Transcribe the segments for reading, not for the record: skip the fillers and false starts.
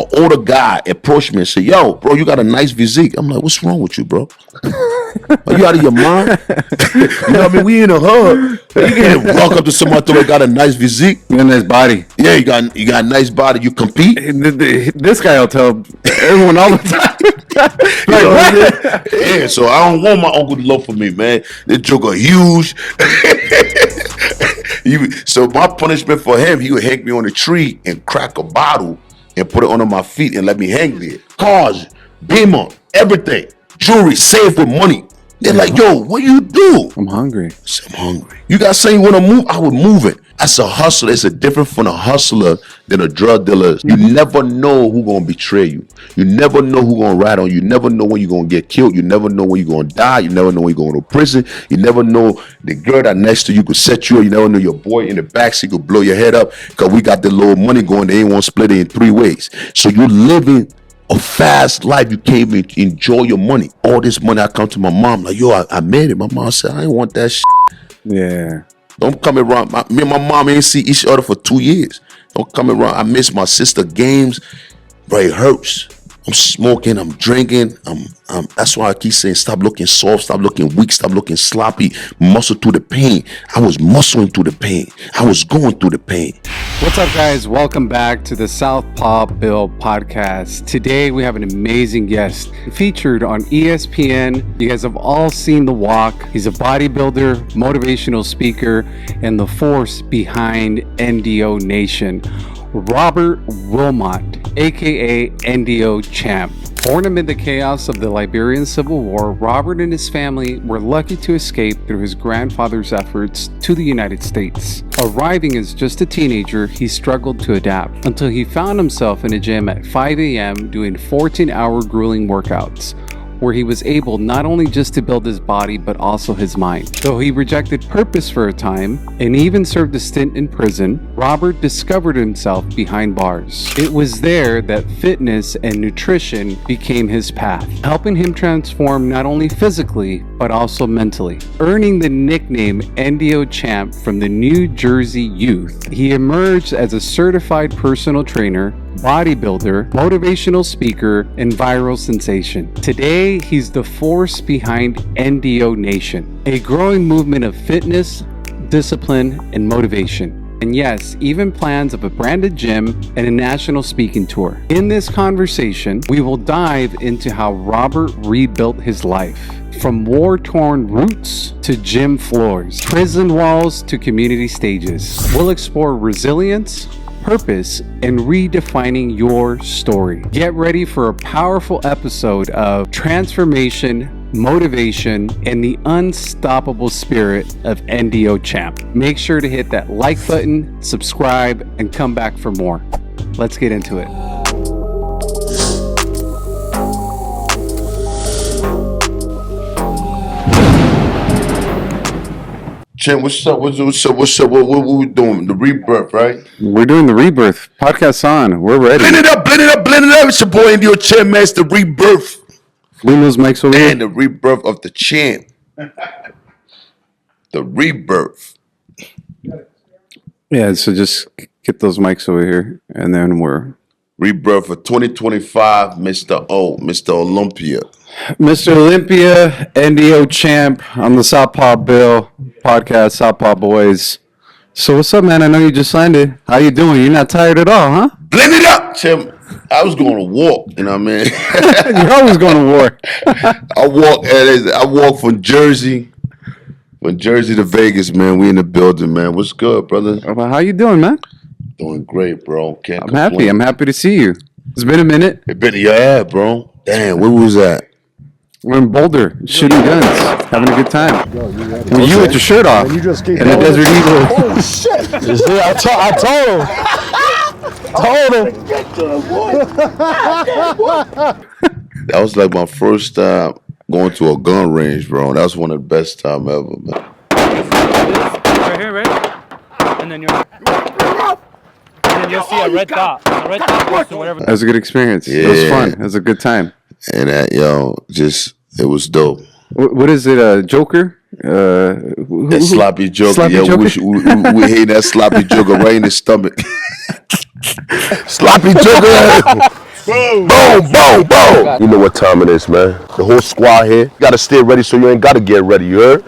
an older guy approached me and said, "Yo, bro, you got a nice physique." I'm like, "What's wrong with you, bro? Are you out of your mind?" You know what I mean? We in a hug. You can't walk up to someone that got a nice physique. You got a nice body. Yeah, you got a nice body. You compete. This guy will tell everyone all the time. Like, what? Yeah, so I don't want my uncle to love for me, man. This joker huge. So my punishment for him, he would hang me on a tree and crack a bottle and put it under my feet and let me hang there. Cars, Beamer, everything, jewelry, saved with money. They're like, "Yo, what you do?" I'm hungry. I said, "I'm hungry." You guys say you want to move? I would move it. That's a hustler. It's a different from a hustler than a drug dealer. You never know who's gonna betray you. You never know who's gonna rat on you. You never know when you're gonna get killed. You never know when you're gonna die. You never know when you're going to prison. You never know the girl that next to you could set you up. You never know your boy in the backseat could blow your head up because we got the little money going. They ain't want to split it in 3 ways. So you're living a fast life. You can't even enjoy your money. All this money, I come to my mom like, "Yo, I made it." My mom said, "I ain't want that shit." Yeah. Don't come around. Me and my mom ain't see each other for 2 years. Don't come around. I miss my sister games, but it hurts. I'm smoking, I'm drinking. That's why I keep saying, stop looking soft, stop looking weak, stop looking sloppy. Muscle through the pain. I was muscling through the pain. I was going through the pain. What's up, guys? Welcome back to the Southpaw Bill Podcast. Today we have an amazing guest featured on ESPN. You guys have all seen The Walk. He's a bodybuilder, motivational speaker, and the force behind NDO Nation. Robert Wilmot, aka NDO Champ. Born amid the chaos of the Liberian Civil War, Robert and his family were lucky to escape through his grandfather's efforts to the United States. Arriving as just a teenager, he struggled to adapt until he found himself in a gym at 5 a.m. doing 14-hour grueling workouts, where he was able not only just to build his body but also his mind. Though he rejected purpose for a time and even served a stint in prison, Robert discovered himself behind bars. It was there that fitness and nutrition became his path, helping him transform not only physically but also mentally. Earning the nickname NDO Champ from the New Jersey youth, he emerged as a certified personal trainer, bodybuilder, motivational speaker, and viral sensation. Today, he's the force behind NDO Nation, a growing movement of fitness, discipline, and motivation. And yes, even plans of a branded gym and a national speaking tour. In this conversation, we will dive into how Robert rebuilt his life. From war-torn roots to gym floors, prison walls to community stages. We'll explore resilience, purpose, and redefining your story. Get ready for a powerful episode of transformation, motivation, and the unstoppable spirit of NDO Champ. Make sure to hit that like button, subscribe, and come back for more. Let's get into it. Champ, what's up? What's up? What we doing? The Rebirth, right? We're doing the Rebirth. Podcast's on. We're ready. Blend it up. It's your boy NDO Champ, man. It's the Rebirth. Leave those mics over here. And the rebirth of the champ. The Rebirth. Yeah, so just get those mics over here, and then we're... Rebirth for 2025, Mr. Olympia. Mr. Olympia, NDO Champ on the Southpaw Bill Podcast, Southpaw Boys. So what's up, man? I know you just signed it. How you doing? You're not tired at all, huh? Blend it up, Tim. I was going to walk, you know what I mean? You're always going to war. I walk from Jersey to Vegas, man. We in the building, man. What's good, brother? Well, how you doing, man? Doing great, bro. Can't I'm complain. happy. I'm happy to see you. It's been a minute. It been bro. Damn, where was that? We're in Boulder, shooting guns, having a good time. With you with your shirt off you just keep and the Desert Eagle. Oh shit! I told him. That was like my first time going to a gun range, bro. That was one of the best time ever, man. Right here, right? And then you'll see a red dot. A red dot goes to whatever. That was a good experience. Yeah. It was fun. It was a good time. And that, it was dope. What is it, Joker? That sloppy Joker. Sloppy Joker? We hate that sloppy Joker right in the stomach. Sloppy Joker. Boom, boom, boom. You know what time it is, man. The whole squad here. You gotta stay ready so you ain't gotta get ready, you heard?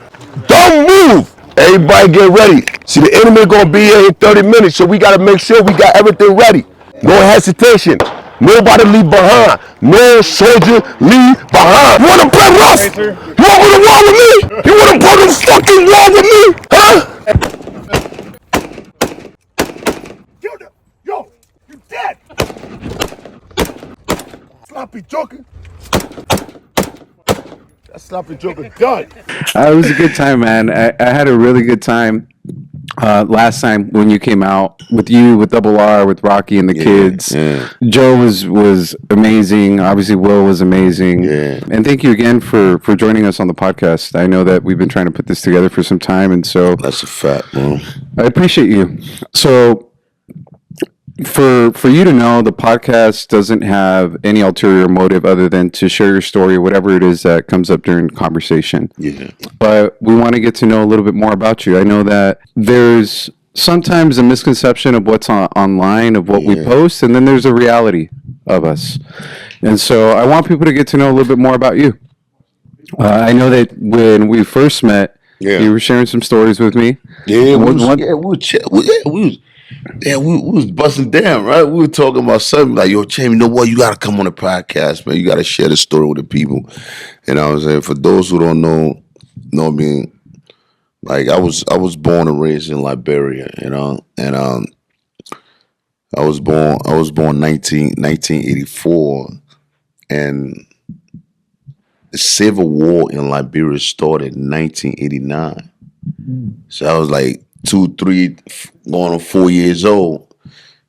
Don't move! Everybody get ready. See, the enemy gonna be here in 30 minutes, so we gotta make sure we got everything ready. No hesitation. Nobody leave behind. No soldier leave behind. You wanna play rough? You wanna go to war with me? You wanna go to fucking war with me? Huh? Yo, you dead! Sloppy joker. That sloppy joker done. It was a good time, man. I had a really good time last time when you came out with you, with Double R, with Rocky and the kids. Yeah. Joe was amazing. Obviously, Will was amazing. Yeah. And thank you again for joining us on the podcast. I know that we've been trying to put this together for some time, and so That's a fact, bro. I appreciate you. So for you to know, the podcast doesn't have any ulterior motive other than to share your story, whatever it is that comes up during conversation. Yeah. But we want to get to know a little bit more about you. I know that there's sometimes a misconception of what's online, of what we post, and then there's a reality of us. And so I want people to get to know a little bit more about you. I know that when we first met, you were sharing some stories with me. Yeah, we was busting down, right? We were talking about something like, yo, Champ, you know what? You got to come on the podcast, man. You got to share the story with the people. And I was saying, for those who don't know me, like I was born and raised in Liberia, you know, and I was born 1984, and the Civil War in Liberia started in 1989. So I was like 2, 3, going on 4 years old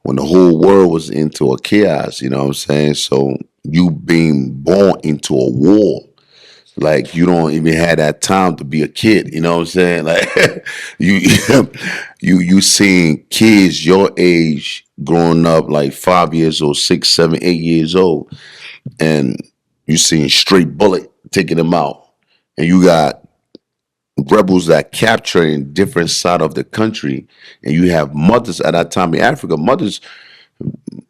when the whole world was into a chaos, you know what I'm saying? So you being born into a war, like you don't even have that time to be a kid, you know what I'm saying? Like you seeing kids your age growing up like 5 years old, 6, 7, 8 years old, and you seeing straight bullet taking them out, and you got rebels that capture in different side of the country, and you have mothers at that time in Africa. Mothers,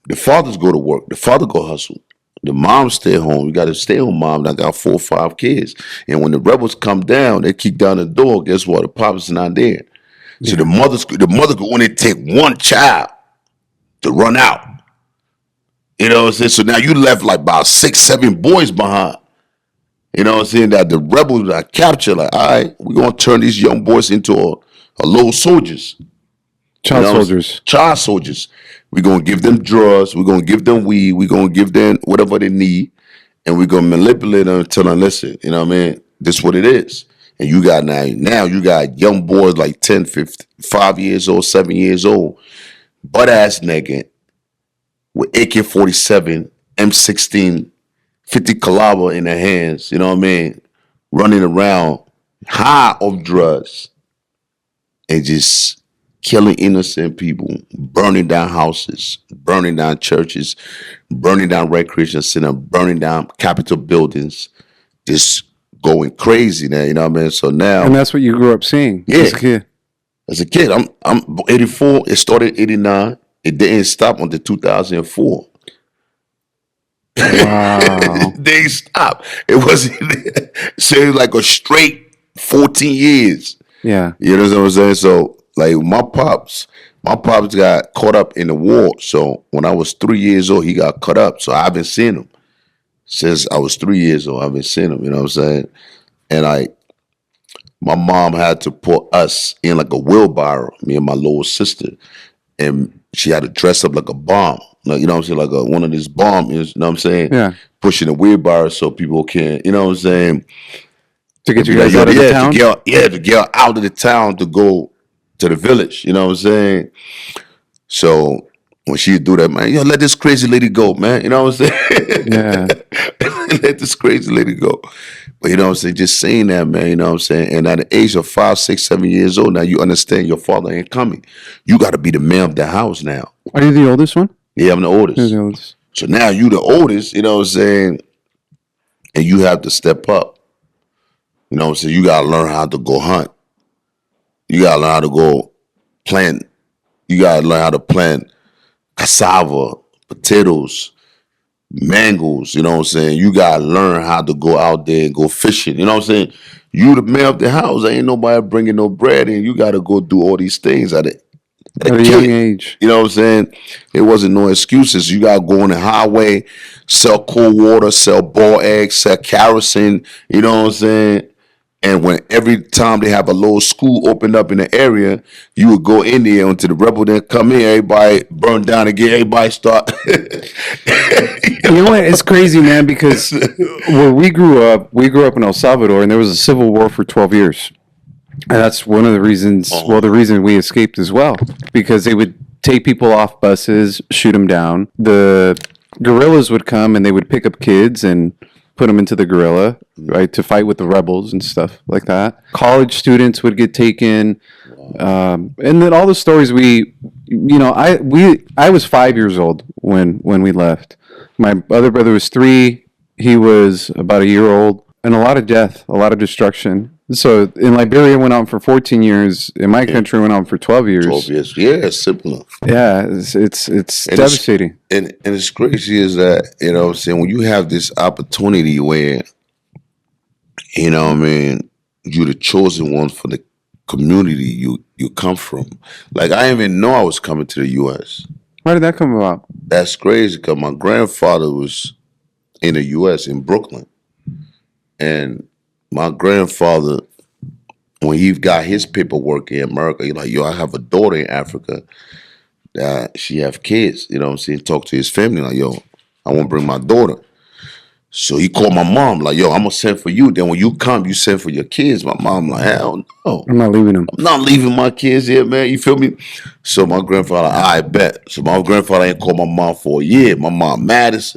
the fathers go to work, the father go hustle, the mom stay home. You got a stay home mom that got 4 or 5 kids, and when the rebels come down, they kick down the door. Guess what? The papa's not there. So the mother could only take one child to run out. You know what I'm saying? So now you left like about 6, 7 boys behind. You know what I'm saying? That the rebels are captured, like, all right, we're going to turn these young boys into a little soldiers. Child soldiers. We're going to give them drugs. We're going to give them weed. We're going to give them whatever they need. And we're going to manipulate them and tell them, listen, you know what I mean? This is what it is. And you got now you got young boys like 10, 15, 5 years old, 7 years old, butt-ass naked with AK-47, M16, 50 caliber in their hands, you know what I mean? Running around high of drugs and just killing innocent people, burning down houses, burning down churches, burning down recreation centers, burning down Capitol buildings, just going crazy now, you know what I mean? So now, and that's what you grew up seeing as a kid. As a kid, I'm 84. It started 89. It didn't stop until 2004. Wow. They didn't stop. It wasn't so it was like a straight 14 years. Yeah. You know what I'm saying? So like my pops got caught up in the war. So when I was 3 years old, he got caught up. So I haven't seen him since I was 3 years old. I haven't seen him, you know what I'm saying? And my mom had to put us in like a wheelbarrow, me and my little sister, and she had to dress up like a bomb. Like, you know what I'm saying? Like one of these bombs, you know what I'm saying? Yeah. Pushing a wheelbarrow so people can, you know what I'm saying? To get you guys out of the town? To get out of the town to go to the village, you know what I'm saying? So when she do that, man, let this crazy lady go, man. You know what I'm saying? Yeah. Let this crazy lady go. But you know what I'm saying? Just saying that, man, you know what I'm saying? And at the age of 5, 6, 7 years old, now you understand your father ain't coming. You got to be the man of the house now. Are you the oldest one? Yeah, I'm the oldest. You're the oldest. So now you the oldest, you know what I'm saying? And you have to step up. You know what I'm saying? You got to learn how to go hunt. You got to learn how to go plant. You got to learn how to plant cassava, potatoes, mangoes, you know what I'm saying? You gotta learn how to go out there and go fishing, you know what I'm saying? You the man of the house, ain't nobody bringing no bread in. You gotta go do all these things at a young kid. age. You know what I'm saying? It wasn't no excuses. You gotta go on the highway, sell cold water, sell boiled eggs, sell kerosene, you know what I'm saying? And when every time they have a little school opened up in the area, you would go in there until the rebel then come in, everybody burn down again, everybody start. You know what? It's crazy, man, because where we grew up in El Salvador, and there was a civil war for 12 years. And that's one of the reasons, the reason we escaped as well, because they would take people off buses, shoot them down. The guerrillas would come and they would pick up kids and put them into the guerrilla, right, to fight with the rebels and stuff like that. College students would get taken. And then all the stories I was 5 years old when we left. My other brother was 3. He was about a year old, and a lot of death, a lot of destruction. So in Liberia, went on for 14 years. In my country, went on for 12 years. 12 years. Yeah, it's simple. Yeah, it's devastating. And it's crazy is that, you know what I'm saying, when you have this opportunity where, you know what I mean, you're the chosen one for the community you come from. Like, I didn't even know I was coming to the U.S. Why did that come about? That's crazy because my grandfather was in the U.S., in Brooklyn. And my grandfather, when he got his paperwork in America, he's like, yo, I have a daughter in Africa that she have kids, you know what I'm saying? Talk to his family, like, yo, I want to bring my daughter. So he called my mom, like, yo, I'm going to send for you. Then when you come, you send for your kids. My mom like, hell no. I'm not leaving them. I'm not leaving my kids here, man. You feel me? So my grandfather, I bet. So my grandfather ain't called my mom for a year. My mom mad as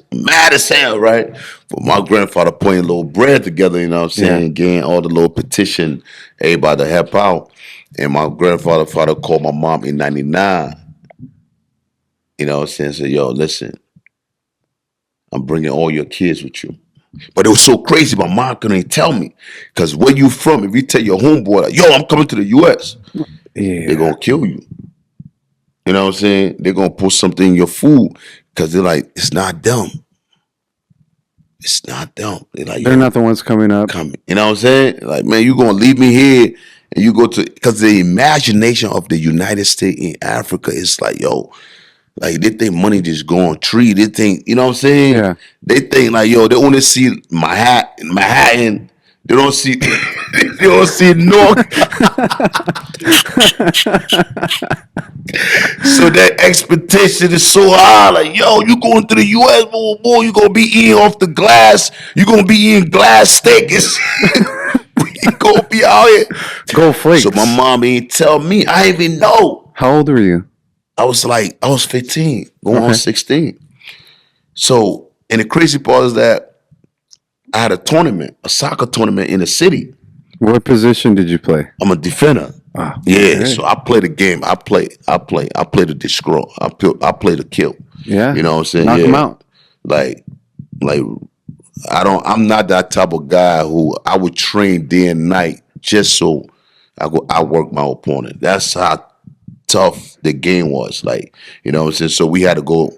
hell, right? But my grandfather putting a little bread together, you know what I'm saying? Yeah. Getting all the little petition, everybody to help out. And my father called my mom in 99. You know what I'm saying? Said, yo, listen, I'm bringing all your kids with you. But it was so crazy, my mom couldn't tell me. Because where you from, if you tell your homeboy, like, yo, I'm coming to the U.S., they're going to kill you. You know what I'm saying? They're going to put something in your food because they're like, it's not them. It's not them. They're not the ones coming up. You know what I'm saying? Like, man, you're going to leave me here and you go to, because the imagination of the United States in Africa is like, yo, like, they think money just go on tree. They think, you know what I'm saying? Yeah. They think, like, yo, they only see Manhattan. They don't see, they don't see North. So that expectation is so high. Like, yo, you going to the U.S., boy, you going to be eating off the glass. You going to be eating glass steak. You going to be out here. Go flakes. So my mom ain't tell me. I didn't even know. How old were you? I was 15, going on 16. So, and the crazy part is that I had a soccer tournament in the city. What position did you play? I'm a defender. Yeah, so I play the game. I play the destroy. I play the kill. Yeah. You know what I'm saying? Knock them out. Like I'm not that type of guy who I would train day and night just so I work my opponent. That's how tough the game was, like, you know what I'm saying? So we had to go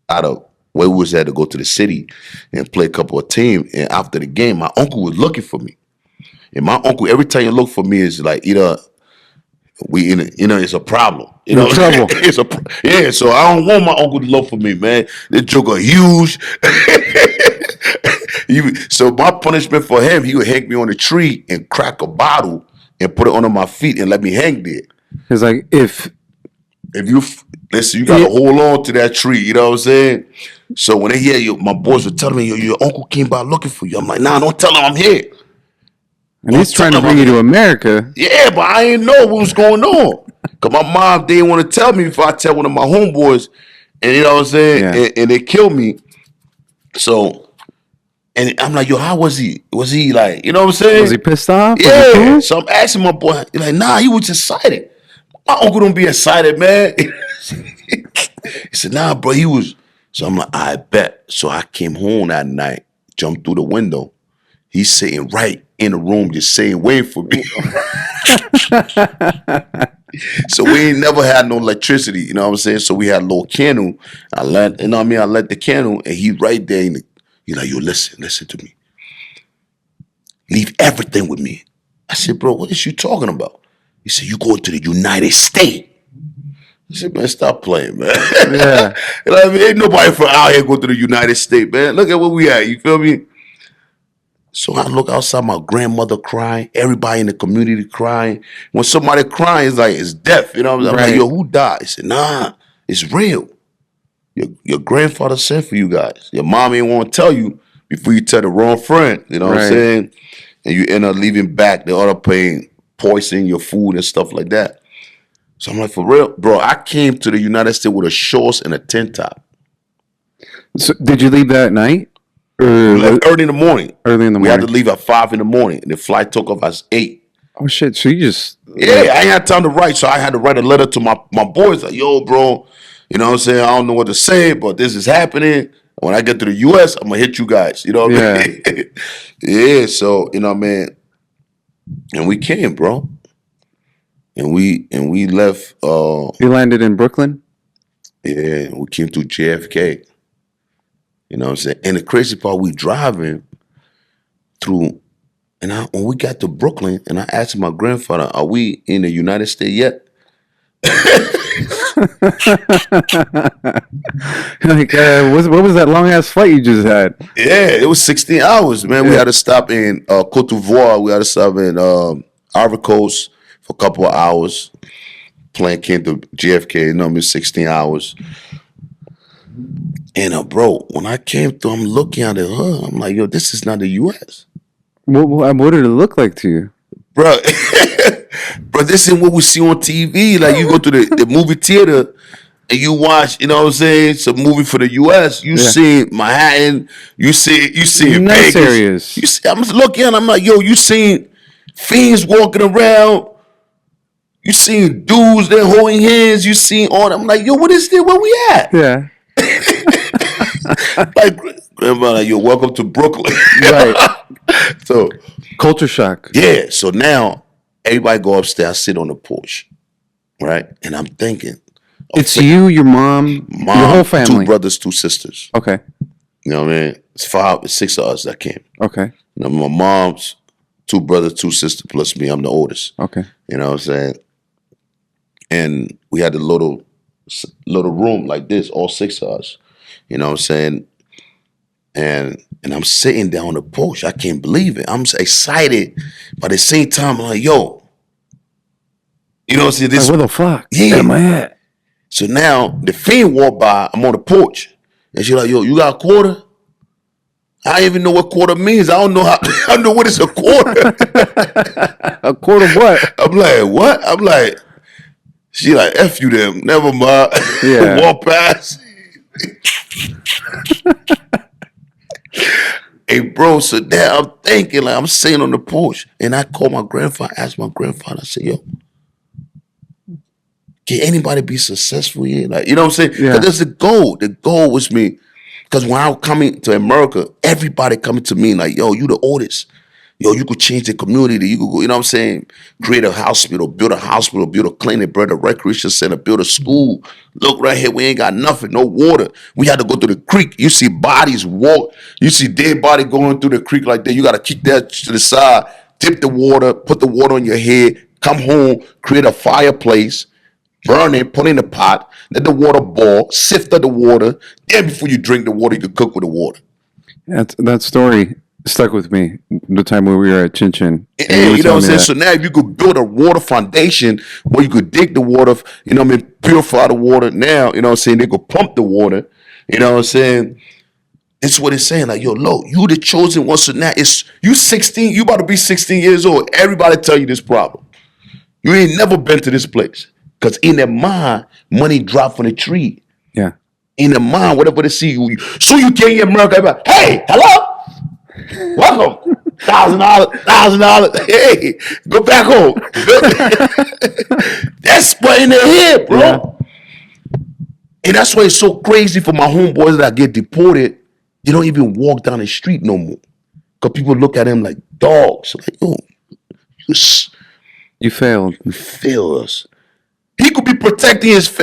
out of where we had to go to the city and play a couple of teams. And after the game, my uncle was looking for me. And my uncle, every time you look for me, is like either it's a problem. You know, trouble. Yeah. So I don't want my uncle to look for me, man. This joker huge. So my punishment for him, he would hang me on a tree and crack a bottle and put it under my feet and let me hang there. It's like if you listen, you gotta hold on to that tree. You know what I'm saying? So when they hear you, my boys were telling me, your uncle came by looking for you. I'm like, nah, don't tell him I'm here. And he's trying to bring you to America. Yeah, but I didn't know what was going on. Because my mom didn't want to tell me before I tell one of my homeboys. And you know what I'm saying? Yeah. And they killed me. So, and I'm like, yo, how was he? Was he like, you know what I'm saying? Was he pissed off? Yeah. Cool? So I'm asking my boy, he's like, nah, he was excited. My uncle don't be excited, man. He said, nah, bro, he was. So I'm like, I bet. So I came home that night, jumped through the window. He's sitting right in the room, just saying, waiting for me. So we ain't never had no electricity, you know what I'm saying? So we had a little candle. I lit the candle, and he right there. He's like, yo, listen to me. Leave everything with me. I said, bro, what is you talking about? He said, you going to the United States. I said, man, stop playing, man. Yeah. You know what I mean? Ain't nobody from out here go to the United States, man. Look at where we at, you feel me? So I look outside, my grandmother crying, everybody in the community crying. When somebody crying, it's death. You know what I'm Right. like, yo, who died? He said, nah, it's real. Your grandfather sent for you guys. Your mom ain't want to tell you before you tell the wrong friend. You know what I'm saying? And you end up leaving back the other pain, poisoning your food and stuff like that. So I'm like, for real? Bro, I came to the United States with a shorts and a tent top. So did you leave that night? We left early in the morning. Early in the morning. We had to leave at 5 in the morning. And the flight took off at 8. Oh, shit. So you just... Yeah, I ain't had time to write. So I had to write a letter to my boys. Like, yo, bro, you know what I'm saying? I don't know what to say, but this is happening. When I get to the U.S., I'm going to hit you guys. You know what I mean? Yeah, so, you know what I mean? And we came, bro. And we left. You landed in Brooklyn? Yeah, we came through JFK. You know what I'm saying? And the crazy part, we driving through, and when we got to Brooklyn, and I asked my grandfather, are we in the United States yet? Like, what was that long ass flight you just had? Yeah, it was 16 hours, man. We had to stop in Cote d'Ivoire. We had to stop in Ivory Coast for a couple of hours. Plane came to JFK, you know what I mean, 16 hours. And bro, when I came through, I'm looking at it, I'm like, yo, this is not the U.S. What did it look like to you? Bro, this is what we see on TV. Like, you go to the movie theater and you watch, you know what I'm saying, some movie for the U.S. You see Manhattan, you see Nice Vegas. areas. You see, I'm looking and I'm like, yo, you seen fiends walking around. You seen dudes there holding hands. You seen all that. I'm like, yo, what is this? Where we at? Yeah. Like, grandma, like, yo, welcome to Brooklyn. Right. So, Culture shock. yeah. So now, everybody go upstairs. I sit on the porch, right? And I'm thinking. It's you, your mom, your whole family. 2 brothers, 2 sisters. Okay. You know what I mean? It's 6 of us that came. Okay. You know, my mom's 2 brothers, 2 sisters, plus me. I'm the oldest. Okay. You know what I'm saying? And we had a little room like this, all 6 of us. You know what I'm saying? And I'm sitting down on the porch. I can't believe it. I'm excited, but at the same time, I'm like, yo. You know what I'm saying? This, where the fuck? Yeah. Am I at? So now the fiend walked by. I'm on the porch, and she's like, "Yo, you got a quarter?" I don't even know what quarter means. I don't know how. I don't know what is a quarter. A quarter of what? I'm like, what? I'm like, she like, F you them. Never mind. Yeah. Walk past. Hey, bro. So now I'm thinking, like, I'm sitting on the porch, and I called my grandfather. Asked my grandfather. I said, "Yo, can anybody be successful here?" Like, you know what I'm saying? Yeah. Because there's a goal. The goal was me. Because when I was coming to America, everybody coming to me like, yo, you the oldest. Yo, you could change the community. You could go, you know what I'm saying? Create a hospital, build a clinic, build a recreation center, build a school. Look right here, we ain't got nothing, no water. We had to go to the creek. You see bodies walk. You see dead body going through the creek like that. You got to kick that to the side, dip the water, put the water on your head, come home, create a fireplace, burn it, put it in the pot, let the water boil, sift the water. Then before you drink the water, you can cook with the water. That story stuck with me the time when we were at Chin Chin. Yeah, you know what I'm saying? So now if you could build a water foundation where you could dig the water, you know what I mean, purify the water now, you know what I'm saying, they could pump the water, you know what I'm saying? It's what it's saying, like, yo, Lo, you the chosen one, so now it's, you 16, you about to be 16 years old. Everybody tell you this problem. You ain't never been to this place. Because in their mind, money drop from the tree. Yeah. In their mind, whatever they see you, so you came in America, everybody, hey, hello? Welcome. $1,000. Hey, go back home. That's what in their head, bro. Yeah. And that's why it's so crazy for my homeboys that get deported. They don't even walk down the street no more. Because people look at them like dogs. Like, yo, you failed. You failed us. He could be protecting his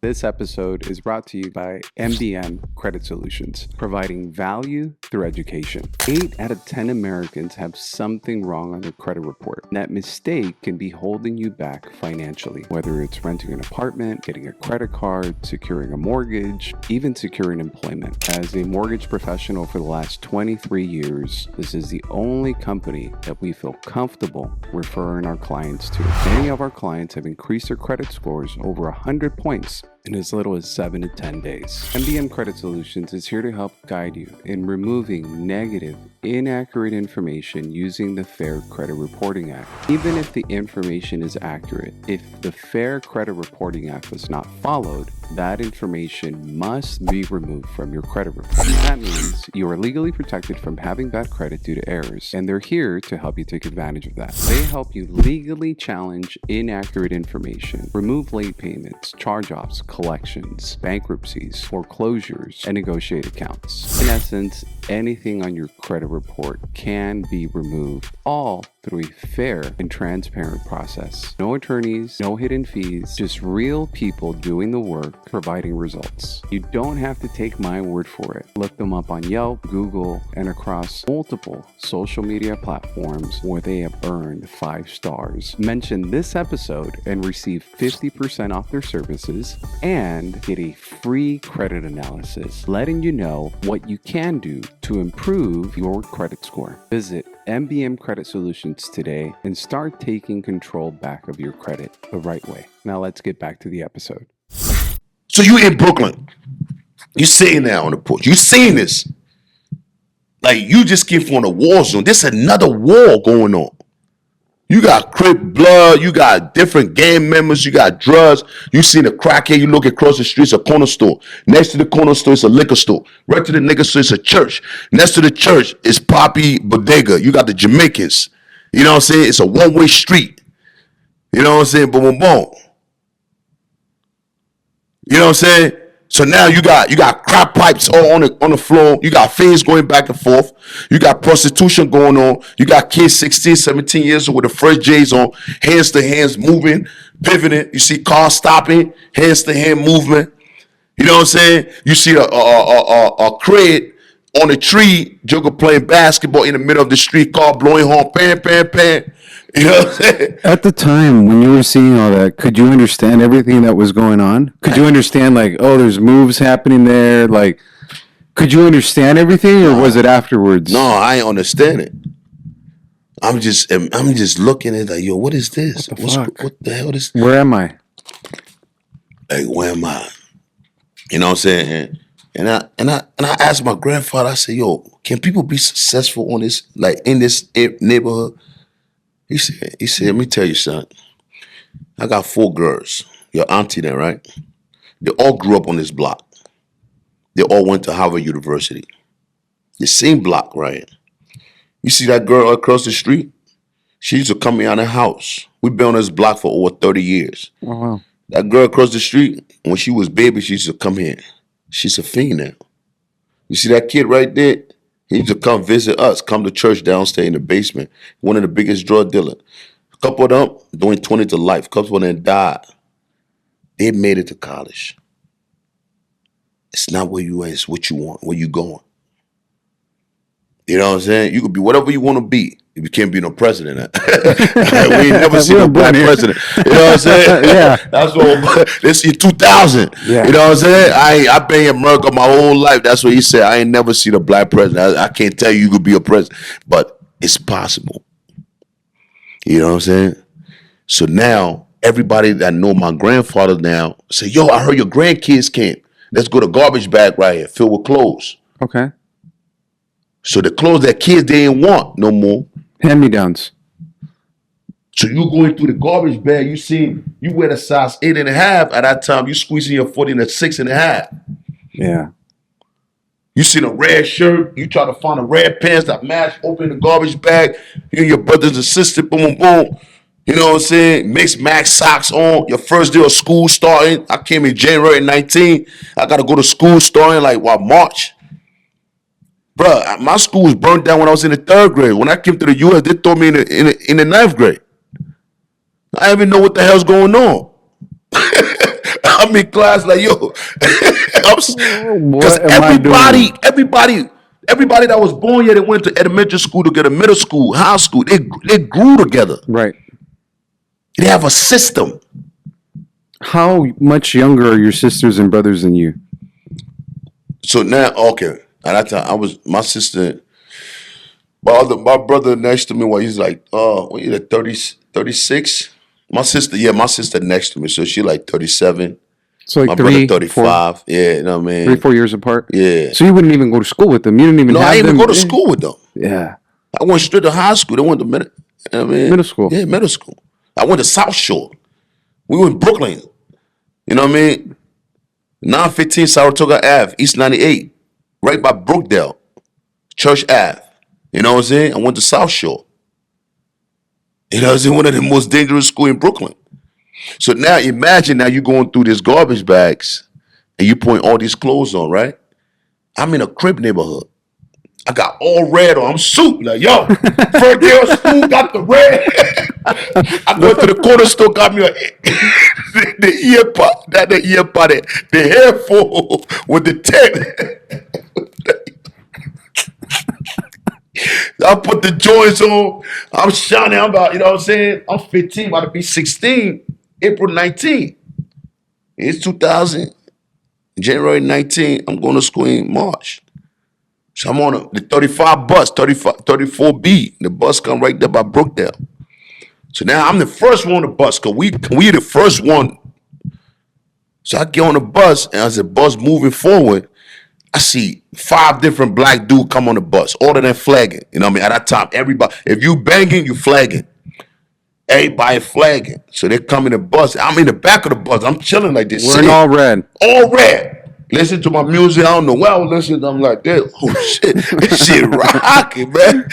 This episode is brought to you by MBM Credit Solutions, providing value through education. 8 out of 10 Americans have something wrong on their credit report. And that mistake can be holding you back financially, whether it's renting an apartment, getting a credit card, securing a mortgage, even securing employment. As a mortgage professional for the last 23 years, this is the only company that we feel comfortable referring our clients to. Many of our clients have increased their credit scores over 100 points in as little as 7 to 10 days. MBM Credit Solutions is here to help guide you in removing negative, inaccurate information using the Fair Credit Reporting Act. Even if the information is accurate, if the Fair Credit Reporting Act was not followed, that information must be removed from your credit report. That means you are legally protected from having bad credit due to errors, and they're here to help you take advantage of that. They help you legally challenge inaccurate information, remove late payments, charge-offs, collections, bankruptcies, foreclosures, and negotiate accounts. In essence, anything on your credit report can be removed, all through a fair and transparent process. No attorneys, no hidden fees, just real people doing the work, providing results. You don't have to take my word for it. Look them up on Yelp, Google, and across multiple social media platforms where they have earned 5 stars. Mention this episode and receive 50% off their services and get a free credit analysis, letting you know what you can do to improve your credit score. Visit MBM Credit Solutions today and start taking control back of your credit the right way. Now let's get back to the episode. So you in Brooklyn. You sitting there on the porch. You seen this. Like you just came from a war zone. There's another war going on. You got Crip blood, you got different gang members, you got drugs. You seen a crackhead, you look across the street, it's a corner store. Next to the corner store, it's a liquor store. Right to the liquor store, it's a church. Next to the church, it's Poppy Bodega. You got the Jamaicans. You know what I'm saying? It's a one-way street. You know what I'm saying? Boom, boom, boom. You know what I'm saying? So now you got crack pipes all on the floor. You got fiends going back and forth. You got prostitution going on. You got kids 16, 17 years old with the first J's on, hands to hands moving, pivoting. You see cars stopping, hands to hand movement. You know what I'm saying? You see a crate on a tree, joker playing basketball in the middle of the street, car blowing horn, pan, pan, pan. You know what I'm saying? At the time when you were seeing all that, could you understand everything that was going on? Could you understand, like, oh, there's moves happening there? Like, could you understand everything, or was it afterwards? No, I ain't understand it. I'm just looking at it like, yo, what is this? What the hell is this? Where am I? Like, where am I? You know what I'm saying? And I asked my grandfather, I said, yo, can people be successful on this, like in this neighborhood? He said, let me tell you, son. I got 4 girls. Your auntie there, right? They all grew up on this block. They all went to Harvard University. The same block, right? You see that girl across the street? She used to come in the house. We've been on this block for over 30 years. Oh, wow. That girl across the street, when she was baby, she used to come here. She's a fiend now. You see that kid right there? He used to come visit us, come to church downstairs in the basement. One of the biggest drug dealers. A couple of them doing 20 to life. A couple of them died. They made it to college. It's not where you at, it's what you want, where you going. You know what I'm saying? You could be whatever you want to be. If you can't be no president. We ain't never seen a black president. You know what I'm saying? Yeah. That's what this is 2000. Yeah. You know what I'm saying? I've been in America my whole life. That's what he said. I ain't never seen a black president. I can't tell you could be a president, but it's possible. You know what I'm saying? So now everybody that know my grandfather now say, yo, I heard your grandkids came. Let's go to garbage bag right here filled with clothes. Okay. So the clothes that kids they didn't want no more. Hand-me-downs. So you going through the garbage bag, you wear the size 8.5 at that time, you squeezing your foot in a 6.5. Yeah. You see the red shirt, you try to find the red pants that match, open the garbage bag, you and your brothers and sisters, boom, boom, boom. You know what I'm saying? Mixed max socks on, your first day of school starting. I came in January 19. I got to go to school starting like, March? Bruh, my school was burned down when I was in the 3rd grade. When I came to the U.S., they threw me in the 9th grade. I didn't even know what the hell's going on. I'm in class like, yo, because everybody that was born here, they went to elementary school to get a middle school, high school. They grew together. Right. They have a system. How much younger are your sisters and brothers than you? So now, okay, at that time, my sister, my brother next to me, he's like, what you like 36? My sister next to me, so she like 37. So like my brother 35. 4, yeah, you know what I mean? 3-4 years apart? Yeah. So you wouldn't even go to school with them? You didn't even have them? No, I didn't even go to school with them. Yeah. I went straight to high school. They went to middle school. Yeah, middle school. I went to South Shore. We were in Brooklyn. You know what I mean? 915 Saratoga Ave, East 98, right by Brookdale, Church Ave. You know what I'm saying? I went to South Shore. You know what I'm saying? One of the most dangerous schools in Brooklyn. So now imagine you going through these garbage bags and you putting all these clothes on, right? I'm in a crib neighborhood. I got all red on. I'm suit like, yo, first day of school, got the red. I go to the corner store, got me the ear pod, the hairful with the tape. I put the joints on. I'm shining. I'm about, you know what I'm saying? I'm 15, about to be 16, April 19. It's 2000, January 19. I'm going to school in March. So I'm on the 35 bus, 34B. The bus come right there by Brookdale. So now I'm the first one on the bus because we the first one. So I get on the bus, and as the bus moving forward, I see 5 different black dudes come on the bus, all of them flagging. You know what I mean? At that time, everybody, if you banging, you flagging. Everybody flagging. So they come in the bus. I'm in the back of the bus. I'm chilling like this. We're in all red. All red. Listen to my music. I don't know where I was listening. I'm like, oh shit, this shit rocking, man.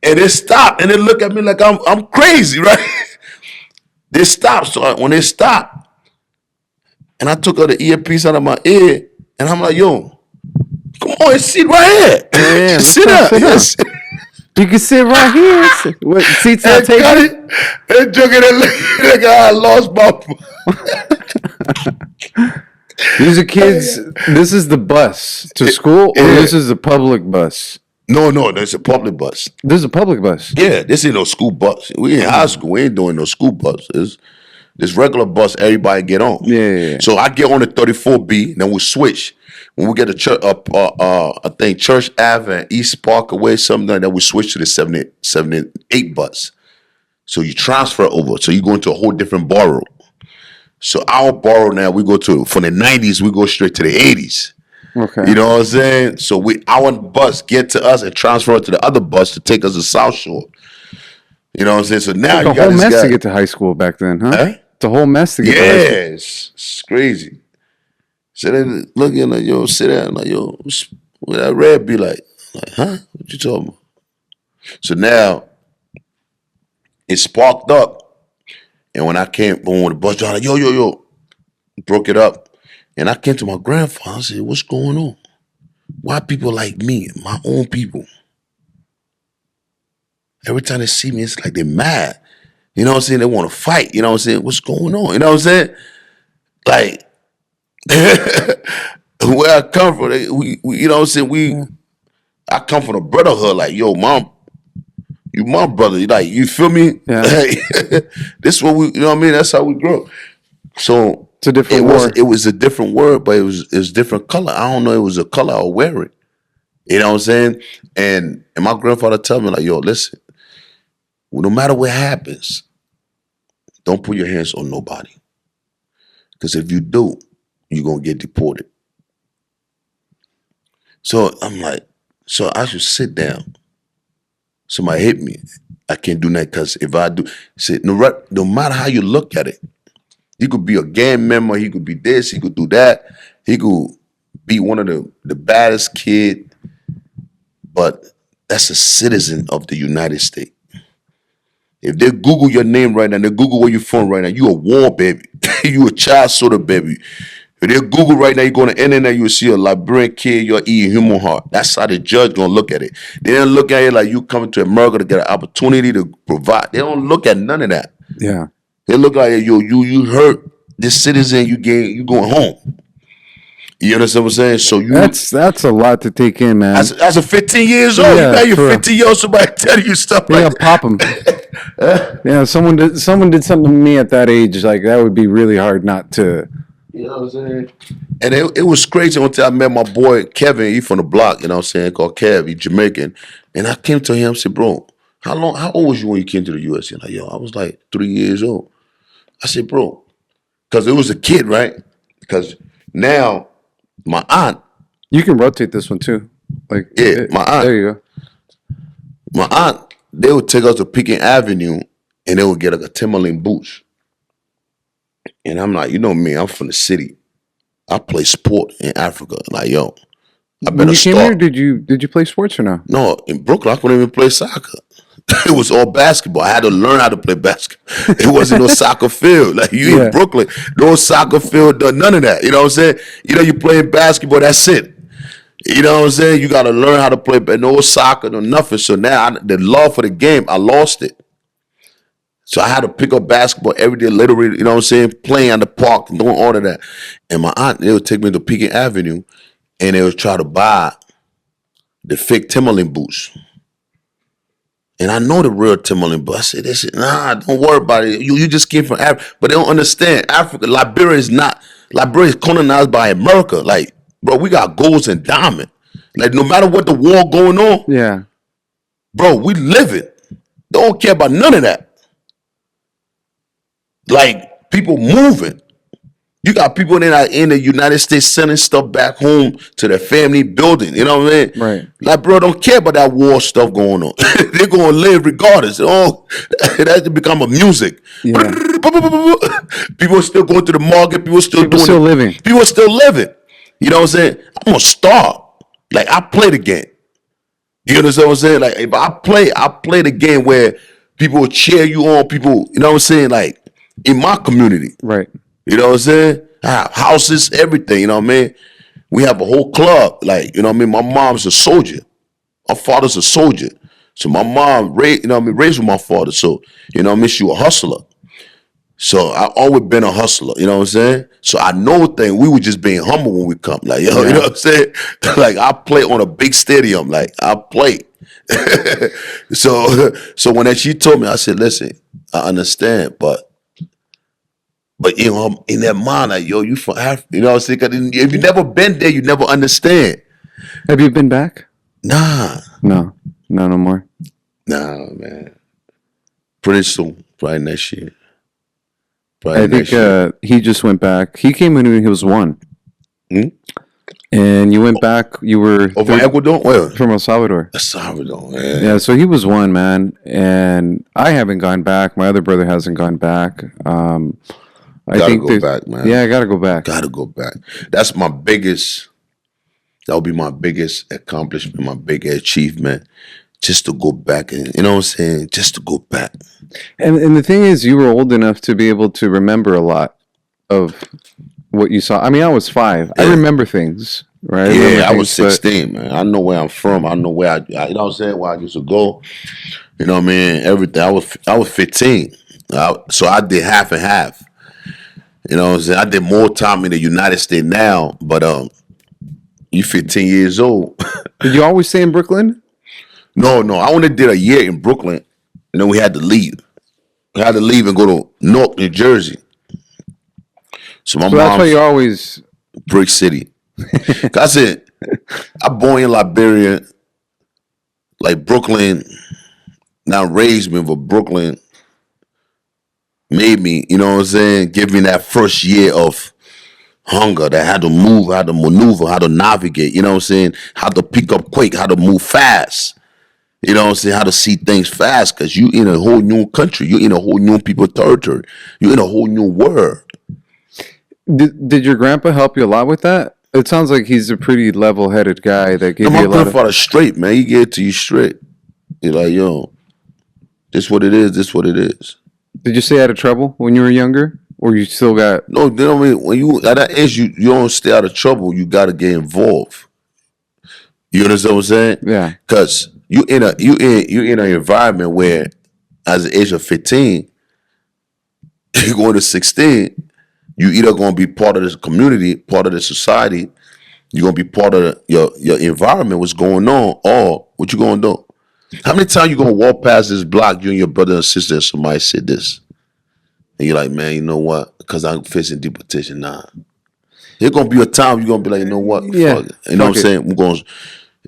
And it stopped, and they look at me like I'm crazy, right? They stopped. So when they stopped, and I took out the earpiece out of my ear, and I'm like, yo, come on and sit right here. Yeah, sit up. Yes. You can sit right here. What seats I take? And joking like I lost my. These are kids. This is the bus to school, or this is the public bus? No, there's a public bus. This is a public bus. Yeah, this ain't no school bus. We in high school. We ain't doing no school bus. This regular bus, everybody get on. Yeah. So I get on the 34B, then we switch. When we get to church, I think Church Ave and East Parkway, something like that, we switch to the 78 bus. So you transfer over. So you go into a whole different borough. So our borough now, we go to, from the 90s, we go straight to the 80s. Okay. You know what I'm saying? So our bus get to us and transfer to the other bus to take us to South Shore. You know what I'm saying? So now it's a whole mess to get to high school back then, huh? It's a whole mess to get to high school. Yes, it's crazy. So then looking like, yo, sit down, like, yo, what that red be like? Like, huh? What you talking about? So now it sparked up. And when I came, when the bus driver, like, yo, broke it up. And I came to my grandfather, I said, what's going on? Why people like me, my own people? Every time they see me, it's like they're mad. You know what I'm saying? They want to fight. You know what I'm saying? What's going on? You know what I'm saying? Like, where I come from, we you know what I'm saying? I come from a brotherhood. Like, yo, mom, you my brother. Like, you feel me? Yeah. This is what we, you know what I mean? That's how we grew up. So it's a different word. It was a different word, but it was different color. I don't know. It was a color I was wearing. You know what I'm saying? And my grandfather tell me, like, yo, listen, no matter what happens, don't put your hands on nobody. Because if you do, you're going to get deported. So I'm like, so I should sit down. Somebody hit me. I can't do that because if I do, say, no matter how you look at it, he could be a gang member, he could be this, he could do that, he could be one of the baddest kid, but that's a citizen of the United States. If they Google your name right now, they Google where you're from right now, you a war baby. You a child soda baby. If they Google right now, you go on the internet, you will see a Liberian kid, you're eating human heart. That's how the judge gonna look at it. They don't look at it like you coming to America to get an opportunity to provide. They don't look at none of that. Yeah. It look like you hurt this citizen. You going home. You understand what I'm saying? So That's a lot to take in, man. as a 15 years old, Yeah, you're true. 15 years old. Somebody tell you stuff Yeah, like that. pop them. Yeah, someone did something to me at that age. Like that would be really hard not to. You know what I'm saying? And it was crazy until I met my boy Kevin. He from the block. You know what I'm saying? Called Kev. He Jamaican. And I came to him and said, bro, how old was you when you came to the U.S.? He's like, yo, I was like 3 years old. I said, bro, because it was a kid, right? Because now my aunt. You can rotate this one too. Like My aunt. There you go. My aunt, they would take us to Pekin Avenue and they would get like a Timberland boots. And I'm like, you know me, I'm from the city. I play sport in Africa. Like, yo, I When better you came start. here, did you play sports or no? No, in Brooklyn, I couldn't even play soccer. It was all basketball. I had to learn how to play basketball. It wasn't no soccer field. Like you in Brooklyn, no soccer field, none of that. You know what I'm saying? You playing basketball, that's it. You know what I'm saying? You got to learn how to play, but no soccer, no nothing. So now the love for the game, I lost it. So I had to pick up basketball every day, literally, you know what I'm saying? Playing on the park, doing all of that. And my aunt, they would take me to Pekin Avenue and they would try to buy the fake Timberland boots. And I know the real Timberland, but I said, nah, don't worry about it. You just came from Africa. But they don't understand. Liberia is colonized by America. Like, bro, we got golds and diamond. Like, no matter what the war going on, Yeah. bro, we live it. They don't care about none of that. Like, people moving. You got people in the United States sending stuff back home to their family, building. You know what I mean? Right. Like, bro, don't care about that war stuff going on. They're going to live regardless. Oh, it has to become a music. Yeah. People are still going to the market. People living. People are still living. You know what I'm saying? I'm a star. Like, I play the game. You understand what I'm saying? Like, if I play the game where people will cheer you on. People, you know what I'm saying? Like, in my community. Right. You know what I'm saying? I have houses, everything, you know what I mean? We have a whole club. Like, you know what I mean? My mom's a soldier. My father's a soldier. So my mom raised with my father. So, you know what I mean? She was a hustler. So I always been a hustler, you know what I'm saying? So I know things. We were just being humble when we come. Like, yo, you know what I'm saying? Like, I play on a big stadium. Like, I play. So when she told me, I said, listen, I understand, but you know, in that mind, like, yo, you from Africa, you know what I'm saying? 'Cause if you never been there, you never understand. Have you been back? Nah, No, no more. nah, man. Pretty soon, probably next year. I think he just went back. He came when he was 1. And you went back. You were Over Ecuador? Where? from El Salvador. El Salvador, man. Yeah, so he was 1, man, and I haven't gone back. My other brother hasn't gone back. I Gotta think go back, man. Yeah, I gotta go back. Gotta go back. That would be my biggest accomplishment, my biggest achievement. Just to go back and, you know what I'm saying? Just to go back. And the thing is, you were old enough to be able to remember a lot of what you saw. I mean, I was 5. Yeah. I remember things, right? I was 16, man. I know where I'm from. I know where you know what I'm saying, where I used to go. You know what I mean? Everything. I was 15. So I did half and half. You know what I'm saying? I did more time in the United States now, but you 15 years old. Did you always stay in Brooklyn? No. I only did a year in Brooklyn, and then we had to leave. We had to leave and go to Newark, New Jersey. So that's why you always Brick City. I said, I born in Liberia, like Brooklyn. Now raised me, but Brooklyn made me, you know what I'm saying, give me that first year of hunger, that had to move, how to maneuver, how to navigate, you know what I'm saying, how to pick up quick, how to move fast, you know what I'm saying, how to see things fast, because you in a whole new country, you in a whole new people territory, you in a whole new world. Did your grandpa help you a lot with that? It sounds like he's a pretty level-headed guy that gave you a lot of... My grandfather straight, man, he gave it to you straight. You're like, yo, this what it is, this what it is. Did you stay out of trouble when you were younger? Or you still got... No, they don't mean, when you, at that age, you don't stay out of trouble. You got to get involved. You understand what I'm saying? Yeah. Because you in an environment where, as the age of 15, You're going to 16, you either going to be part of this community, part of the society, you're going to be part of your environment, what's going on, or what you going to do? How many times you going to walk past this block, you and your brother and sister, and somebody said this? And you're like, man, you know what? Because I'm facing deportation now. There's going to be a time you're going to be like, you know what? Yeah. Fuck it. You know what I'm saying?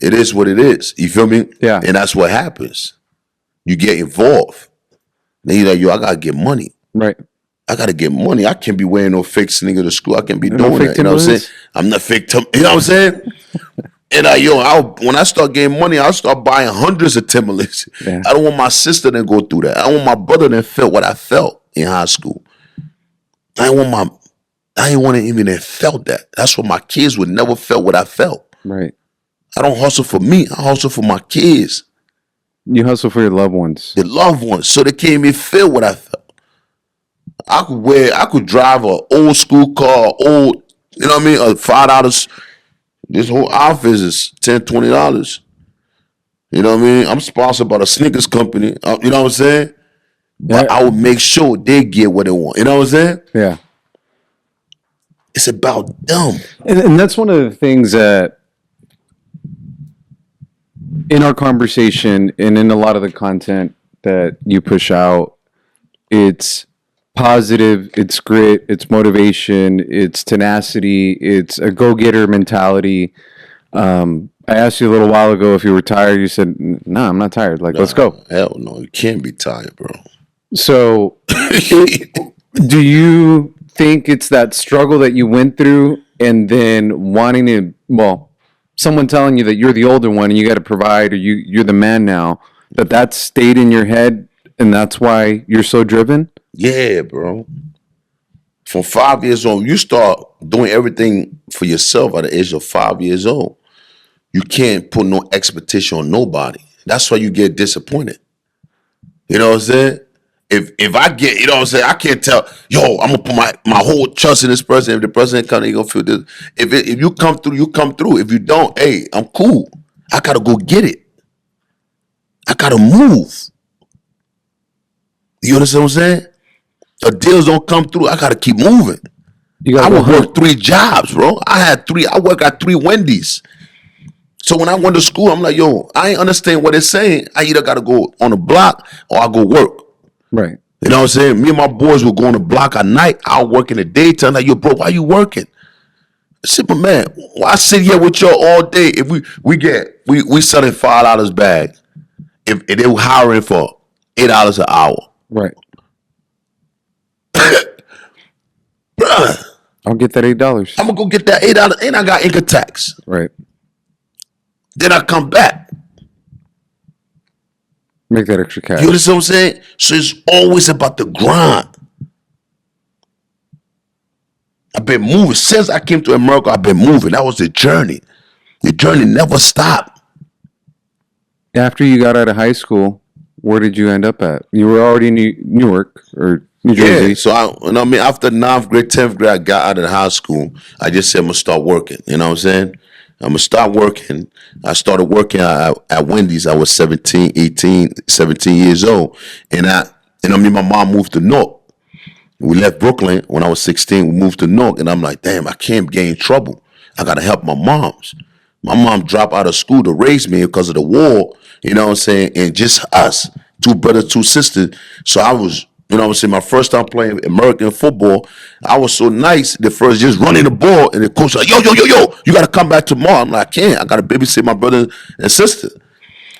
It is what it is. You feel me? Yeah. And that's what happens. You get involved. Then you're like, yo, I got to get money. Right. I got to get money. I can't be wearing no fake sneaker to school. I can't be No doing fake that. You know what I'm saying? Timberlands? I'm not fake. You know what I'm saying? And when I start getting money, I'll start buying hundreds of Timberlands. Yeah. I don't want my sister to go through that. I don't want my brother to feel what I felt in high school. I ain't want to even have felt that. That's what my kids would never felt what I felt. Right. I don't hustle for me. I hustle for my kids, You hustle for your loved ones. the loved ones, so they can't even feel what I felt. I could drive an old school car, you know what I mean? $5. This whole outfit is $10, $20. You know what I mean? I'm sponsored by the sneakers company. You know what I'm saying? But Yeah. I would make sure they get what they want. You know what I'm saying? Yeah. It's about them. And that's one of the things that in our conversation and in a lot of the content that you push out, it's positive, it's grit, it's motivation, it's tenacity, it's a go-getter mentality. I asked you a little while ago if you were tired. You said, "No, I'm not tired. Like, let's go." Hell no, you can't be tired, bro. So, do you think it's that struggle that you went through and then wanting to, someone telling you that you're the older one and you got to provide, or you're the man now, that stayed in your head and that's why you're so driven? Yeah, bro. From 5 years old, you start doing everything for yourself at the age of 5 years old. You can't put no expectation on nobody. That's why you get disappointed. You know what I'm saying? If I get, you know what I'm saying, I can't tell, yo, I'm gonna put my whole trust in this person. If the person ain't coming, he gonna feel this. If you come through, you come through. If you don't, hey, I'm cool. I gotta go get it. I gotta move. You understand what I'm saying? The deals don't come through. I gotta keep moving. I would work 3 jobs, bro. I work at 3 Wendy's. So when I went to school, I'm like, yo, I ain't understand what it's saying. I either gotta go on the block or I go work. Right. You know what I'm saying? Me and my boys would go on the block at night. I'll work in the daytime. Like, yo, bro, why you working? I said, but man, why sit here with y'all all day if we selling $5 bag if they were hiring for $8 an hour? Right. Bruh, I'll get that $8. I'm gonna go get that $8 and I got income tax. Right. Then I come back. Make that extra cash. You understand what I'm saying? So it's always about the grind. I've been moving. Since I came to America, I've been moving. That was the journey. The journey never stopped. After you got out of high school, where did you end up at? You were already in Newark or New Jersey. Yeah, so after 9th grade, 10th grade, I got out of high school. I just said I'm going to start working. You know what I'm saying? I'm going to start working. I started working at Wendy's. I was 17 years old. And me and my mom moved to Newark. We left Brooklyn when I was 16. We moved to Newark. And I'm like, damn, I can't get in trouble. I got to help my moms. My mom dropped out of school to raise me because of the war. You know what I'm saying? And just us, 2 brothers, 2 sisters. So I was, you know what I'm saying, my first time playing American football, I was so nice, the first just running the ball, and the coach was like, yo, you got to come back tomorrow. I'm like, I can't. I got to babysit my brother and sister.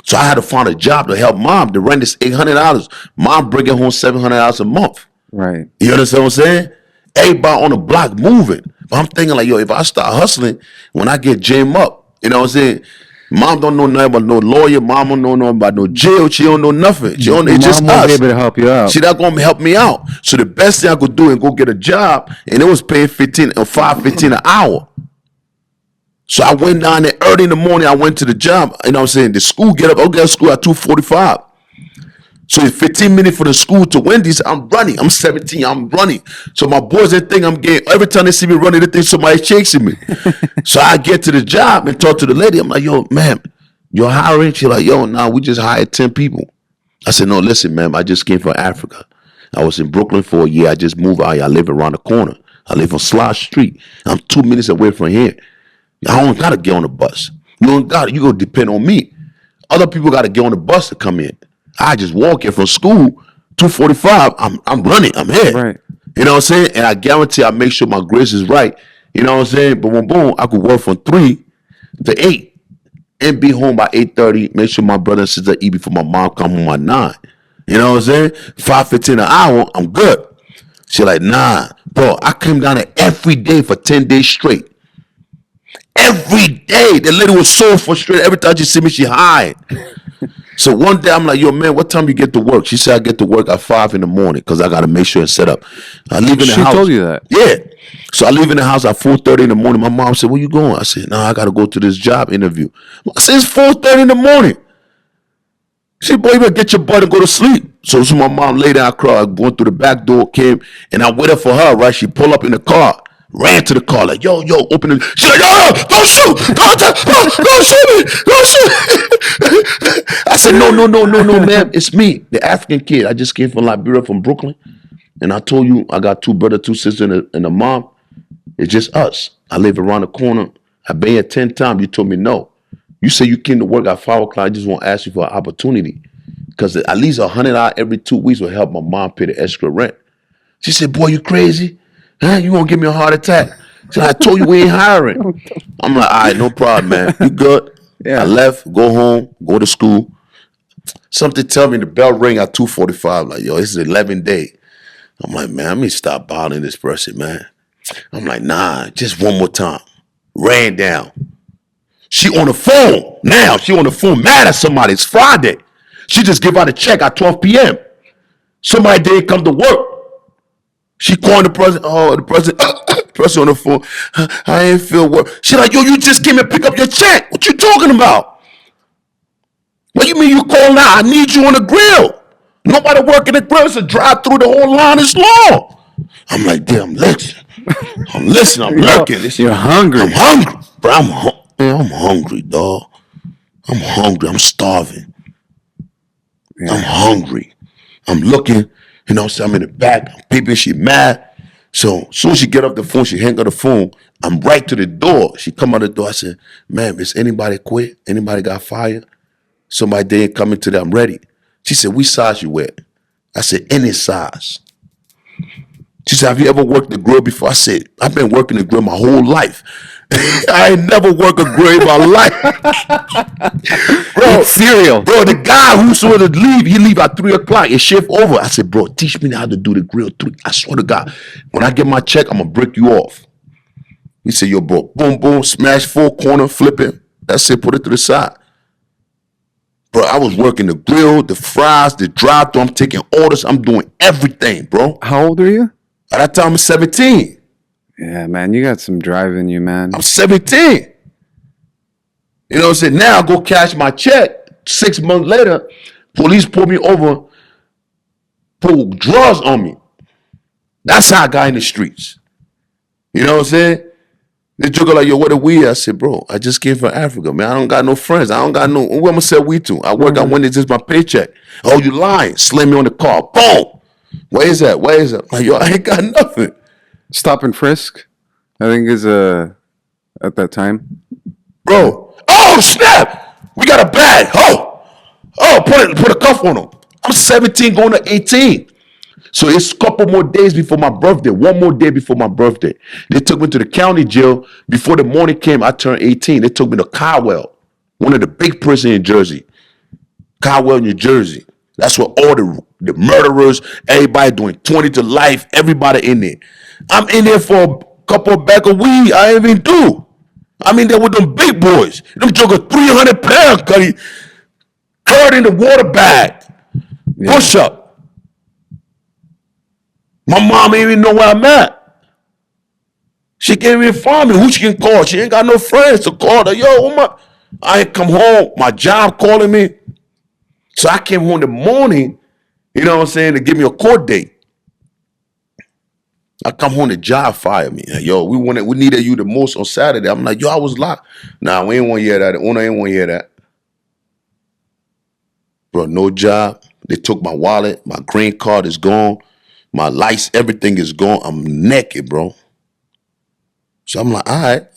So I had to find a job to help mom. The rent is $800. Mom bringing home $700 a month. Right. You understand what I'm saying? Everybody on the block moving. But I'm thinking like, yo, if I start hustling, when I get jammed up, you know what I'm saying? Mom don't know nothing about no lawyer. Mom don't know nothing about no jail. She don't know nothing. It's just Mom won't be us. able to help you out. She not gonna help me out. So the best thing I could do is go get a job, and it was paying $5.15 an hour. So I went down there early in the morning. I went to the job. You know what I'm saying? The school I'll get to school at 2:45. So it's 15 minutes for the school to Wendy's. I'm running. I'm 17. I'm running. So my boys, they think I'm getting, every time they see me running, they think somebody's chasing me. So I get to the job and talk to the lady. I'm like, yo, ma'am, you're hiring? She's like, yo, nah, we just hired 10 people. I said, no, listen, ma'am, I just came from Africa. I was in Brooklyn for a year. I just moved out here. I live around the corner. I live on Slide Street. I'm 2 minutes away from here. I don't gotta get on the bus. You don't gotta. You gonna depend on me. Other people gotta get on the bus to come in. I just walk in from school, 2:45. I'm running. I'm here. Right. You know what I'm saying? And I guarantee I make sure my grades is right. You know what I'm saying? But boom, I could work from 3 to 8 and be home by 8:30. Make sure my brother and sister eat before my mom come home at 9. You know what I'm saying? 5:15 an hour, I'm good. She like, nah, bro. I came down there every day for 10 days straight. Every day. The lady was so frustrated. Every time she see me, she hide. So one day I'm like, yo, man, what time you get to work? She said I get to work at 5 in the morning because I got to make sure and set up. I leave in the house. She told you that? Yeah. So I leave in the house at 4:30 in the morning. My mom said, where you going? I said, I got to go to this job interview. I said, it's 4:30 in the morning. She said, boy, you better get your butt and go to sleep. So my mom laid down, I cried, went through the back door, came, and I waited for her, right? She pulled up in the car, ran to the car, like, yo, open it. She's like, yo, don't shoot. Don't shoot me. Don't shoot. I said, no, ma'am. It's me, the African kid. I just came from Liberia, from Brooklyn. And I told you I got 2 brothers, 2 sisters, and a mom. It's just us. I live around the corner. I've been here 10 times. You told me no. You say you came to work at 5 o'clock. I just want to ask you for an opportunity. Because at least $100 every 2 weeks will help my mom pay the extra rent. She said, boy, you crazy? Huh? You gonna give me a heart attack? She said, I told you we ain't hiring. I'm like, all right, no problem, man. You good? Yeah. I left, go home, go to school. Something tell me the bell ring at 2:45. Like, yo, this is 11th day. I'm like, man, let me stop bothering this person, man. I'm like, nah, just one more time. Ran down. She on the phone now. She on the phone mad at somebody. It's Friday. She just give out a check at 12 p.m. Somebody didn't come to work. She calling the president. Oh, the president on the phone. I ain't feel work. She like, yo, you just came and pick up your check. What you talking about? What you mean you calling out? I need you on the grill. Nobody working the grill. It's a drive through, the whole line is long. I'm like, damn, I'm listening. I'm lurking. You're hungry. I'm hungry. Bro, I'm hungry, dog. I'm hungry. I'm starving. Yeah. I'm hungry. I'm looking. You know, so I'm in the back. I'm peeping. She mad. So as soon as she get off the phone, she hang up the phone. I'm right to the door. She come out the door. I said, man, is anybody quit? Anybody got fired? Somebody didn't come into there. I'm ready. She said, which size you wear? I said, any size. She said, have you ever worked the grill before? I said, I've been working the grill my whole life. I ain't never worked a grill in my life. Bro, cereal. Bro, the guy who's supposed to leave, he leave at 3 o'clock. It's shift over. I said, bro, teach me how to do the grill. I swear to God, when I get my check, I'm going to break you off. He said, yo, bro, boom, boom, smash 4 corner, flip it. That's it, put it to the side. Bro, I was working the grill, the fries, the drive-thru. I'm taking orders. I'm doing everything, bro. How old are you? At that time, I'm 17. Yeah, man, you got some drive in you, man. I'm 17. You know what I'm saying? Now I go cash my check. 6 months later, police pull me over, pull drugs on me. That's how I got in the streets. You know what I'm saying? They joke like, yo, what are we? I said, bro, I just came from Africa, man. I don't got no friends. I don't got no, who am I going to sell weed to? I work, I went, it's just my paycheck. Oh, you lying. Slam me on the car. Boom. Where is that? Where is that? Like, yo, I ain't got nothing. Stop and frisk, I think is at that time. Bro. Oh, snap. We got a bag. Put a cuff on him. I'm 17 going to 18. So it's a couple more days before my birthday. One more day before my birthday. They took me to the county jail. Before the morning came, I turned 18. They took me to Caldwell, one of the big prisons in Jersey. Caldwell, New Jersey. That's where all the murderers, everybody doing 20 to life, everybody in there. I'm in there for a couple of bags of weed I ain't even do. I'm in there with them big boys. Them joker 300 pounds, cutty. Curd in the water bag. Yeah. Push up. My mom ain't even know where I'm at. She can't even find me. Who she can call? She ain't got no friends to call her. Yo, I ain't come home. My job calling me. So I came home in the morning, you know what I'm saying, to give me a court date. I come home, the job fired me. Yo, we needed you the most on Saturday. I'm like, yo, I was locked. Nah, we ain't want to hear that. Owner ain't want to hear that. Bro, no job. They took my wallet. My green card is gone. My lights, everything is gone. I'm naked, bro. So I'm like, all right.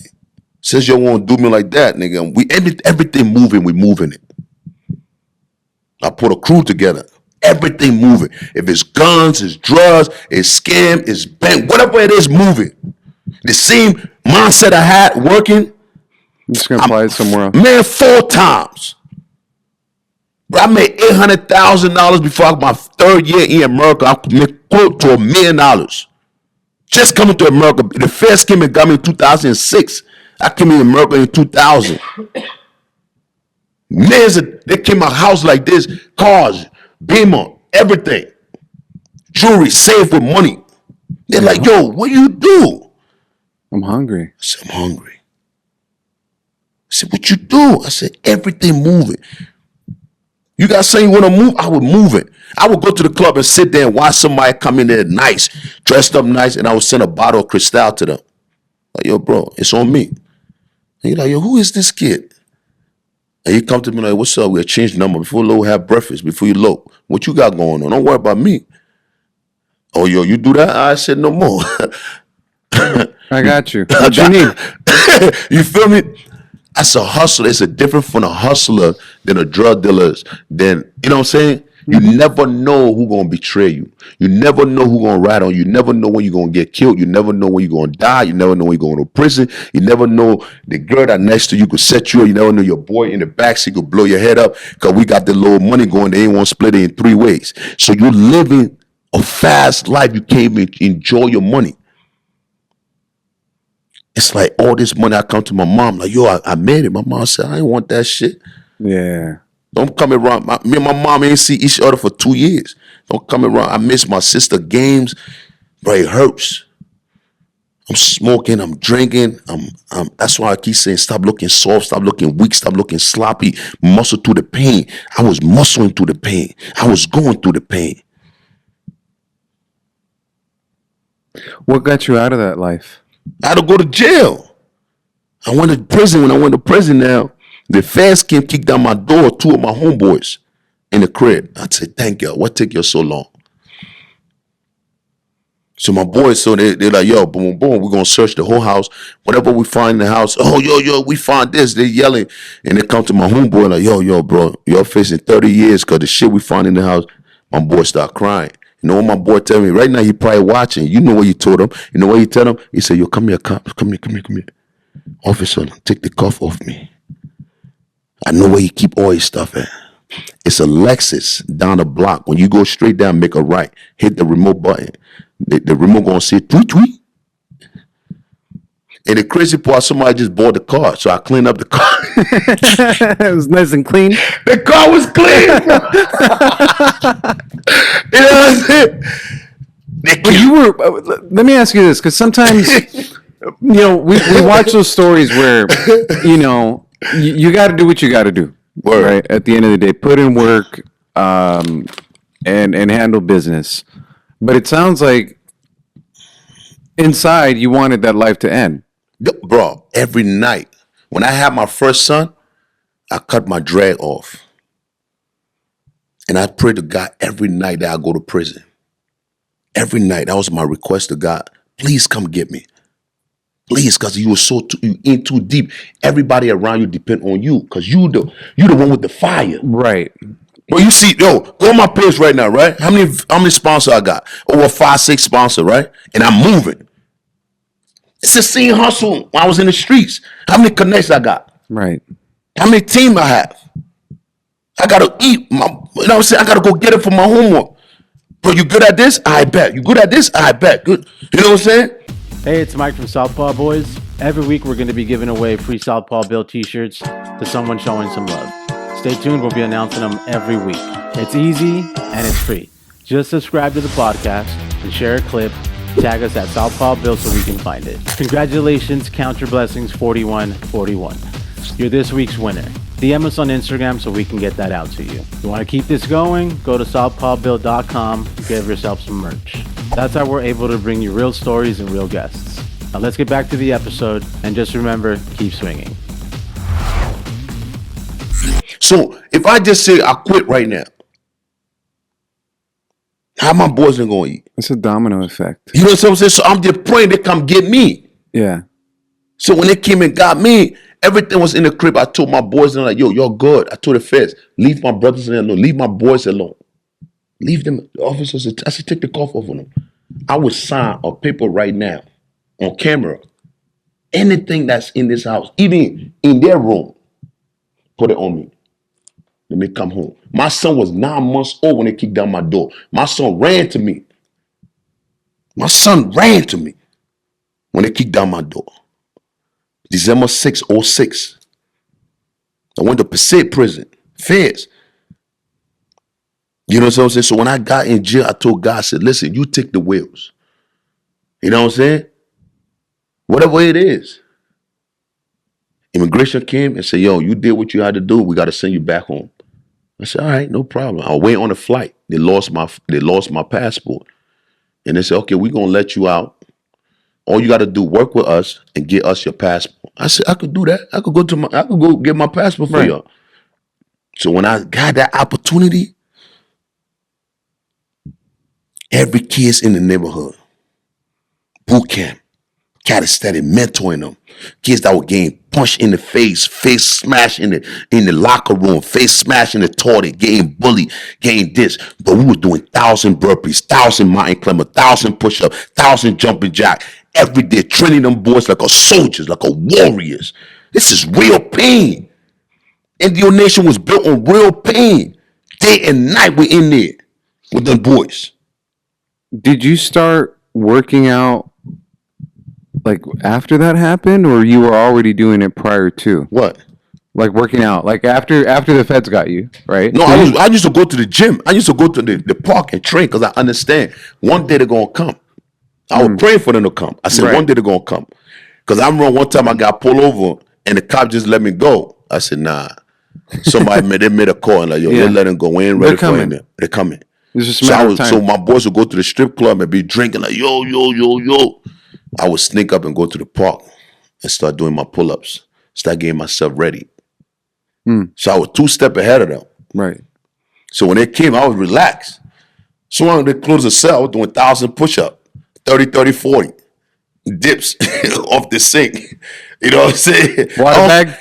Since you won't do me like that, nigga, everything moving, we moving it. I put a crew together. Everything moving. If it's guns, it's drugs, it's scam, it's bank, whatever it is, moving. The same mindset I had working. I'm just gonna apply it somewhere else. Man, 4 times. Bro, I made $800,000 before my 3rd year in America. I made close to $1 million. Just coming to America. The first came and got me in 2006. I came in America in 2000. Millions they came my house like this. Cars, Beamer, everything. Jewelry, saved with money. They're like, yo, what do you do? I'm hungry. I said, I'm hungry. I said, what you do? I said, everything moving. You guys saying you want to move? I would move it. I would go to the club and sit there and watch somebody come in there nice, dressed up nice, and I would send a bottle of Cristal to them. Like, yo, bro, it's on me. And you're like, yo, who is this kid? And he come to me like, what's up? We'll change number before you have breakfast, before you low. What you got going on? Don't worry about me. Oh, yo, you do that? I said, no more. I got you. What you need? You feel me? That's a hustler. It's a different from a hustler than a drug dealer. Then, you know what I'm saying? You never know who's going to betray you. You never know who's going to rat on you. You never know when you're going to get killed. You never know when you're going to die. You never know when you're going to prison. You never know the girl that next to you could set you up. You never know your boy in the backseat could blow your head up because we got the little money going. They ain't want to split it in 3 ways. So you're living a fast life. You can't even enjoy your money. It's like all this money, I come to my mom, like, yo, I made it. My mom said, I ain't want that shit. Yeah. Don't come around. Me and my mom ain't see each other for 2 years. Don't come around. I miss my sister games. Bro, it hurts. I'm smoking. I'm drinking. That's why I keep saying, stop looking soft. Stop looking weak. Stop looking sloppy. Muscle through the pain. I was muscling through the pain. I was going through the pain. What got you out of that life? I had to go to jail. I went to prison. When I went to prison now, the feds came, kicked down my door, 2 of my homeboys in the crib. I said, thank you. What took you so long? So my boys, so they're like, yo, boom, boom, we're going to search the whole house. Whatever we find in the house, oh, yo, we find this. They're yelling. And they come to my homeboy like, yo, bro, you're facing 30 years because the shit we find in the house. My boy start crying. You know what my boy tell me? Right now, he probably watching. You know what he told him. You know what he tell him? He said, yo, come here, cops. Come here. Officer, take the cuff off me. I know where he keep all his stuff at. It's a Lexus down the block. When you go straight down, make a right. Hit the remote button. The remote gonna say tweet, tweet. And the crazy part, somebody just bought the car. So I cleaned up the car. It was nice and clean. The car was clean. You know what I'm saying? But you were, let me ask you this, because sometimes, we watch those stories where, you got to do what you got to do. Word. Right? At the end of the day, put in work and handle business. But it sounds like inside you wanted that life to end. Bro, every night. When I had my first son, I cut my drag off. And I prayed to God every night that I go to prison. Every night. That was my request to God. Please come get me. Please, because you were you in too deep. Everybody around you depend on you because you the one with the fire. Right. Well, you see, go on my page right now, right? How many sponsors I got? Over 5-6 sponsors, right? And I'm moving. It's the same hustle when I was in the streets. How many connects I got? Right. How many team I have? I gotta eat. You know what I'm saying? I gotta go get it for my homework. Bro, you good at this? I bet. You good at this? I bet. Good. You know what I'm saying? Hey, it's Mike from Southpaw Boys. Every week we're going to be giving away free Southpaw Bill t-shirts to someone showing some love. Stay tuned. We'll be announcing them every week. It's easy and it's free. Just subscribe to the podcast and share a clip. Tag us at Southpaw Bill so we can find it. Congratulations, Count Your Blessings 4141. You're this week's winner. DM us on Instagram so we can get that out to you. If you want to keep this going, go to SouthPawBill.com and give yourself some merch. That's how we're able to bring you real stories and real guests. Now let's get back to the episode, and just remember, keep swinging. So if I just say I quit right now, How my boys ain't gonna eat? It's a domino effect. You know what I'm saying? So I'm just praying they come get me. Yeah. So when they came and got me, everything was in the crib. I told my boys, and like, yo, you're good. I told the feds, leave my brothers alone, leave my boys alone. Leave them. The officers, I said, take the cuff off on them. I would sign a paper right now on camera. Anything that's in this house, even in their room, put it on me. Let me come home. My son was 9 months old when they kicked down my door. My son ran to me. My son ran to me when they kicked down my door. December 6, 06. I went to Passaic prison, feds. You know what I'm saying? So when I got in jail, I told God, I said, listen, you take the wheels. You know what I'm saying? Whatever it is. Immigration came and said, yo, you did what you had to do. We got to send you back home. I said, all right, no problem. I'll wait on the flight. They lost my passport. And they said, okay, we're going to let you out. All you got to do, work with us and get us your passport. I said, I could do that. I could go get my passport for y'all. So when I got that opportunity, every kid's in the neighborhood, boot camp, calisthenic, mentoring them. Kids that were getting punched in the face smashed in the locker room, face smashed in the toilet, getting bullied, getting this. But we were doing 1,000 burpees, 1,000 mountain climber, 1,000 push-ups, 1,000 jumping jack every day, training them boys like a soldiers, like a warriors. This is real pain. NDO Nation was built on real pain. Day and night we're in there with them boys. Did you start working out like after that happened, or you were already doing it prior to? What? Like working out, like after the feds got you, right? No, I used to go to the gym. I used to go to the park and train because I understand one day they're going to come. I was praying for them to come. I said, one day they're going to come. Because I remember one time I got pulled over and the cop just let me go. I said, nah. Somebody made a call and like, yo, let's let them go. We ain't ready for him. They're coming. It's just a matter of time. So my boys would go to the strip club and be drinking like, yo. I would sneak up and go to the park and start doing my pull-ups. Start getting myself ready. So I was 2 steps ahead of them. Right. So when they came, I was relaxed. So when they closed the cell, I was doing 1,000 push-ups. 30, 40 dips off the sink. You know what I'm saying? Water bag?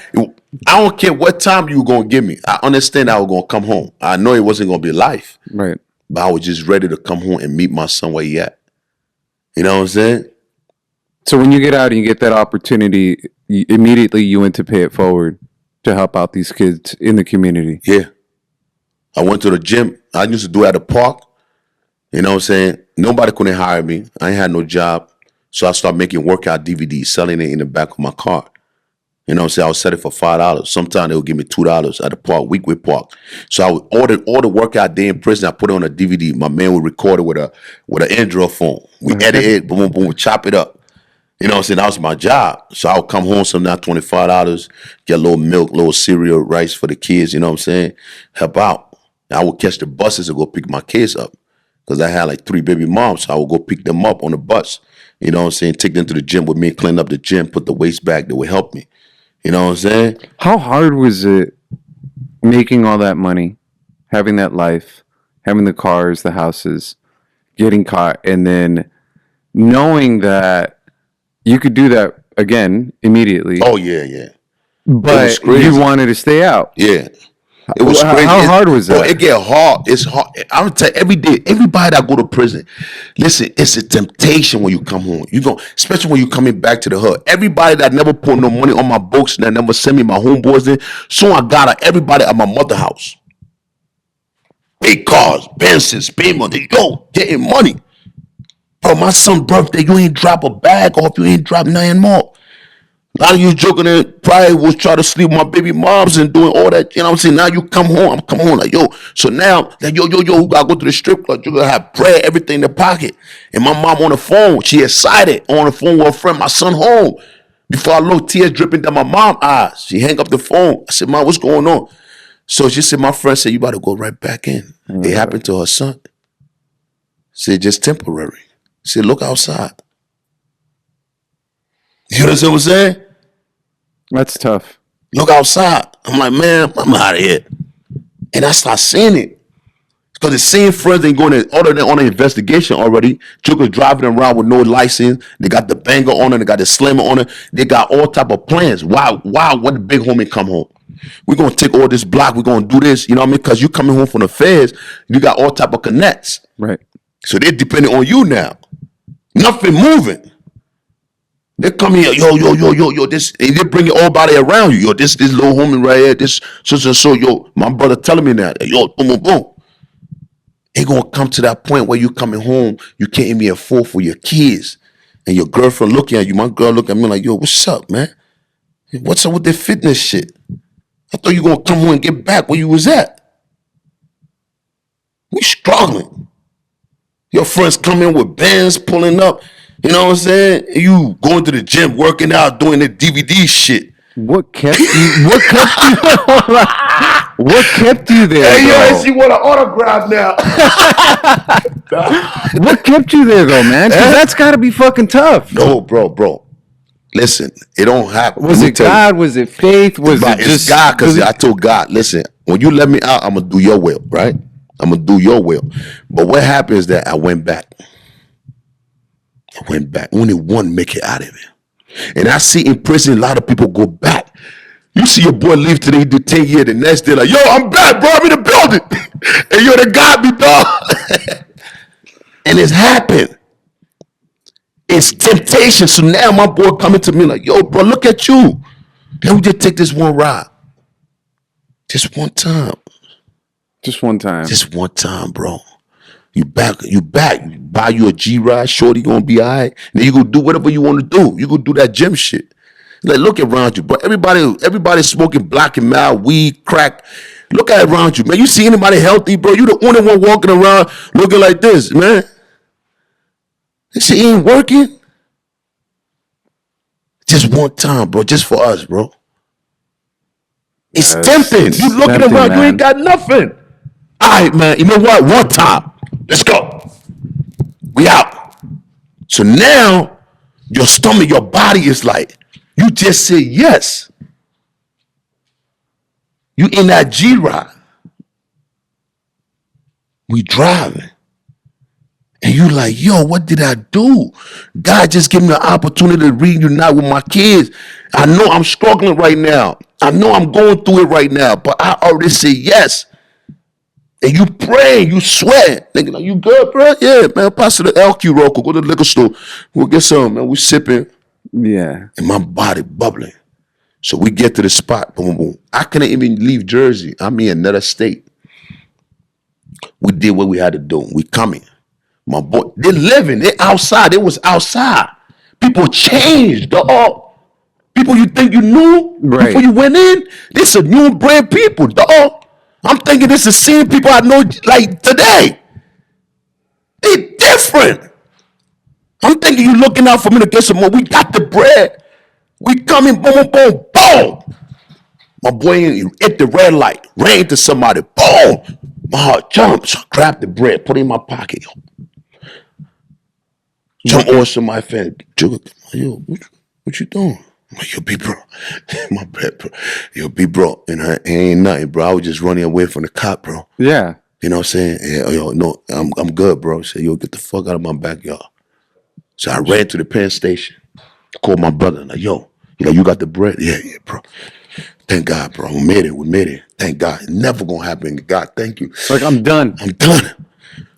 I don't care what time you were going to give me. I understand I was going to come home. I know it wasn't going to be life. Right. But I was just ready to come home and meet my son where he at. You know what I'm saying? So when you get out and you get that opportunity, immediately you went to pay it forward to help out these kids in the community. Yeah. I went to the gym. I used to do it at the park. You know what I'm saying? Nobody couldn't hire me. I ain't had no job. So I started making workout DVDs, selling it in the back of my car. You know what I'm saying? I would sell it for $5. Sometimes they would give me $2 at the park, Weekwood Park. So I would order all the workout day in prison. I put it on a DVD. My man would record it with an Android phone. We edit it, boom, boom, we chop it up. You know what I'm saying? That was my job. So I would come home sometimes $25, get a little milk, little cereal, rice for the kids, you know what I'm saying? Help out. And I would catch the buses and go pick my kids up. Because I had like 3 baby moms. So I would go pick them up on the bus. You know what I'm saying? Take them to the gym with me, clean up the gym, put the waste back that would help me. You know what I'm saying? How hard was it making all that money, having that life, having the cars, the houses, getting caught, and then knowing that you could do that again immediatody? Oh, yeah. But you wanted to stay out. Yeah. It was crazy. How hard was that? Bro, it get hard. It's hard. I'm gonna tell you, every day, everybody that go to prison, listen, it's a temptation when you come home. You go, especially when you coming back to the hood. Everybody that never put no money on my books, that never send me my homeboys in, soon I got everybody at my mother house. Big cars, Benzes, Beamer, yo, getting money. Bro, my son's birthday, you ain't drop a bag off, you ain't drop nothing more. A lot of you joking and probably was trying to sleep with my baby moms and doing all that. You know what I'm saying? Now you come home, like, yo. So now, like, yo, we gotta go to the strip club. You're gonna have bread, everything in the pocket. And my mom on the phone, she excited, on the phone with a friend, my son home. Before I look, tears dripping down my mom's eyes. She hang up the phone. I said, Mom, what's going on? So she said, my friend said, you about to go right back in. It happened to her son. Said, just temporary. Said, look outside. You understand what I'm saying? That's tough. Look outside. I'm like, man, I'm out of here. And I start seeing it. Because the same friends ain't going to order them on an investigation already. Jokers driving around with no license. They got the banger on it. They got the slammer on it. They got all type of plans. Why when the big homie come home? We're going to take all this block. We're going to do this. You know what I mean? Because you coming home from the feds, you got all type of connects. Right. So they're depending on you now. Nothing moving. They come here, yo, this, and they bring everybody around you. Yo, this little homie right here, this, so, yo, my brother telling me that. Yo, boom, boom, boom. It gonna come to that point where you coming home, you can't even afford for your kids. And your girlfriend looking at you, my girl looking at me like, yo, what's up, man? What's up with the fitness shit? I thought you gonna come home and get back where you was at. We struggling. Your friends come in with bands pulling up, you know what I'm saying? You going to the gym, working out, doing the DVD shit. What kept you? What kept you there? Hey, though? yo, she want an autograph now. What kept you there, though, man? Because that's got to be fucking tough. No, bro. Listen, it don't happen. Was it God? Was it faith? Was it It's just God? Because I told God, listen, when you let me out, I'm gonna do your will, right? I'm gonna do your will. But what happened is that I went back. Only one make it out of it. And I see in prison a lot of people go back. You see your boy leave today, he do 10 years, the next day like, yo, I'm back, bro, I'm in the building. And yo, they got me, dog. And it's happened. It's temptation. So now my boy coming to me like, yo, bro, look at you. Let me just take this one ride. Just one time. just one time? Just one time, bro. You back. You buy you a G-Ride, shorty gonna be all right. Then you go do whatever you want to do. You go do that gym shit. Like, look around you, bro. Everybody smoking black and mild, weed, crack. Look at around you, man. You see anybody healthy, bro? You the only one walking around looking like this, man. This shit ain't working. Just one time, bro. Just for us, bro. It's tempting. You looking tempting, around, man. you ain't got nothing. All right, man. You know what? One time. Let's go. We out. So now, your stomach, your body is like, you just say yes. You in that G-Ride. We driving. And you like, yo, what did I do? God just gave me an opportunity to reunite with my kids. I know I'm struggling right now. I know I'm going through it right now, but I already say yes. And you pray, you sweat. Nigga, like, you good, bro? Yeah, man, pass to the LQ Roco, go to the liquor store. We'll get some, man. We sipping. Yeah. And my body bubbling. So we get to the spot, boom, boom. I couldn't even leave Jersey. I'm in another state. We did what we had to do. We coming. My boy, they living. They outside. It was outside. People changed, dog. People you think you knew before you went in. This a new brand people, dog. I'm thinking this is seeing people I know like today. They different. I'm thinking you looking out for me to get some more. We got the bread. We coming, boom, boom, boom. My boy hit the red light, ran into somebody, boom. My heart jumps. Grab the bread, put it in my pocket. Jump on somebody, fan. Yo, what you doing? I'm like, yo, be bro. My bread, bro. Yo, be bro. And it ain't nothing, bro. I was just running away from the cop, bro. Yeah. You know what I'm saying? Yeah, yo, no, I'm good, bro. He said, yo, get the fuck out of my backyard. So I ran to the Penn station. Called my brother. Like, yo, you got the bread? Yeah, bro. Thank God, bro. We made it. Thank God. It's never gonna happen. God, thank you. Like, I'm done.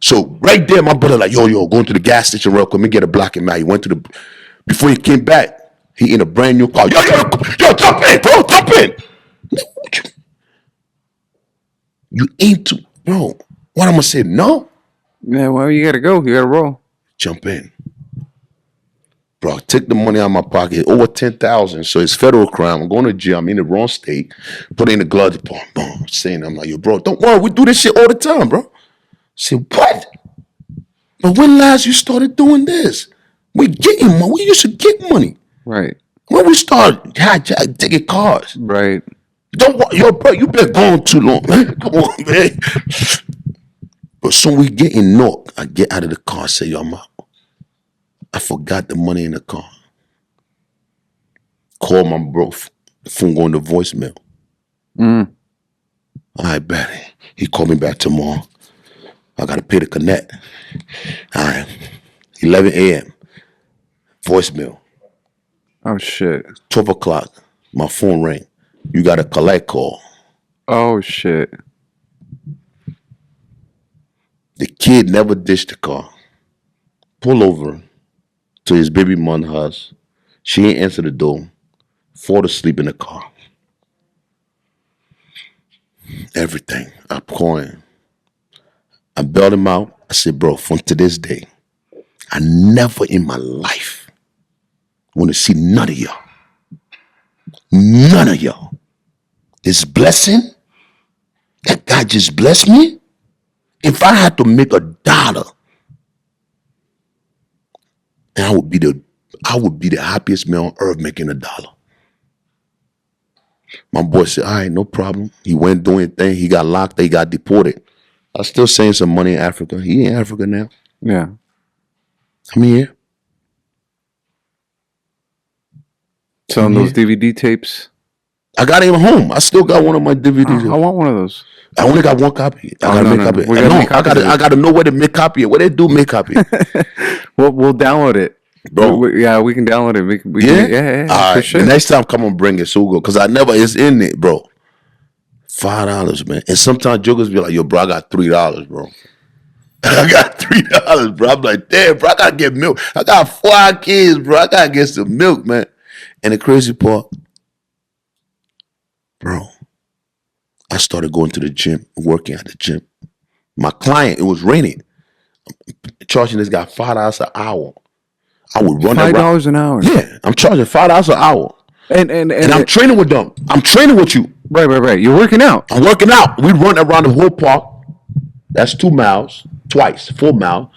So right there, my brother like, yo, going to the gas station real quick. Let me get a block and out. He went to before he came back, he in a brand new car. Yo, jump in, bro, jump in. You ain't too, bro. What I'm gonna say? No. Yeah, well, you gotta go. You gotta roll. Jump in. Bro, take the money out of my pocket, over 10,000. So it's federal crime. I'm going to jail. I'm in the wrong state. Put it in the glove department. Boom. Saying, I'm like, yo, bro, don't worry. We do this shit all the time, bro. I said, what? But when last you started doing this? We getting money. We used to get money. Right. When we started taking cars. Right. Don't worry. Yo, bro, you been gone too long, man. Come on, man. But soon we getting knocked. I get out of the car and say, yo, I'm out. I forgot the money in the car. Call my bro. Phone going to voicemail. All right, bet. He called me back tomorrow. I got to pay to connect. All right. 11 a.m. Voicemail. Oh, shit. 12 o'clock. My phone rang. You got a collect call. Oh, shit. The kid never ditched the car. Pull over to his baby mom's house. She ain't answer the door. Fall asleep in the car. Everything. I'm calling. I bailed him out. I said, bro, from to this day, I never in my life want to see none of y'all. None of y'all. This blessing that God just blessed me. If I had to make $1, I would be the happiest man on earth making $1. My boy said, all right, no problem. He went doing thing. He got locked. He got deported. I was still saving some money in Africa. He in Africa now. Yeah. I'm here. Selling those DVD tapes. I got him home. I still got one of my DVDs. I want one of those. I only got one copy. I gotta make copy. We gotta make copies I gotta know where to make copy. Where they do make copy. We'll download it. Bro. We can download it. Yeah? All for right. sure. The next time, come on, bring it. So good. Because it's in it, bro. $5, man. And sometimes jokers be like, yo, bro, I got $3, bro. I got $3, bro. I'm like, damn, bro, I gotta get milk. I got 4 kids, bro. I gotta get some milk, man. And the crazy part, bro, I started going to the gym, working at the gym. My client, it was raining, charging this guy $5 an hour. I would run $5 an hour. Yeah, I'm charging $5 an hour. And I'm training with them. I'm training with you. Right. You're working out. I'm working out. We run around the whole park. That's 2 miles, twice, 4 miles.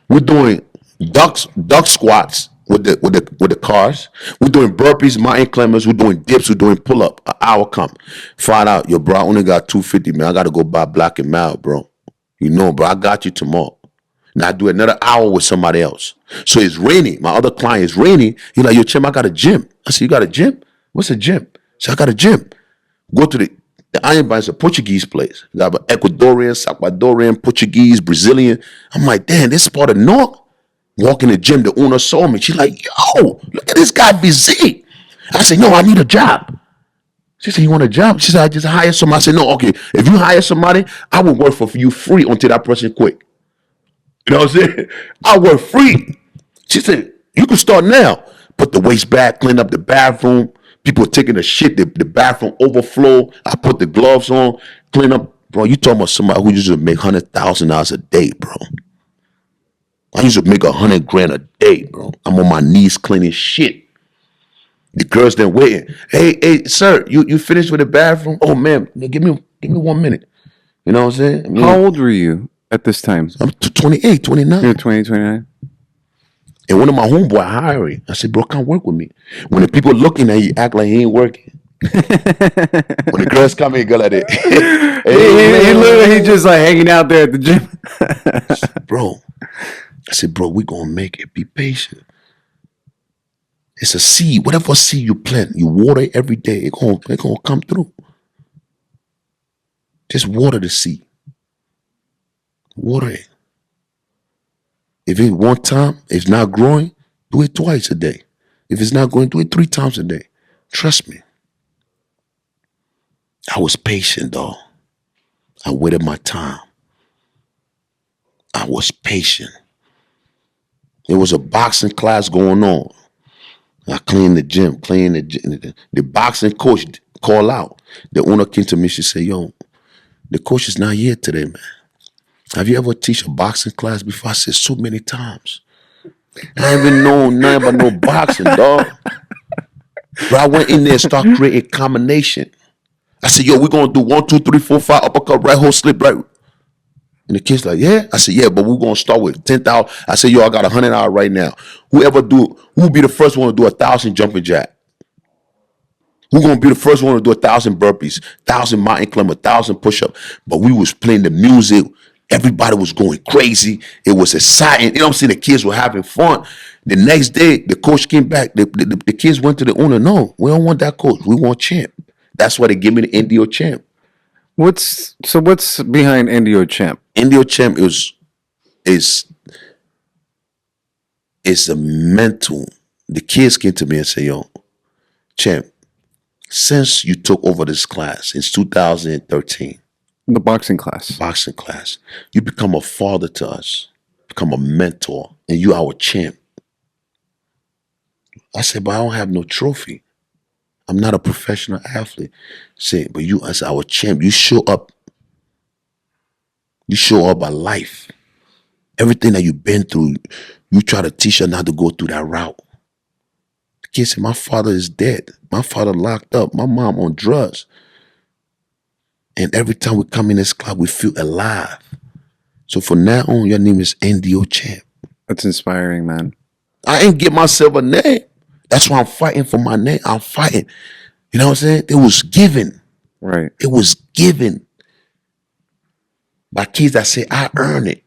We're doing duck squats with the cars. We're doing burpees, mountain climbers. We're doing dips. We're doing pull up. An hour come. Find out, yo, bro, I only got $250, man. I got to go buy Black and Mild, bro. You know, bro, I got you tomorrow. Now I do another hour with somebody else. So it's raining. My other client is raining. He's like, yo, Chim, I got a gym. I said, you got a gym? What's a gym? So I got a gym. Go to the Iron Bar is a Portuguese place. You got Ecuadorian, Salvadorian, Portuguese, Brazilian. I'm like, damn, this is part of North. Walk in the gym, the owner saw me. She's like, yo, look at this guy busy. I said, no, I need a job. She said, you want a job? She said, I just hired somebody. I said, no, okay. If you hire somebody, I will work for you free until that person quit. You know what I'm saying? I work free. She said, you can start now. Put the waste bag, clean up the bathroom. People taking the shit, the bathroom overflow. I put the gloves on, clean up. Bro, you talking about somebody who used to make $100,000 a day, bro. I used to make $100,000 a day, bro. I'm on my knees cleaning shit. The girls then waiting. Hey, sir, you finished with the bathroom? Oh man, give me 1 minute. You know what I'm saying? I mean, how old were you at this time? I'm 28, 29. You're 20, 29. And one of my homeboy hiring. I said, bro, come work with me. When the people looking at you, act like he ain't working. When the girls come in, go like that. He just like hanging out there at the gym. Bro, I said, bro, we gonna make it. Be patient. It's a seed. Whatever seed you plant, you water it every day. It's gonna come through. Just water the seed. Water it. If it's one time, if it's not growing, do it twice a day. If it's not growing, do it 3 times a day. Trust me. I was patient, though. I waited my time. I was patient. There was a boxing class going on. I cleaned the gym, The boxing coach called out. The owner came to me, she said, yo, the coach is not here today, man. Have you ever teach a boxing class before? I said, so many times. I ain't even know nothing about no boxing, dog. But I went in there and started creating combination. I said, yo, we're going to do 1, 2, 3, 4, 5, uppercut, right, hold, slip, right. And the kid's like, yeah? I said, yeah, but we're going to start with 10,000. I said, yo, I got 100 hours right now. Who will be the first one to do 1,000 jumping jack? Who's going to be the first one to do 1,000 burpees, 1,000 mountain climber, 1,000 push-up? But we was playing the music. Everybody was going crazy. It was exciting. You know what I'm saying? The kids were having fun. The next day, the coach came back. The kids went to the owner. No, we don't want that coach. We want Champ. That's why they gave me the NDO Champ. What's behind NDO Champ? NDO Champ is a mental. The kids came to me and say, yo, Champ, since you took over this class since 2013, The boxing class. you become a father to us, become a mentor, and you our champ. I said, but I don't have no trophy. I'm not a professional athlete. Say, but you as our champ, you show up. You show up by life. Everything that you've been through, you try to teach her not to go through that route. The kid said, my father is dead. My father locked up. My mom on drugs. And every time we come in this club, we feel alive. So from now on, your name is NDO Champ. That's inspiring, man. I ain't give myself a name. That's why I'm fighting for my name. I'm fighting. You know what I'm saying? It was given. Right. It was given by kids that say, I earned it.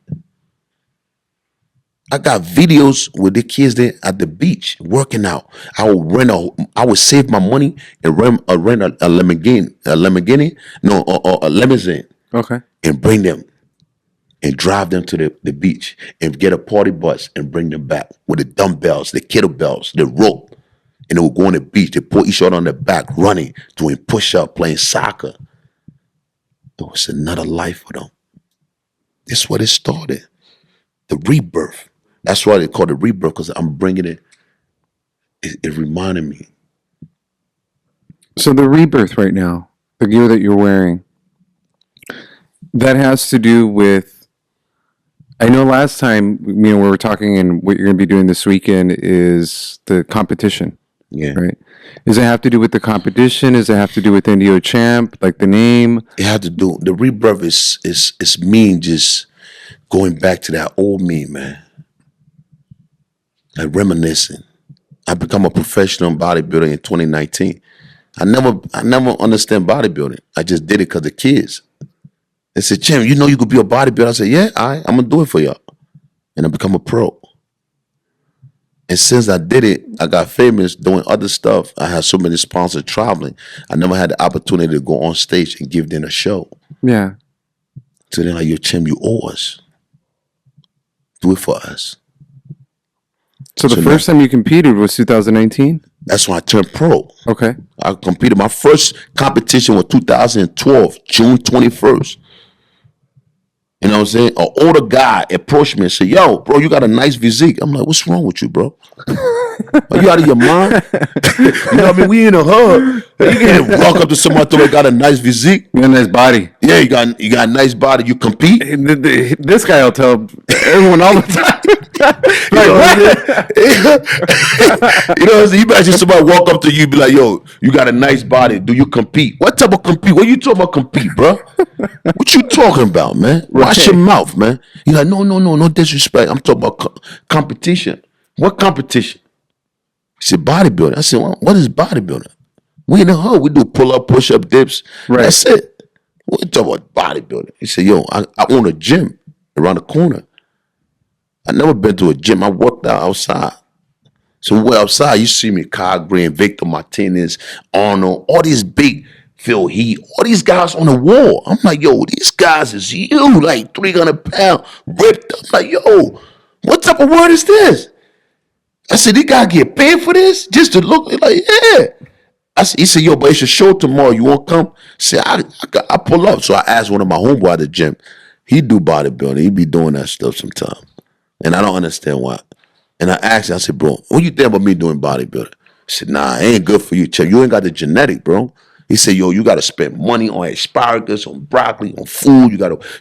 I got videos with the kids there at the beach working out. I would save my money and rent a Lamborghini, a limousine, Okay. and bring them and drive them to the beach and get a party bus and bring them back with the dumbbells, the kettlebells, the rope. And they would go on the beach. They put each other on their back, running, doing push-up, playing soccer. It was another life for them. This is what it started. The rebirth. That's why they call it rebirth, because I'm bringing it. It reminded me. So the Rebirth right now, the gear that you're wearing, that has to do with, I know last time, we were talking, and what you're going to be doing this weekend is the competition, Yeah. right? Does it have to do with the competition? Does it have to do with NDO Champ, like the name? It had to do. The rebirth is me just going back to that old me, man. Like reminiscing. I become a professional bodybuilder in 2019. I never understand bodybuilding. I just did it because the kids. They said, Jim, you know you could be a bodybuilder. I said, yeah, I'm gonna do it for y'all. And I become a pro. And since I did it, I got famous doing other stuff. I had so many sponsors traveling. I never had the opportunity to go on stage and give them a show. Yeah. So they're like, yo, Jim, you owe us. Do it for us. So the first time you competed was 2019? That's when I turned pro. Okay. I competed. My first competition was 2012, June 21st. You know what I'm saying? An older guy approached me and said, yo, bro, you got a nice physique. I'm like, what's wrong with you, bro? Are you out of your mind? You know what I mean? We in a hub. You can't walk up to somebody who got a nice physique. You got a nice body. Yeah, you got a nice body. You compete. This guy will tell everyone all the time. You know what I'm saying? You imagine somebody walk up to you and be like, yo, you got a nice body. Do you compete? What type of compete? What you talking about compete, bro? What you talking about, man? Watch your mouth, man. He's like, no disrespect. I'm talking about competition. What competition? He said, bodybuilding. I said, well, what is bodybuilding? We in the hood. We do pull-up, push-up, dips. Right. That's it. We talk about bodybuilding. He said, yo, I own a gym around the corner. I never been to a gym. I worked out outside. So we're outside. You see me, Kyle Green, Victor Martinez, Arnold, all these big Phil Heath, all these guys on the wall. I'm like, yo, these guys is you, like 300 pounds, ripped up. Like, yo, what type of word is this? I said, these guys get paid for this? Just to look like, yeah. He said, yo, but it's a show tomorrow. You won't come? I said, I pull up. So I asked one of my homeboys at the gym. He do bodybuilding. He be doing that stuff sometimes. And I don't understand why. And I asked him, I said, bro, what you think about me doing bodybuilding? He said, nah, it ain't good for you, Chip. You ain't got the genetic, bro. He said, yo, you got to spend money on asparagus, on broccoli, on food.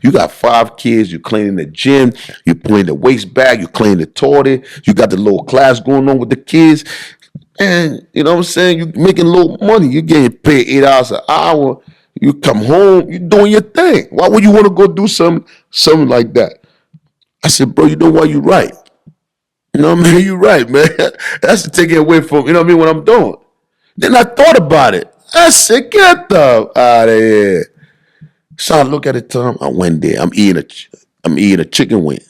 You got 5 kids. You cleaning the gym. You putting the waste bag. You cleaning the toilet. You got the little class going on with the kids. And you know what I'm saying? You making a little money. You getting paid $8 an hour. You come home. You doing your thing. Why would you want to go do something like that? I said, bro, you know what? You right. You know what I mean? You right, man. That's to take it away from, you know what I mean, what I'm doing. Then I thought about it. I said, get the out of here. So I look at it, Tom. I went there. I'm eating a chicken wing.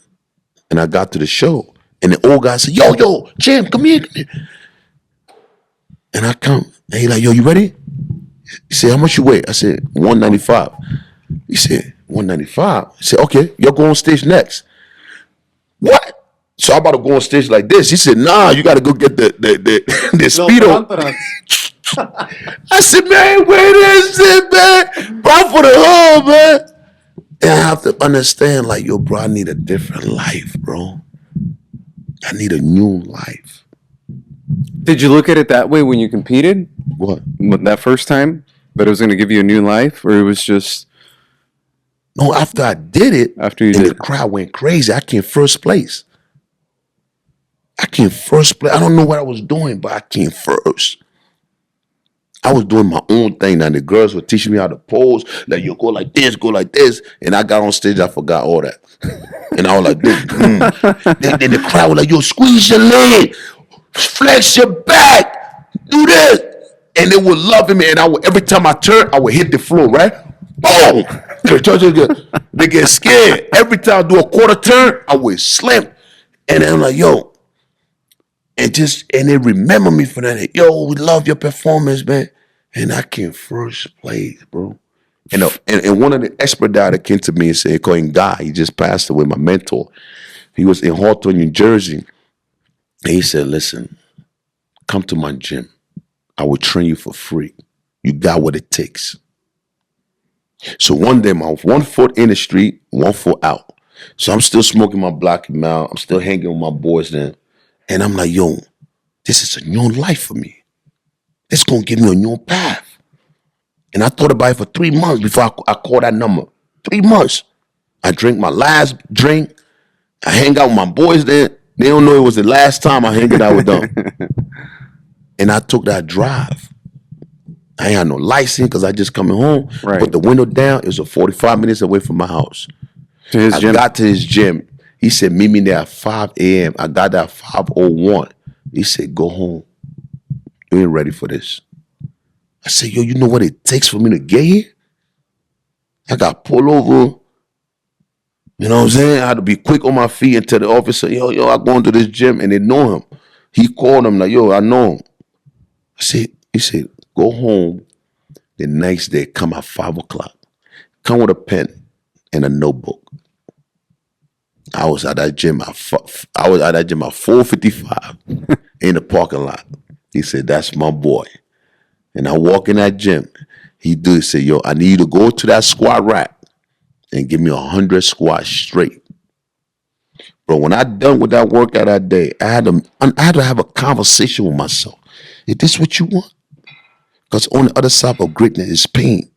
And I got to the show. And the old guy said, yo, Jim, come here. And I come. And he like, yo, you ready? He said, how much you weigh? I said, 195. He said, 195. He said, okay, you'll go on stage next. What? So I'm about to go on stage like this. He said, nah, you got to go get the Speedo. I said, man, where is it, man? Bro, for the hood, man. And I have to understand, like, yo, bro, I need a different life, bro. I need a new life. Did you look at it that way when you competed? What? That first time? That it was going to give you a new life? Or it was just... No, after I did it, After you and did the crowd went crazy, I came first place. I don't know what I was doing, but I came first. I was doing my own thing. Now the girls were teaching me how to pose. Like, you go like this. And I got on stage, I forgot all that. And I was like, Then the crowd was like, yo, squeeze your leg, flex your back, do this. And they were loving me. And every time I turned, I would hit the floor, right? Boom! They get scared. Every time I do a quarter turn, I would slam. And I'm like, yo. And they remember me for that. Yo, we love your performance, man. And I came first place, bro. And one of the expediter came to me and said, calling Guy, he just passed away, my mentor. He was in Hawthorne, New Jersey. And he said, listen, come to my gym. I will train you for free. You got what it takes. So one day, my 1 foot in the street, 1 foot out. So I'm still smoking my Black and Mild. I'm still hanging with my boys then. And I'm like, yo, this is a new life for me. It's going to give me a new path. And I thought about it for 3 months before I called that number. 3 months. I drink my last drink. I hang out with my boys then. They don't know it was the last time I hanging out with them. And I took that drive. I ain't had no license because I just coming home. Right. Put the window down. It was a 45 minutes away from my house. To his gym? I got to his gym. He said, meet me there at 5 a.m. I got there at 5:01. He said, go home. You ain't ready for this. I said, yo, you know what it takes for me to get here? I got pulled over. You know what I'm saying? I had to be quick on my feet and tell the officer, yo, I'm going to this gym. And they know him. He called him like, yo, I know him. He said, go home. The next day, come at 5 o'clock. Come with a pen and a notebook. I was at that gym at 4:55 in the parking lot. He said, that's my boy. And I walk in that gym. He said, yo, I need you to go to that squat rack and give me 100 squats straight. Bro, when I done with that workout that day, I had to have a conversation with myself. Is this what you want? Because on the other side of greatness is pain.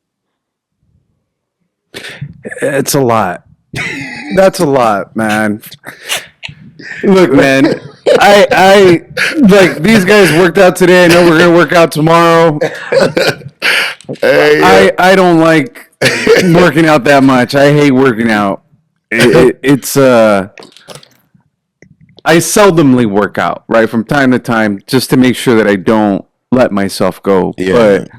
It's a lot. That's a lot, man. Look, man, I like these guys worked out today. I know we're gonna work out tomorrow. Hey, I don't like working out that much. I hate working out. It's I seldomly work out, right, from time to time, just to make sure that I don't let myself go. Yeah. But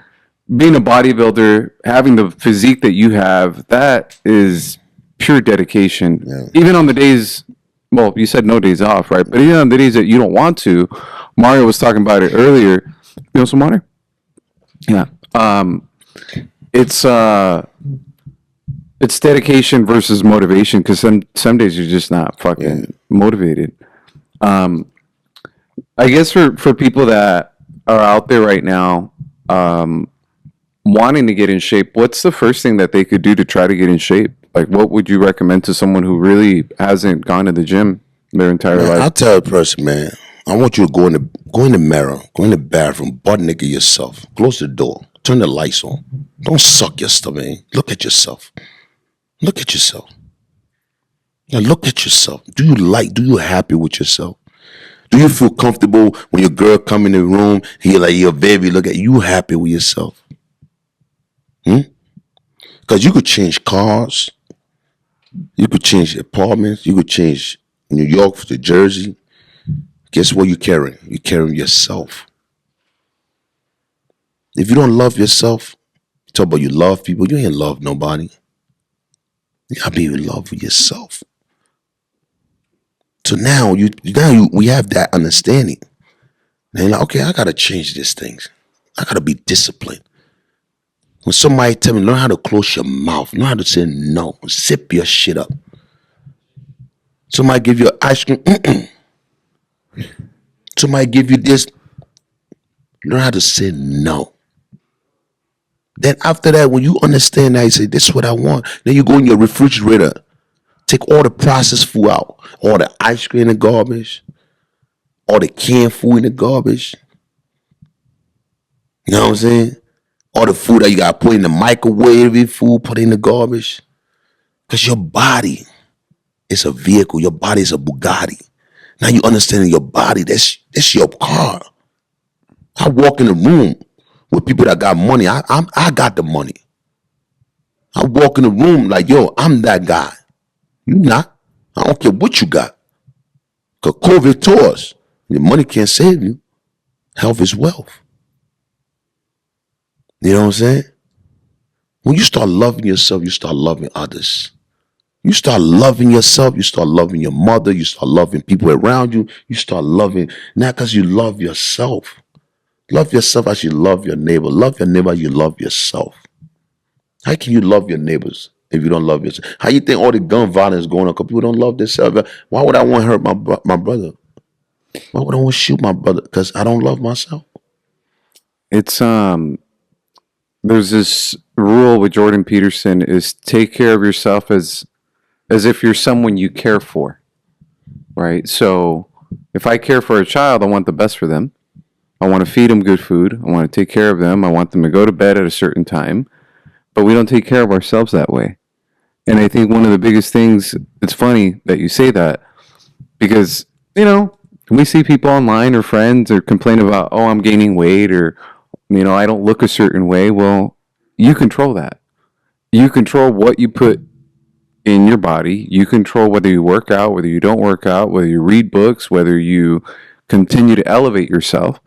being a bodybuilder, having the physique that you have, that is pure dedication. Yeah. Even on the days, well, you said no days off, right? But even on the days that you don't want to, Mario was talking about it earlier. You know some water? Yeah. It's dedication versus motivation, because some days you're just not fucking motivated. I guess for people that are out there right now, wanting to get in shape, what's the first thing that they could do to try to get in shape? Like, what would you recommend to someone who really hasn't gone to the gym their entire life? I'll tell a person, man, I want you to go in the mirror, go in the bathroom, butt naked yourself, close the door, turn the lights on. Don't suck your stomach in. Look at yourself. Look at yourself. Now look at yourself. Do you happy with yourself? Do you feel comfortable when your girl come in the room, he like, yo, baby, look at you happy with yourself? Because you could change cars. You could change apartments. You could change New York to Jersey. Guess what you're carrying? You're carrying yourself. If you don't love yourself, you talk about you love people, you ain't love nobody. You gotta be in love with yourself. So now we have that understanding. And you're like, okay, I gotta change these things. I gotta be disciplined. When somebody tell me, learn how to close your mouth, learn how to say no, zip your shit up. Somebody give you ice cream, somebody give you this, learn how to say no. Then after that, when you understand that, you say, this is what I want. Then you go in your refrigerator, take all the processed food out, all the ice cream in the garbage, all the canned food in the garbage. You know what I'm saying? All the food that you got to put in the microwave, food, put in the garbage. Because your body is a vehicle. Your body is a Bugatti. Now you understand your body, that's your car. I walk in the room with people that got money. I got the money. I walk in the room like, yo, I'm that guy. You not. I don't care what you got. Because COVID taught us, your money can't save you. Health is wealth. You know what I'm saying? When you start loving yourself, you start loving others. You start loving yourself, you start loving your mother, you start loving people around you, you start loving, not because you love yourself. Love yourself as you love your neighbor. Love your neighbor as you love yourself. How can you love your neighbors if you don't love yourself? How you think all the gun violence going on because people don't love themselves? Why would I want to hurt my brother? Why would I want to shoot my brother? Because I don't love myself. It's there's this rule with Jordan Peterson is take care of yourself as if you're someone you care for, right? So if I care for a child, I want the best for them. I want to feed them good food. I want to take care of them. I want them to go to bed at a certain time. But we don't take care of ourselves that way. And I think one of the biggest things, it's funny that you say that because, you know, we see people online or friends or complain about, oh, I'm gaining weight or, you know, I don't look a certain way. Well, you control that. You control what you put in your body. You control whether you work out, whether you don't work out, whether you read books, whether you continue to elevate yourself.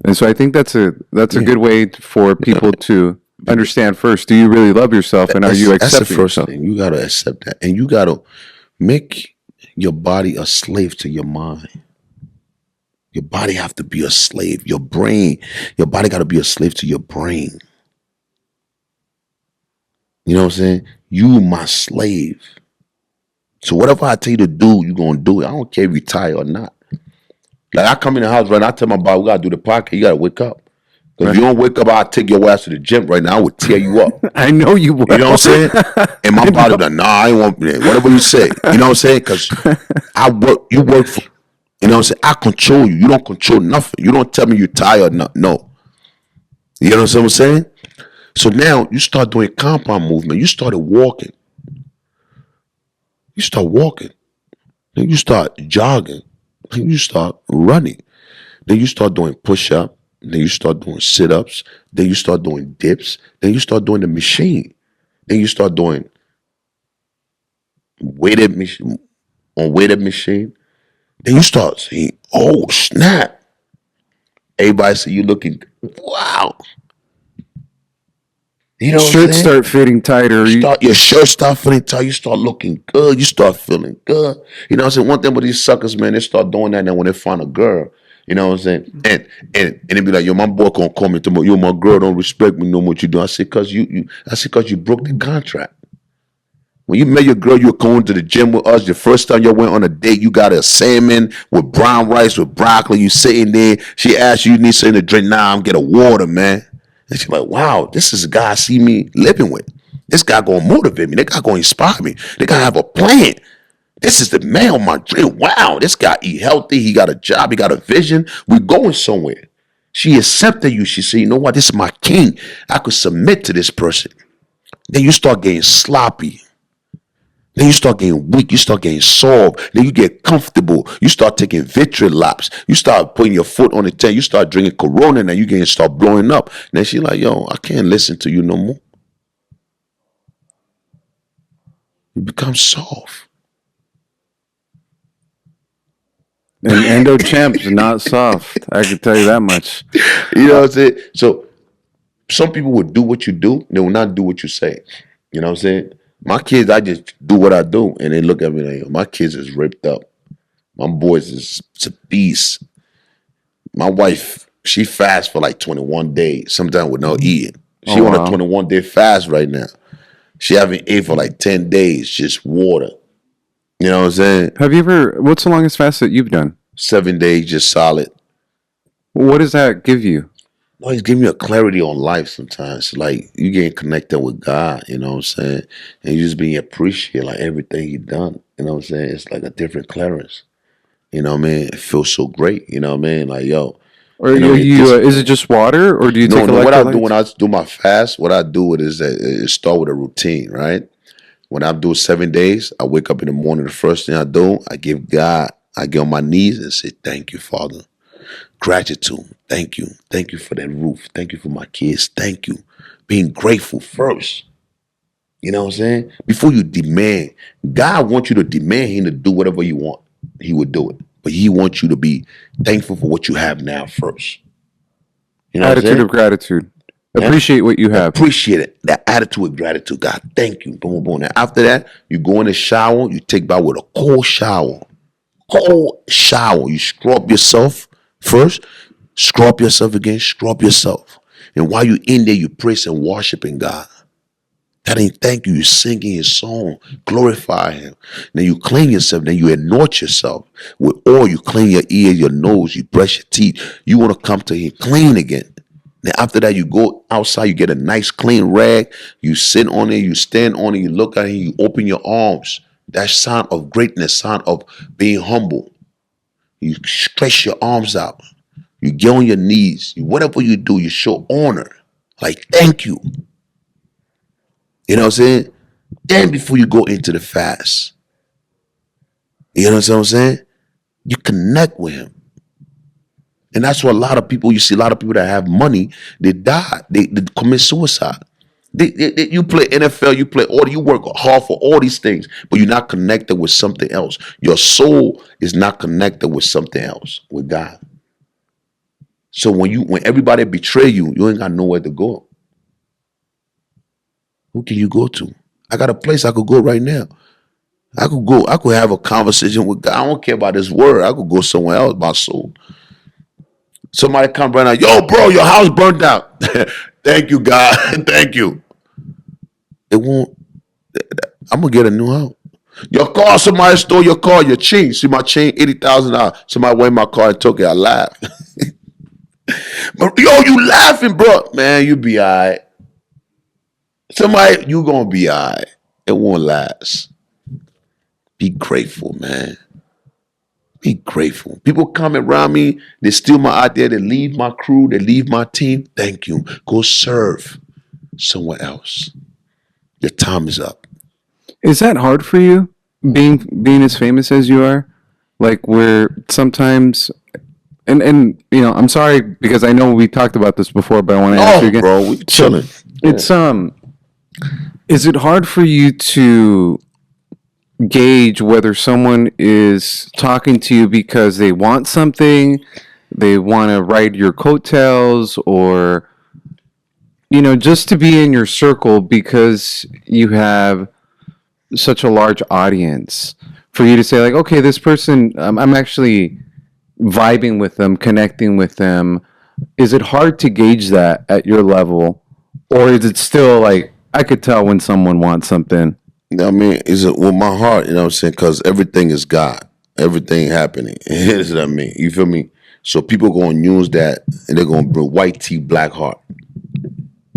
And so I think that's a good way for people to understand first, do you really love yourself and are you accepting yourself? Thing. You got to accept that. And you got to make your body a slave to your mind. Your body have to be a slave. Your brain, your body got to be a slave to your brain. You know what I'm saying? You my slave. So whatever I tell you to do, you're going to do it. I don't care if you tired or not. Like I come in the house right now, I tell my body, we got to do the podcast. You got to wake up. If you don't wake up, I'll take your ass to the gym right now. I would tear you up. I know you would. You know what I'm saying? And my body like, nah, I ain't want whatever you say. You know what I'm saying? Because you work for, you know what I'm saying? I control you. You don't control nothing. You don't tell me you're tired. No. You know what I'm saying? So now you start doing compound movement. You started walking. You start walking. Then you start jogging. Then you start running. Then you start doing push-up. Then you start doing sit-ups. Then you start doing dips. Then you start doing the machine. Then you start doing weighted machine. Then you start saying, oh, snap. Everybody see you looking, wow. You know shirts start fitting tighter. Your shirt start fitting tight. You start looking good. You start feeling good. You know what I'm saying? One thing with these suckers, man, they start doing that. And when they find a girl, you know what I'm saying? And they be like, yo, my boy gonna call me tomorrow. Yo, my girl don't respect me no more. What you do? I said, cause you broke the contract. When you met your girl, you were going to the gym with us. The first time you went on a date, you got a salmon with brown rice with broccoli. You sitting there. She asked you need something to drink. Nah, I'm get a water, man. And she's like, wow, this is a guy I see me living with. This guy gonna motivate me. This guy gonna inspire me. They gotta have a plan. This is the man of my dream. Wow, this guy eat healthy. He got a job. He got a vision. We're going somewhere. She accepted you. She said, you know what? This is my king. I could submit to this person. Then you start getting sloppy. Then you start getting weak. You start getting soft. Then you get comfortable. You start taking victory laps. You start putting your foot on the tent. You start drinking Corona, and you start blowing up. And then she's like, yo, I can't listen to you no more. You become soft. And NDO Champ is not soft. I can tell you that much. You know what I'm saying? So some people will do what you do. They will not do what you say. You know what I'm saying? My kids, I just do what I do. And they look at me like, my kids is ripped up. My boys is a beast. My wife, she fasts for like 21 days, sometimes with no eating. She Oh, on a wow. 21-day fast right now. She haven't ate for like 10 days, just water. You know what I'm saying? Have you ever? What's the longest fast that you've done? 7 days, just solid. What does that give you? No, he's giving you a clarity on life sometimes. Like you getting connected with God, you know what I'm saying? And you just being appreciate like everything he done. You know what I'm saying? It's like a different clearance. You know what I mean? It feels so great. You know what I mean? Like, yo. Or You know, is it just water, or do you take what I do electrolytes? when I do my fast, what I do is that it start with a routine, right? When I do 7 days, I wake up in the morning. The first thing I do, I give God, I get on my knees and say, "Thank you, Father." Gratitude. Thank you. Thank you for that roof. Thank you for my kids. Thank you. Being grateful first. You know what I'm saying? Before you demand, God wants you to demand him to do whatever you want. He would do it. But he wants you to be thankful for what you have now first. You know what I'm Attitude saying? of gratitude. Yeah. Appreciate what you have. Appreciate it. That attitude of gratitude. God, thank you. Boom, boom. Now, after that, you go in the shower. You take bath with a cold shower. Cold shower. You scrub yourself first. Scrub yourself again. Scrub yourself. And while you're in there, you praise and worshiping God. That ain't thank you. You're singing his song. Glorify him. Then you clean yourself. Then you anoint yourself with oil. You clean your ears, your nose. You brush your teeth. You want to come to him clean again. Then after that, you go outside, you get a nice clean rag, you sit on it, you stand on it, you look at it, you open your arms. That's sign of greatness, sign of being humble. You stretch your arms out. You get on your knees. Whatever you do, you show honor. Like, thank you. You know what I'm saying? Then before you go into the fast, you know what I'm saying? You connect with him. And that's why a lot of people, you see a lot of people that have money, they die. They commit suicide. You play NFL, you play you work hard for all these things, but you're not connected with something else. Your soul is not connected with something else, with God. So when everybody betray you, you ain't got nowhere to go. Who can you go to? I got a place I could go right now. I could have a conversation with God. I don't care about this word. I could go somewhere else, my soul. Somebody come right now, yo, bro, your house burned out. Thank you, God. Thank you. It won't. I'm gonna get a new house. Your car, somebody stole your car, your chain. See my chain, $80,000. Somebody went in my car and took it. I laughed. But yo, you laughing, bro? Man, you be all right. Somebody, you gonna be all right. It won't last. Be grateful, man. Be grateful. People come around me, they steal my idea, they leave my crew, they leave my team. Thank you. Go serve somewhere else. Your time is up. Is that hard for you, being as famous as you are? Like where sometimes, and you know, I'm sorry because I know we talked about this before, but I want to ask you again. Bro, we chilling. It's is it hard for you to gauge whether someone is talking to you because they want something, they want to ride your coattails, or you know, just to be in your circle because you have such a large audience, for you to say like, okay, this person, I'm actually vibing with them, connecting with them. Is it hard to gauge that at your level, or is it still like I could tell when someone wants something? I mean, is it with my heart, you know what I'm saying? Because everything is God. Everything happening. Here's what I mean. You feel me? So people going to use that and they're going to bring white tea, black heart.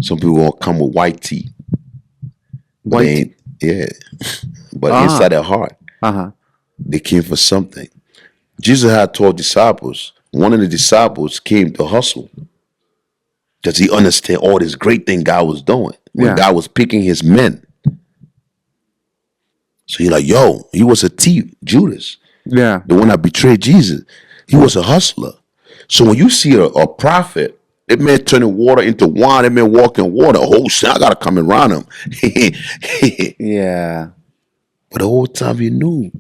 Some people going to come with white tea. But White they ain't, yeah. But inside their heart, they came for something. Jesus had 12 disciples. One of the disciples came to hustle because he understood all this great thing God was doing. When God was picking his men. So he like, yo, he was a thief, Judas. Yeah. The one that betrayed Jesus. He was a hustler. So when you see a prophet, it meant turning water into wine, it meant walking water. Oh, shit, I got to come around him. Yeah. But the whole time he knew.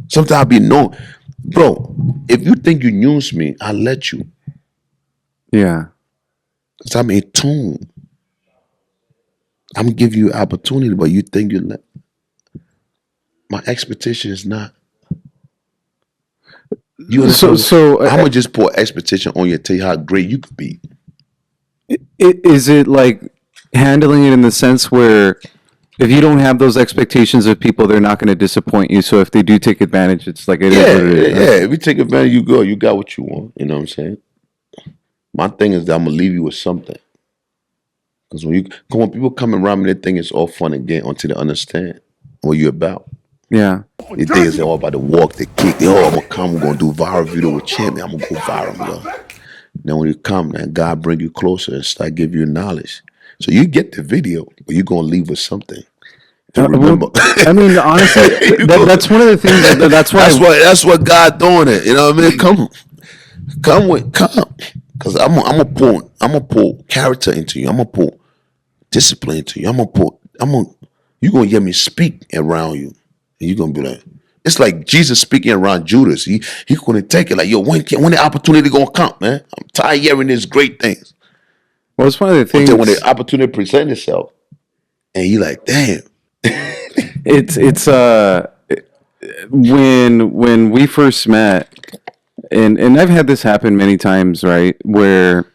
Sometimes I be known. Bro, if you think you use me, I'll let you. Yeah. Because I'm in tune. I'm giving you opportunity, but you think you let. My expectation is not. You understand? So I'm gonna just put expectation on you and tell you how great you could be. Is it like handling it in the sense where if you don't have those expectations of people, they're not going to disappoint you. So if they do take advantage, it's like it is Yeah, what it is. yeah. If you take advantage, you go. You got what you want. You know what I'm saying? My thing is that I'm gonna leave you with something. Because when people come around me, they think it's all fun and game until they understand what you're about. Yeah. They think it's all about the walk, the kick. Oh, I'm gonna come. We're gonna do viral video with Champ. I'm gonna go viral, yo. Then when you come, man, God bring you closer and start give you knowledge. So you get the video, but you're gonna leave with something. Remember. I mean, honestly, that's one of the things. That's what God doing it. You know what I mean? Come, because I'm gonna pull character into you. I'm gonna pull discipline into you. You gonna hear me speak around you, and you're gonna be like, it's like Jesus speaking around Judas. He couldn't take it. Like, yo, when the opportunity gonna come, man? I'm tired of hearing these great things. Well, it's one of the things. Until when the opportunity present itself, and you like, damn. It's when we first met, and I've had this happen many times, right? Where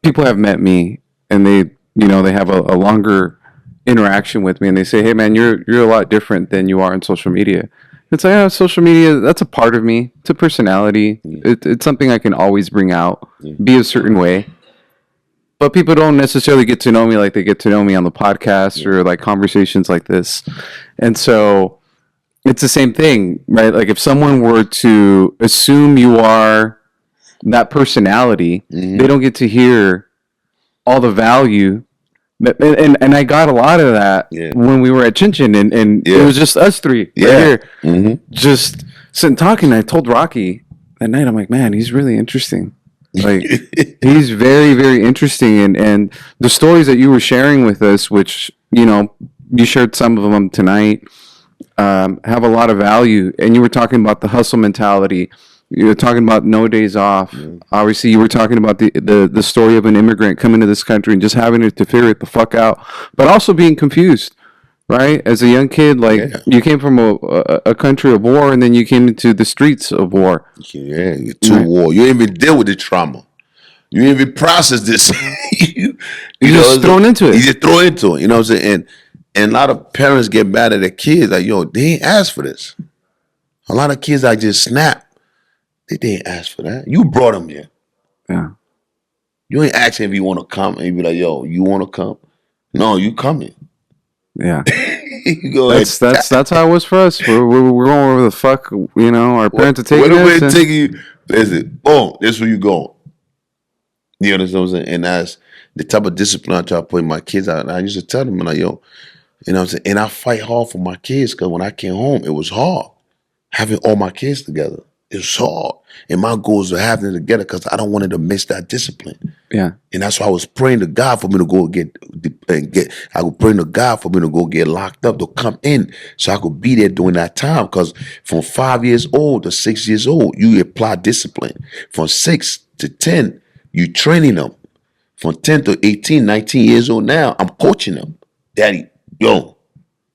people have met me and they have a longer interaction with me, and they say, "Hey, man, you're a lot different than you are on social media." It's like, social media, that's a part of me. It's a personality. It's something I can always bring out, be a certain way. But people don't necessarily get to know me like they get to know me on the podcast or like conversations like this. And so it's the same thing, right? Like if someone were to assume you are that personality, they don't get to hear all the value. And I got a lot of that when we were at Chin Chin, and it was just us three right here, just sitting talking. I told Rocky that night, I'm like, man, he's really interesting. Like he's very, very interesting, and the stories that you were sharing with us, which you shared some of them tonight, have a lot of value. And you were talking about the hustle mentality. You were talking about no days off. Obviously, you were talking about the story of an immigrant coming to this country and just having to figure it the fuck out, but also being confused. Right, as a young kid, you came from a country of war, and then you came into the streets of war. Yeah, war. You didn't even deal with the trauma. You didn't even process this. you just thrown into it. You just throw into it. You know what I'm saying? And a lot of parents get mad at their kids, like, yo, they ain't asked for this. A lot of kids that just snap. They didn't ask for that. You brought them here. Yeah. You ain't asking if you want to come, and you be like, yo, you want to come? No, you coming. Yeah. That's how it was for us. We're going wherever the fuck our parents are taking us. Where taking you? Listen, boom, this is where you going. You understand what I'm saying? And that's the type of discipline I try to put in my kids out. And I used to tell them, like, yo, you know what I'm saying? And I fight hard for my kids, because when I came home, it was hard having all my kids together. It was hard. And my goal was to have them together, because I don't want them to miss that discipline. Yeah. And that's why I was praying to God for me to go I was praying to God for me to go get locked up, to come in, so I could be there during that time. Because from 5 years old to 6 years old, you apply discipline. From 6 to 10, you training them. From 10 to 18, 19 years old now, I'm coaching them. Daddy, yo,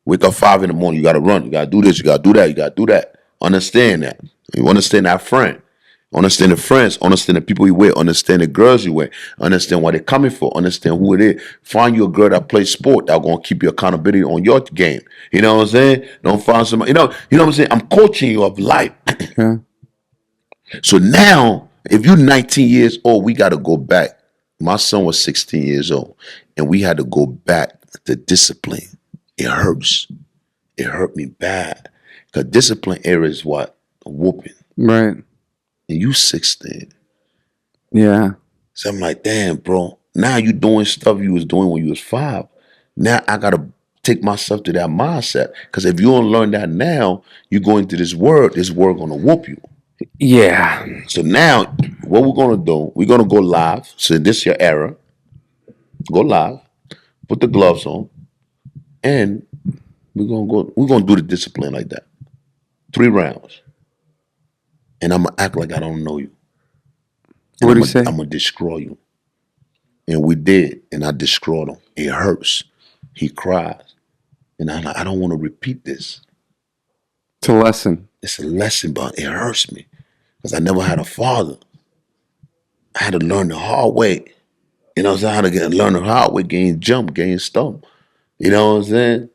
wake up 5 in the morning, you got to run. You got to do this, you got to do that, you got to do that. Understand that. You understand that friend. Understand the friends, understand the people you with, understand the girls you with, understand what they're coming for, understand who it is. Find you a girl that plays sport that's gonna keep your accountability on your game. You know what I'm saying? Don't find somebody, you know what I'm saying? I'm coaching you of life. Yeah. So now, if you're 19 years old, we gotta go back. My son was 16 years old, and we had to go back to discipline. It hurts. It hurt me bad. Because discipline era is what? A whooping. Right. And you 16. Yeah. So I'm like, damn, bro. Now you doing stuff you was doing when you was 5. Now I gotta take myself to that mindset. Because if you don't learn that now, you go into this world gonna whoop you. Yeah. So now, what we're gonna do, we're gonna go live. So this your era. Go live, put the gloves on, and we're gonna do the discipline like that. 3 rounds. And I'm going to act like I don't know you. What do you say? I'm going to destroy you. And we did. And I destroyed him. It hurts. He cries. And I'm like, I don't want to repeat this. It's a lesson. It's a lesson, but it hurts me. Because I never had a father. I had to learn the hard way. You know what I'm saying? How to learn the hard way, gain jump, gain stump. You know what I'm saying?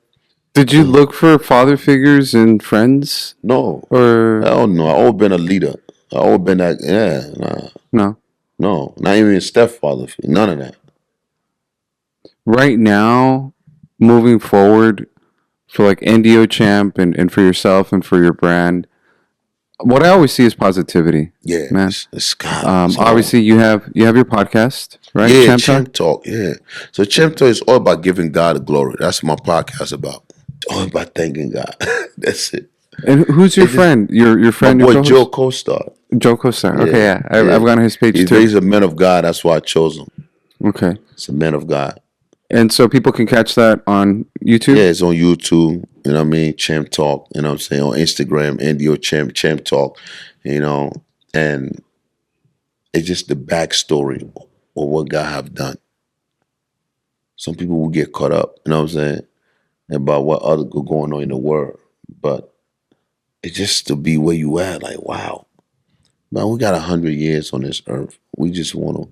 Did you look for father figures and friends? No. Or Hell no. I always been a leader. I always been that, no? no. Not even a stepfather. None of that. Right now, moving forward for like NDO Champ and for yourself and for your brand, what I always see is positivity. Yeah, man. It's God. Obviously, you have your podcast, right? Yeah, Champ Talk. Yeah. So Champ Talk is all about giving God the glory. That's what my podcast about. All about thanking God. That's it. And who's your friend? Your friend, my boy your Joe Costar. Joe Costar. Okay, yeah. I've gone on his page too. He's a man of God. That's why I chose him. Okay. It's a man of God. And so people can catch that on YouTube? Yeah, it's on YouTube. You know what I mean? Champ Talk. You know what I'm saying? On Instagram, NDO Champ, Champ Talk. You know, and it's just the backstory of what God have done. Some people will get caught up, you know what I'm saying, about what other going on in the world. But it's just to be where you at, like, wow. Man, we got 100 years on this earth. We just want to,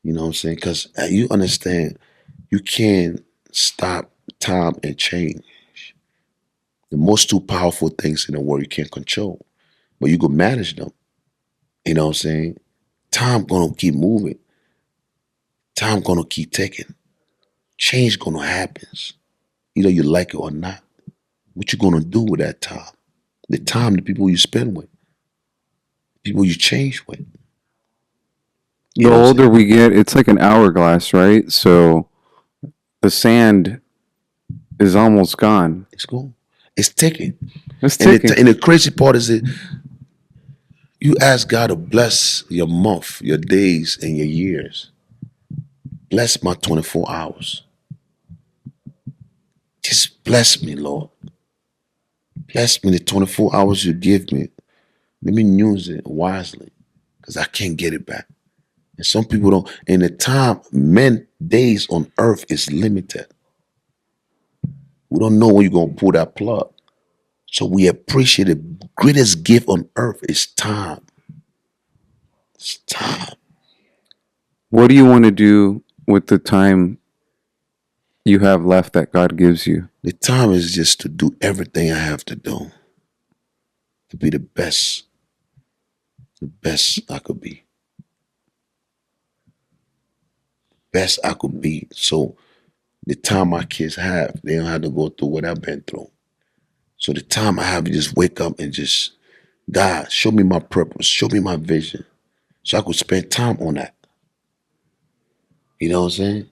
you know what I'm saying? Because you understand, you can't stop time and change. The most two powerful things in the world you can't control, but you can manage them. You know what I'm saying? Time gonna keep moving. Time gonna keep ticking. Change gonna happen. Either you like it or not. What you gonna do with that time? The time, the people you spend with. People you change with. The older we get, it's like an hourglass, right? So the sand is almost gone. It's gone. It's ticking. It's ticking. And the crazy part is that you ask God to bless your month, your days, and your years. Bless my 24 hours. Just bless me, Lord. Bless me the 24 hours you give me. Let me use it wisely because I can't get it back. And some people don't. And the time, days on earth is limited. We don't know when you're going to pull that plug. So we appreciate the greatest gift on earth is time. It's time. What do you want to do with the time you have left that God gives you? The time is just to do everything I have to do to be the best I could be. Best I could be. So the time my kids have, they don't have to go through what I've been through. So the time I have to just wake up and just, God, show me my purpose, show me my vision, so I could spend time on that. You know what I'm saying?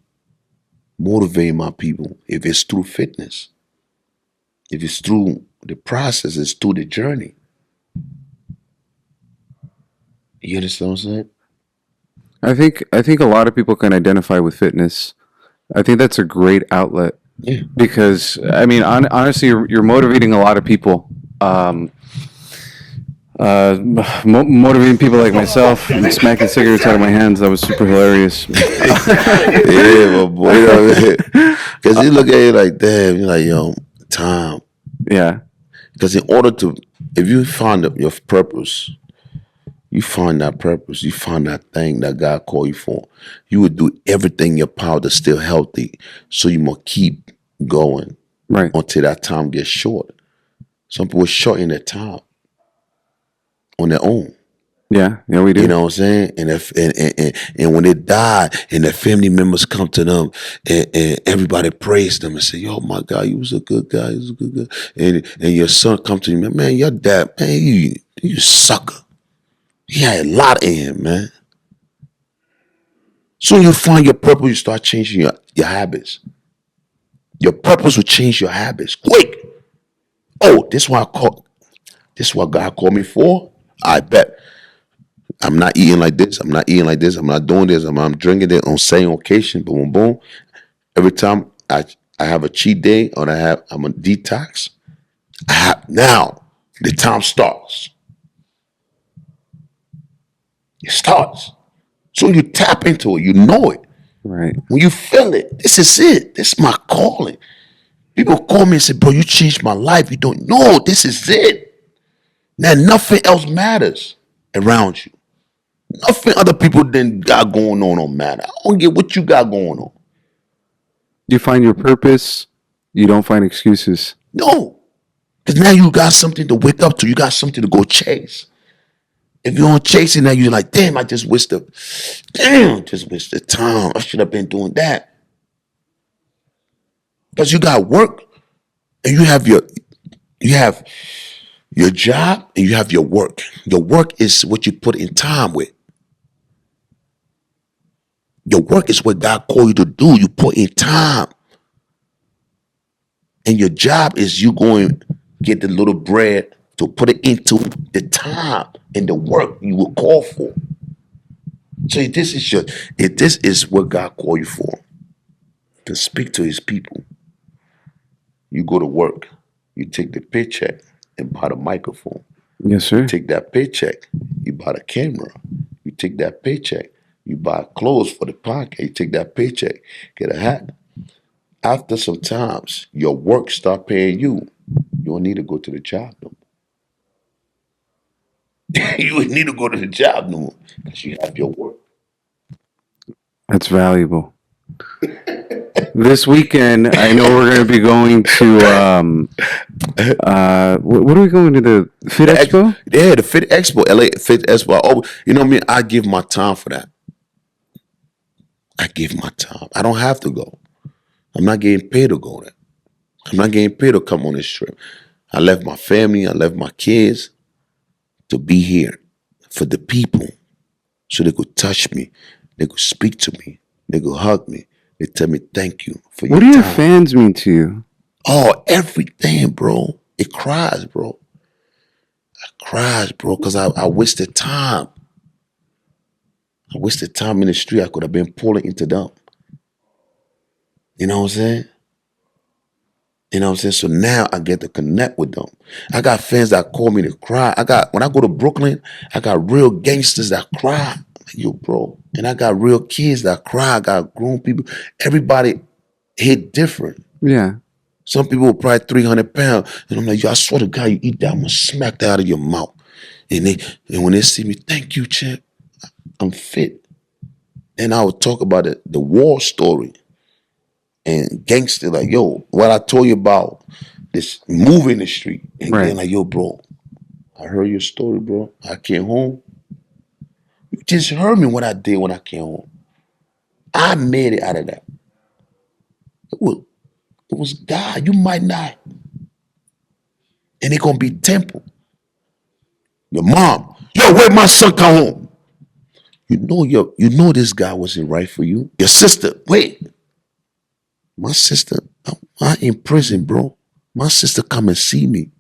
Motivate my people. If it's through fitness, if it's through the process, it's through the journey. You understand what I'm saying? I think a lot of people can identify with fitness. I think that's a great outlet. Yeah. Because I mean, honestly, you're motivating a lot of people. Motivating people like myself and smacking cigarettes out of my hands. That was super hilarious. Yeah, but boy, you know what I mean? Because you look at it like, damn, you're like, yo, time. Yeah. Because in order to, if you find your purpose, you find that purpose, you find that thing that God called you for, you would do everything in your power to stay healthy. So you must keep going right until that time gets short. Some people shorten their time on their own. Yeah, we do. You know what I'm saying? And if and when they die and their family members come to them and everybody praise them and say, "Yo, my God, you was a good guy, you was a good guy." And your son come to you, man, your dad, man, you sucker. He had a lot in him, man. Soon you find your purpose, you start changing your habits. Your purpose will change your habits quick. Oh, this is what God called me for. I bet. I'm not eating like this. I'm not eating like this. I'm not doing this. I'm drinking it on same occasion. Boom, boom. Every time I have a cheat day or I'm a detox, now the time starts. It starts. So you tap into it. You know it. Right. When you feel it, this is it. This is my calling. People call me and say, bro, you changed my life. You don't know. This is it. Now nothing else matters around you. Nothing other people didn't got going on don't matter. I don't get what you got going on. You find your purpose. You don't find excuses. No. Because now you got something to wake up to. You got something to go chase. If you don't chase it now, you're like, damn, I just wasted time. I should have been doing that. Because you got work and you have your job and you have your work. Your work is what you put in time with. Your work is what God called you to do. You put in time. And your job is you going to get the little bread to put it into the time and the work you will call for. So if this is what God called you for, to speak to his people. You go to work, you take the paycheck and buy the microphone. Yes, sir. You take that paycheck, you buy the camera. You take that paycheck, you buy clothes for the podcast. You take that paycheck, get a hat. After some times, your work start paying you. You don't need to go to the job no more. You would need to go to the job no more because you have your work. That's valuable. This weekend, I know we're going to be going to, what are we going to, the Fit Expo? Yeah, the Fit Expo, LA Fit Expo. Oh, you know what I mean? I give my time for that. I give my time. I don't have to go. I'm not getting paid to go there. I'm not getting paid to come on this trip. I left my family, I left my kids to be here for the people so they could touch me, they could speak to me, they could hug me, they tell me thank you for your time. What do your fans mean to you? Oh, everything, bro. It cries, bro. It cries, bro, because I wasted time. I wasted time in the street. I could have been pulling into them. You know what I'm saying? You know what I'm saying? So now I get to connect with them. I got fans that call me to cry. When I go to Brooklyn, I got real gangsters that cry. Like, yo, bro. And I got real kids that cry. I got grown people. Everybody hit different. Yeah. Some people are probably 300 pounds. And I'm like, yo, I swear to God, you eat that, I'm going to smack that out of your mouth. And when they see me, thank you, champ. I'm fit. And I would talk about the war story. And gangster, like, yo, what I told you about this movie in the street. And right. Then like, yo, bro, I heard your story, bro. I came home. You just heard me what I did when I came home. I made it out of that. It was God. You might not. And it gonna be temple. Your mom, yo, where my son come home? You know this guy wasn't right for you. Your sister, wait. My sister, I'm in prison, bro. My sister come and see me.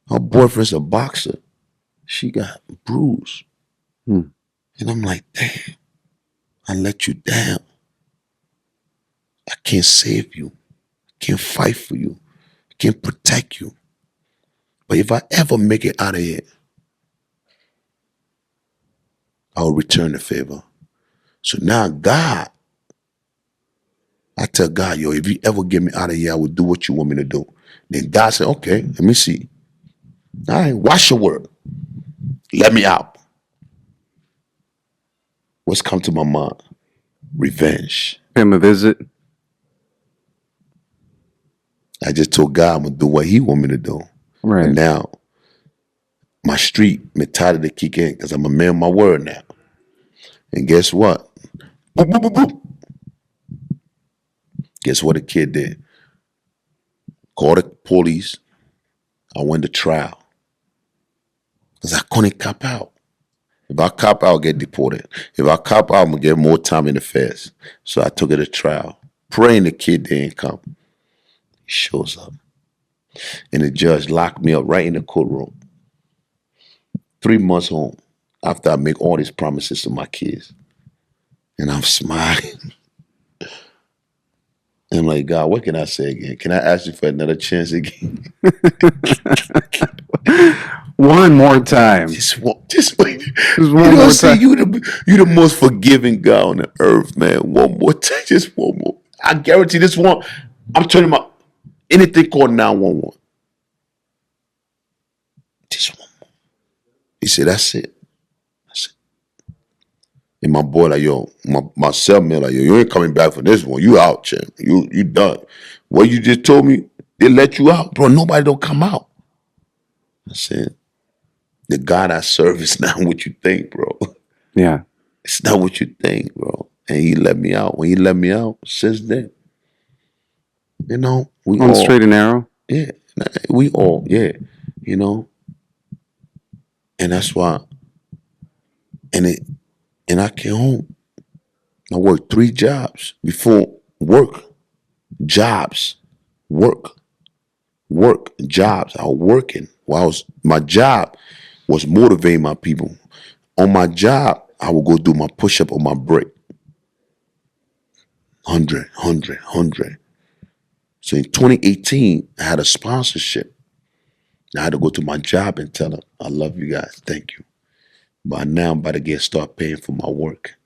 Her boyfriend's a boxer. She got bruised. And I'm like, damn, I let you down. I can't save you. I can't fight for you. I can't protect you. But if I ever make it out of here, I'll return the favor. So now God, I tell God, yo, if you ever get me out of here, I will do what you want me to do. Then God said, okay, let me see. All right, watch your word. Let me out. What's come to my mind? Revenge. Pay him a visit. I just told God I'm going to do what he want me to do. Right. And now, my street mentality kick in because I'm a man of my word now. And guess what? Boop, boop, boop, boop. Guess what the kid did? Called the police. I went to trial. Because I couldn't cop out. If I cop out, I'll get deported. If I cop out, I'm going to get more time in the feds. So I took it to trial. Praying the kid didn't come. He shows up. And the judge locked me up right in the courtroom. 3 months home after I make all these promises to my kids. And I'm smiling. And I'm like, God, what can I say again? Can I ask you for another chance again? One more time. Just one more more time. You the most forgiving God on the earth, man. One more time. Just one more. I guarantee this one. I'm turning my anything called 911. Just one more. He said, that's it. That's it. And my boy like, yo, my cellmate like, yo, you ain't coming back for this one. You out, champ. You done. What you just told me, they let you out. Bro, nobody don't come out. I said, the God I serve is not what you think, bro. Yeah. It's not what you think, bro. And he let me out. When he let me out, since then, we On all straight and narrow. Yeah, we all, yeah, and that's why, and I came home. I worked 3 jobs before work, jobs, work, jobs. I was working while my job was motivating my people. On my job, I would go do my push-up on my break. 100. So in 2018, I had a sponsorship. I had to go to my job and tell them, I love you guys, thank you. But now I'm about to start paying for my work.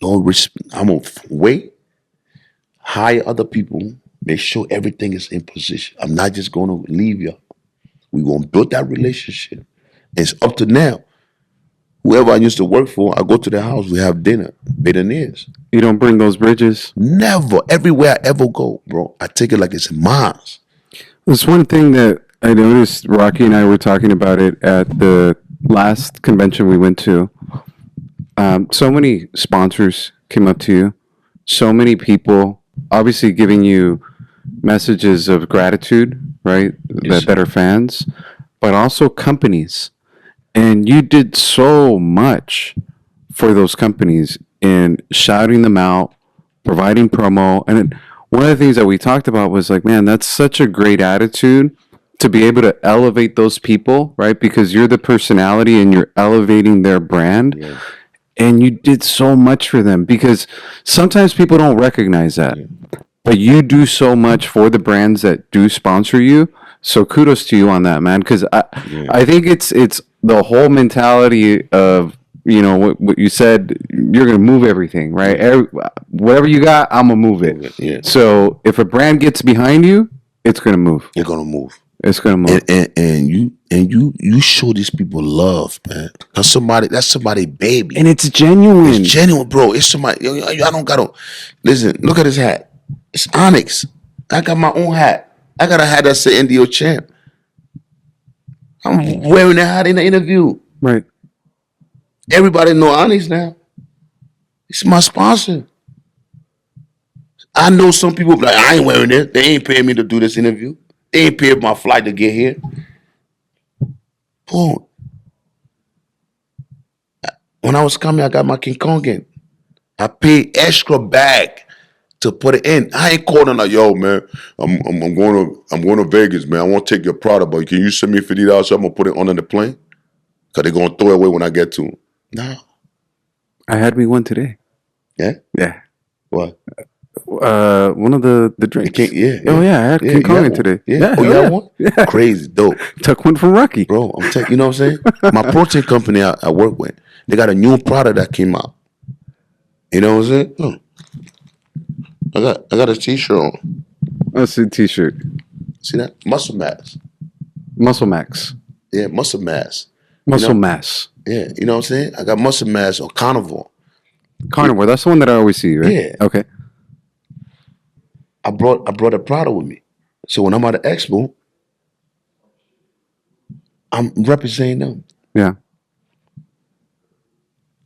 No risk. I'm going to wait, hire other people, make sure everything is in position. I'm not just going to leave you. We're going to build that relationship. And it's up to now. Whoever I used to work for, I go to their house, we have dinner, billionaires. You don't burn those bridges? Never. Everywhere I ever go, bro, I take it like it's mine. There's one thing that I noticed, Rocky and I were talking about it at the last convention we went to. So many sponsors came up to you. So many people obviously giving you messages of gratitude, right? Yes, that are fans, but also companies. And you did so much for those companies in shouting them out, providing promo. And one of the things that we talked about was like, man, that's such a great attitude to be able to elevate those people, right? Because you're the personality and you're elevating their brand. Yeah. And you did so much for them because sometimes people don't recognize that. Yeah. But you do so much for the brands that do sponsor you. So kudos to you on that, man. Because I think it's the whole mentality of, what you said, you're going to move everything, right? Whatever you got, I'm going to move it. Yeah. So if a brand gets behind you, it's going to move. You're going to move. It's going to move. And you show these people love, man. That's somebody baby. And it's genuine. It's genuine, bro. It's somebody, I don't got to, listen, look at this hat. It's Onyx. I got my own hat. I got a hat that says NDO Champ. I'm wearing that hat in the interview. Right. Everybody know Onyx now. It's my sponsor. I know some people like, I ain't wearing it. They ain't paying me to do this interview. They ain't paid my flight to get here. Boom. When I was coming, I got my King Kongan. I paid extra bag to put it in. I ain't calling like, yo, man, I'm going to Vegas, man. I want to take your product, but can you send me $50 so I'm gonna put it on the plane? Cause they're gonna throw it away when I get to them. No. I had me one today. Yeah? Yeah. What? One of the drinks. Oh yeah, I had King Kong today. Yeah. Oh, you had one? Yeah. Crazy, dope. Took one from Rocky. Bro, I'm telling you know what I'm saying? My protein company I work with, they got a new product that came out. You know what I'm saying? I got a t-shirt on. Let's see t-shirt. See that? Muscle mass. Muscle max. Yeah, muscle mass. Muscle mass. Yeah, you know what I'm saying? I got muscle mass on carnivore. Carnivore, that's the one that I always see, right? Yeah. Okay. I brought a product with me. So when I'm at the expo, I'm representing them. Yeah.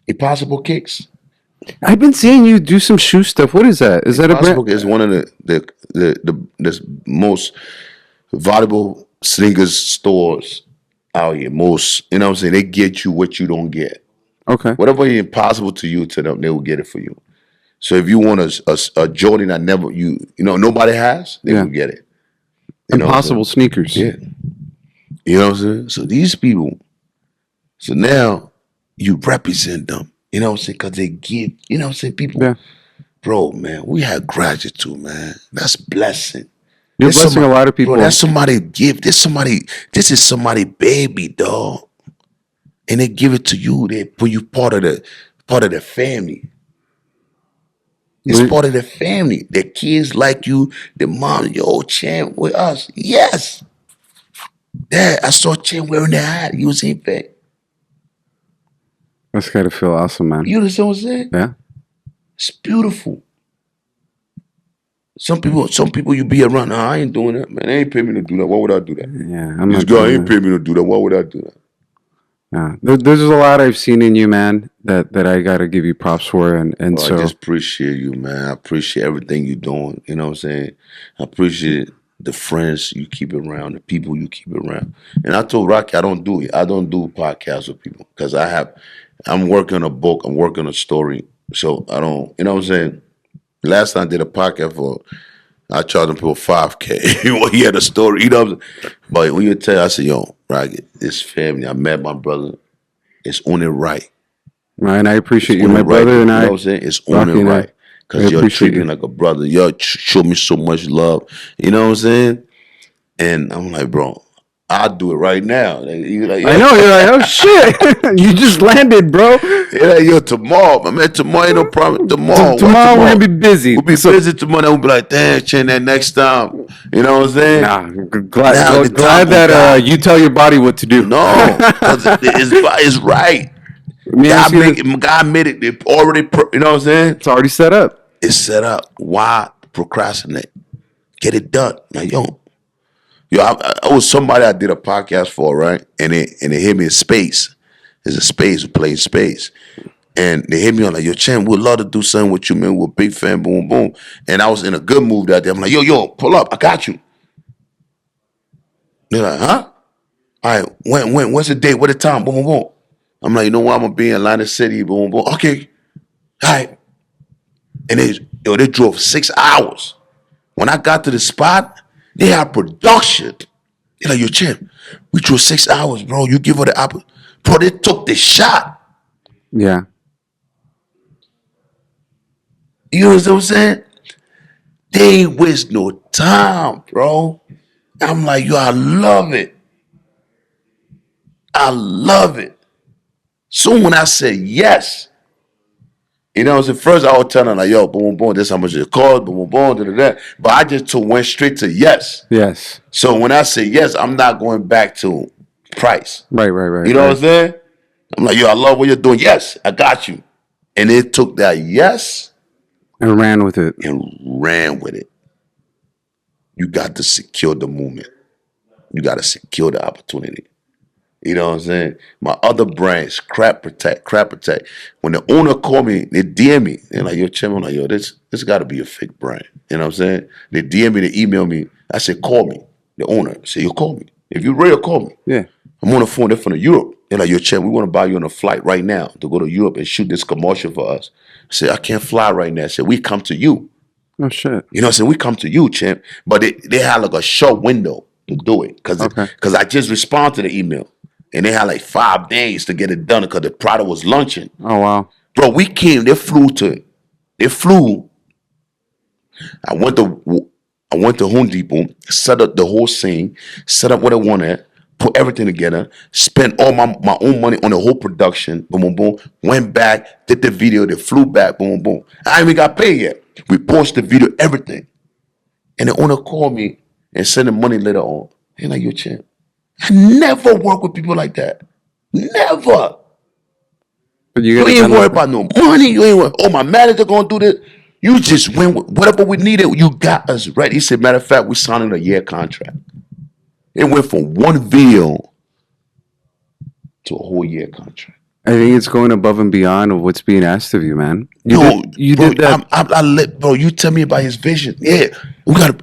Impossible Kicks. I've been seeing you do some shoe stuff. What is that? Is that a brand? Is one of the most valuable sneakers stores out here. Most, you know what I'm saying? They get you what you don't get. Okay. Whatever is impossible to you, to them, they will get it for you. So if you want a Jordan that nobody has, they will get it. Impossible sneakers. Yeah. You know what I'm saying? So these people, so now you represent them. You know what I'm saying? Because they give, you know what I'm saying? People, bro, man, we have gratitude, man. That's blessing. You're blessing a lot of people. Bro, that's somebody give. This is somebody baby, dog. And they give it to you. They put you part of the family. It's part of the family. The kids like you. The mom, yo, Champ with us. Yes. Dad, I saw Champ wearing the hat. He was in bed. That's gotta feel awesome, man. You understand what I'm saying? Yeah. It's beautiful. Some people you be around, nah, I ain't doing that, man. They ain't pay me to do that. Why would I do that? Yeah. I'm This not girl doing ain't that. pay me to do that. Why would I do that? Yeah. There's a lot I've seen in you, man, that I gotta give you props for, and Well, so I just appreciate you, man. I appreciate everything you're doing. You know what I'm saying? I appreciate the friends you keep around, the people you keep around. And I told Rocky, I don't do podcasts with people because I'm working on a book, I'm working on a story. So I don't, you know what I'm saying? Last time I did a podcast I charged him people $5K. Well, he had a story, you know what I'm saying? But when you tell, I said, yo, Rocky, this family, I met my brother. It's only right. and I appreciate It's you, only my brother, right. and You know I. what I'm saying? It's Rocky only and I- right. I Because you're appreciate treating you. me like a brother. You show me so much love. You know what I'm saying? And I'm like, bro, I'll do it right now. You're like, I know, you're like, oh shit, you just landed, bro. you're like, yo, tomorrow, my man, tomorrow ain't no problem. Tomorrow, Tomorrow we're gonna be busy. We'll be busy tomorrow. Then we'll be like, damn, Chin, that next time. You know what I'm saying? Nah, Now the glad time that will die. you tell your body what to do. No, because it's right. Let me ask you this. God made it. They already, you know what I'm saying? It's already set up. It's set up. Why procrastinate? Get it done. Now, I was somebody I did a podcast for, right? And it hit me in space. There's a space, we played space. And they hit me on like, yo, Champ, we'd love to do something with you, man. We're a big fan, boom, boom. And I was in a good mood that day. I'm like, yo, pull up. I got you. They're like, huh? All right, when's the date? What the time? Boom, boom, boom. I'm like, you know what? I'm going to be in Atlanta City, boom, boom. Okay. All right. And they drove 6 hours. When I got to the spot, they had production. They're like, yo, Champ, we drove 6 hours, bro. You give her the opportunity. Bro, they took the shot. Yeah. You know what I'm saying? They ain't waste no time, bro. I'm like, yo, I love it. I love it. So when I said yes, you know, so first I was telling them like, yo, boom, boom, this how much it cost, boom, boom, da. But I just went straight to yes. Yes. So when I say yes, I'm not going back to price. Right. You know what I'm saying? I'm like, yo, I love what you're doing. Yes, I got you. And it took that yes And ran with it. and ran with it. You got to secure the movement. You got to secure the opportunity. You know what I'm saying? My other brands, Crap Protect. When the owner called me, they DM me. They're like, yo, Chim, I'm like, yo, this got to be a fake brand. You know what I'm saying? They DM me, they email me. I said, call me. The owner said, you call me. If you're real, call me. Yeah. I'm on the phone. They're from Europe. They're like, yo, Chim, we want to buy you on a flight right now to go to Europe and shoot this commercial for us. I said, I can't fly right now. I said, we come to you. Oh shit. You know what I'm saying? We come to you, champ. But they had like a short window to do it. Because I just responded to the email. And they had like 5 days to get it done because the product was launching. Oh wow. Bro, we came, they flew. I went to Home Depot, set up the whole scene, set up what I wanted, put everything together, spent all my own money on the whole production, boom, boom, boom. Went back, did the video, they flew back, boom, boom. I ain't even got paid yet. We posted the video, everything. And the owner called me and sent the money later on. He's like, yo, champ, I never work with people like that. Never. But You ain't worried about no money. You ain't worried, oh, my manager gonna do this. You just went with whatever we needed. You got us ready. He said, matter of fact, we signed a year contract. It went from one video to a whole year contract. I think it's going above and beyond of what's being asked of you, man. You bro, did that. bro, you tell me about his vision. Yeah,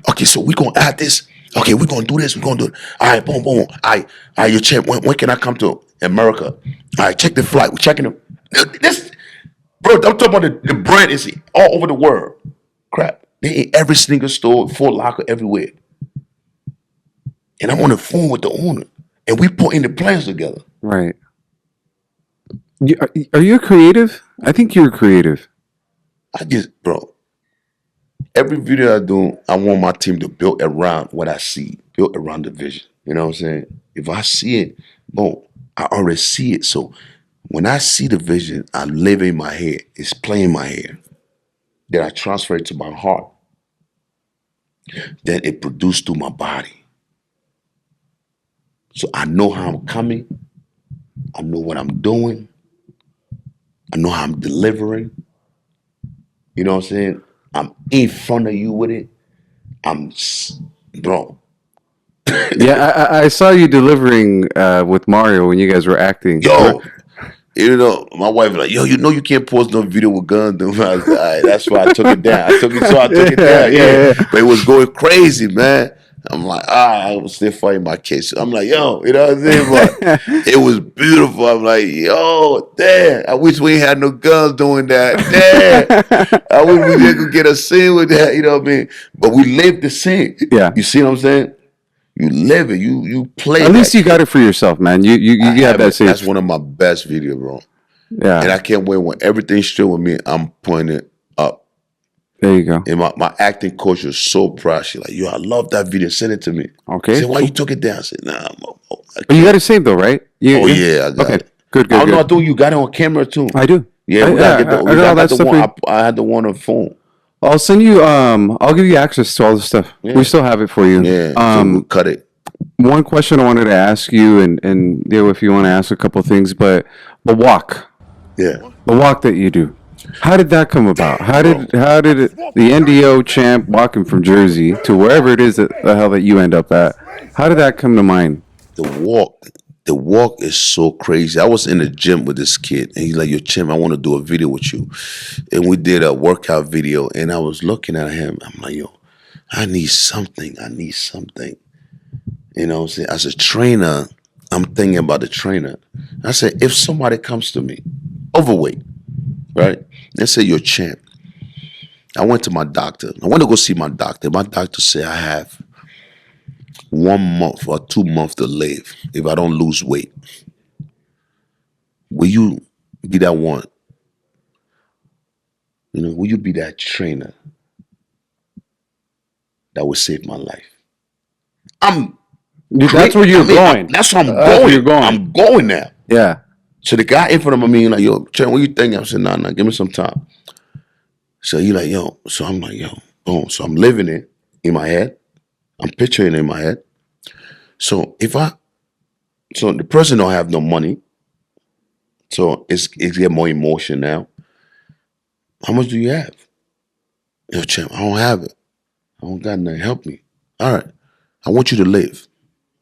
okay, so we're going to add this. Okay, we're going to do this. We're going to do it. All right, boom, boom. All right, your champ, when can I come to America? All right, check the flight. We're checking them. This, bro, I'm talking about the brand is all over the world. Crap. They in every sneaker store, Fort Locker, everywhere. And I'm on the phone with the owner. And we putting the plans together. Right. Are you a creative? I think you're a creative. Bro, every video I do, I want my team to build around what I see, build around the vision. You know what I'm saying? If I see it, boom, I already see it. So when I see the vision, I live in my head. It's playing in my head. Then I transfer it to my heart. Then it produced through my body. So I know how I'm coming. I know what I'm doing. I know how I'm delivering. You know what I'm saying? I'm in front of you with it. Bro. Yeah, I saw you delivering with Mario when you guys were acting. Yo, you know, my wife was like, yo, you know you can't post no video with guns. I was like, all right, that's why I took it down. I took it down. Yeah. But it was going crazy, man. I'm like, I was still fighting my case. I'm like, yo, you know what I'm saying? But it was beautiful. I'm like, yo, damn. I wish we ain't had no guns doing that. Damn. I wish we didn't get a scene with that. You know what I mean? But we lived the scene. Yeah. You see what I'm saying? You live it. You play. At least you got it for yourself, man. You got that scene. That's one of my best videos, bro. Yeah. And I can't wait when everything's still with me. I'm pointing it up. There you go. And my acting coach was so proud. She like, yo, I love that video. Send it to me. Okay. I said, why you took it down? I said, nah. But you got it saved though, right? Yeah, I got it. Good. I know, you got it on camera too. I do. Yeah, I got all that stuff. I had the one on phone. I'll send you. I'll give you access to all the stuff. Yeah. We still have it for you. Yeah. So we'll cut it. One question I wanted to ask you, and Leo, if you want to ask a couple things, but the walk. Yeah. The walk that you do. How did that come about? How did the NDO Champ walking from Jersey to wherever it is that the hell that you end up at? How did that come to mind? The walk is so crazy. I was in the gym with this kid, and he's like, yo, Champ, I want to do a video with you. And we did a workout video, and I was looking at him. I'm like, yo, I need something. You know what I'm saying? As a trainer, I'm thinking about the trainer. I said, if somebody comes to me, overweight, right? Let's say you're a champ. I went to my doctor. I went to go see my doctor. My doctor said I have 1 month or 2 months to live if I don't lose weight. Will you be that one? You know, will you be that trainer that will save my life? That's where you're going. That's where I'm going. Where you're going. I'm going now. Yeah. So the guy in front of me, like, yo, Champ, what you thinking? I said, nah, give me some time. So he like, yo. So I'm like, yo. Oh, so I'm living it in my head. I'm picturing it in my head. So so the person don't have no money. So it's get more emotion now. How much do you have? Yo, Champ, I don't have it. I don't got nothing. Help me. All right. I want you to live.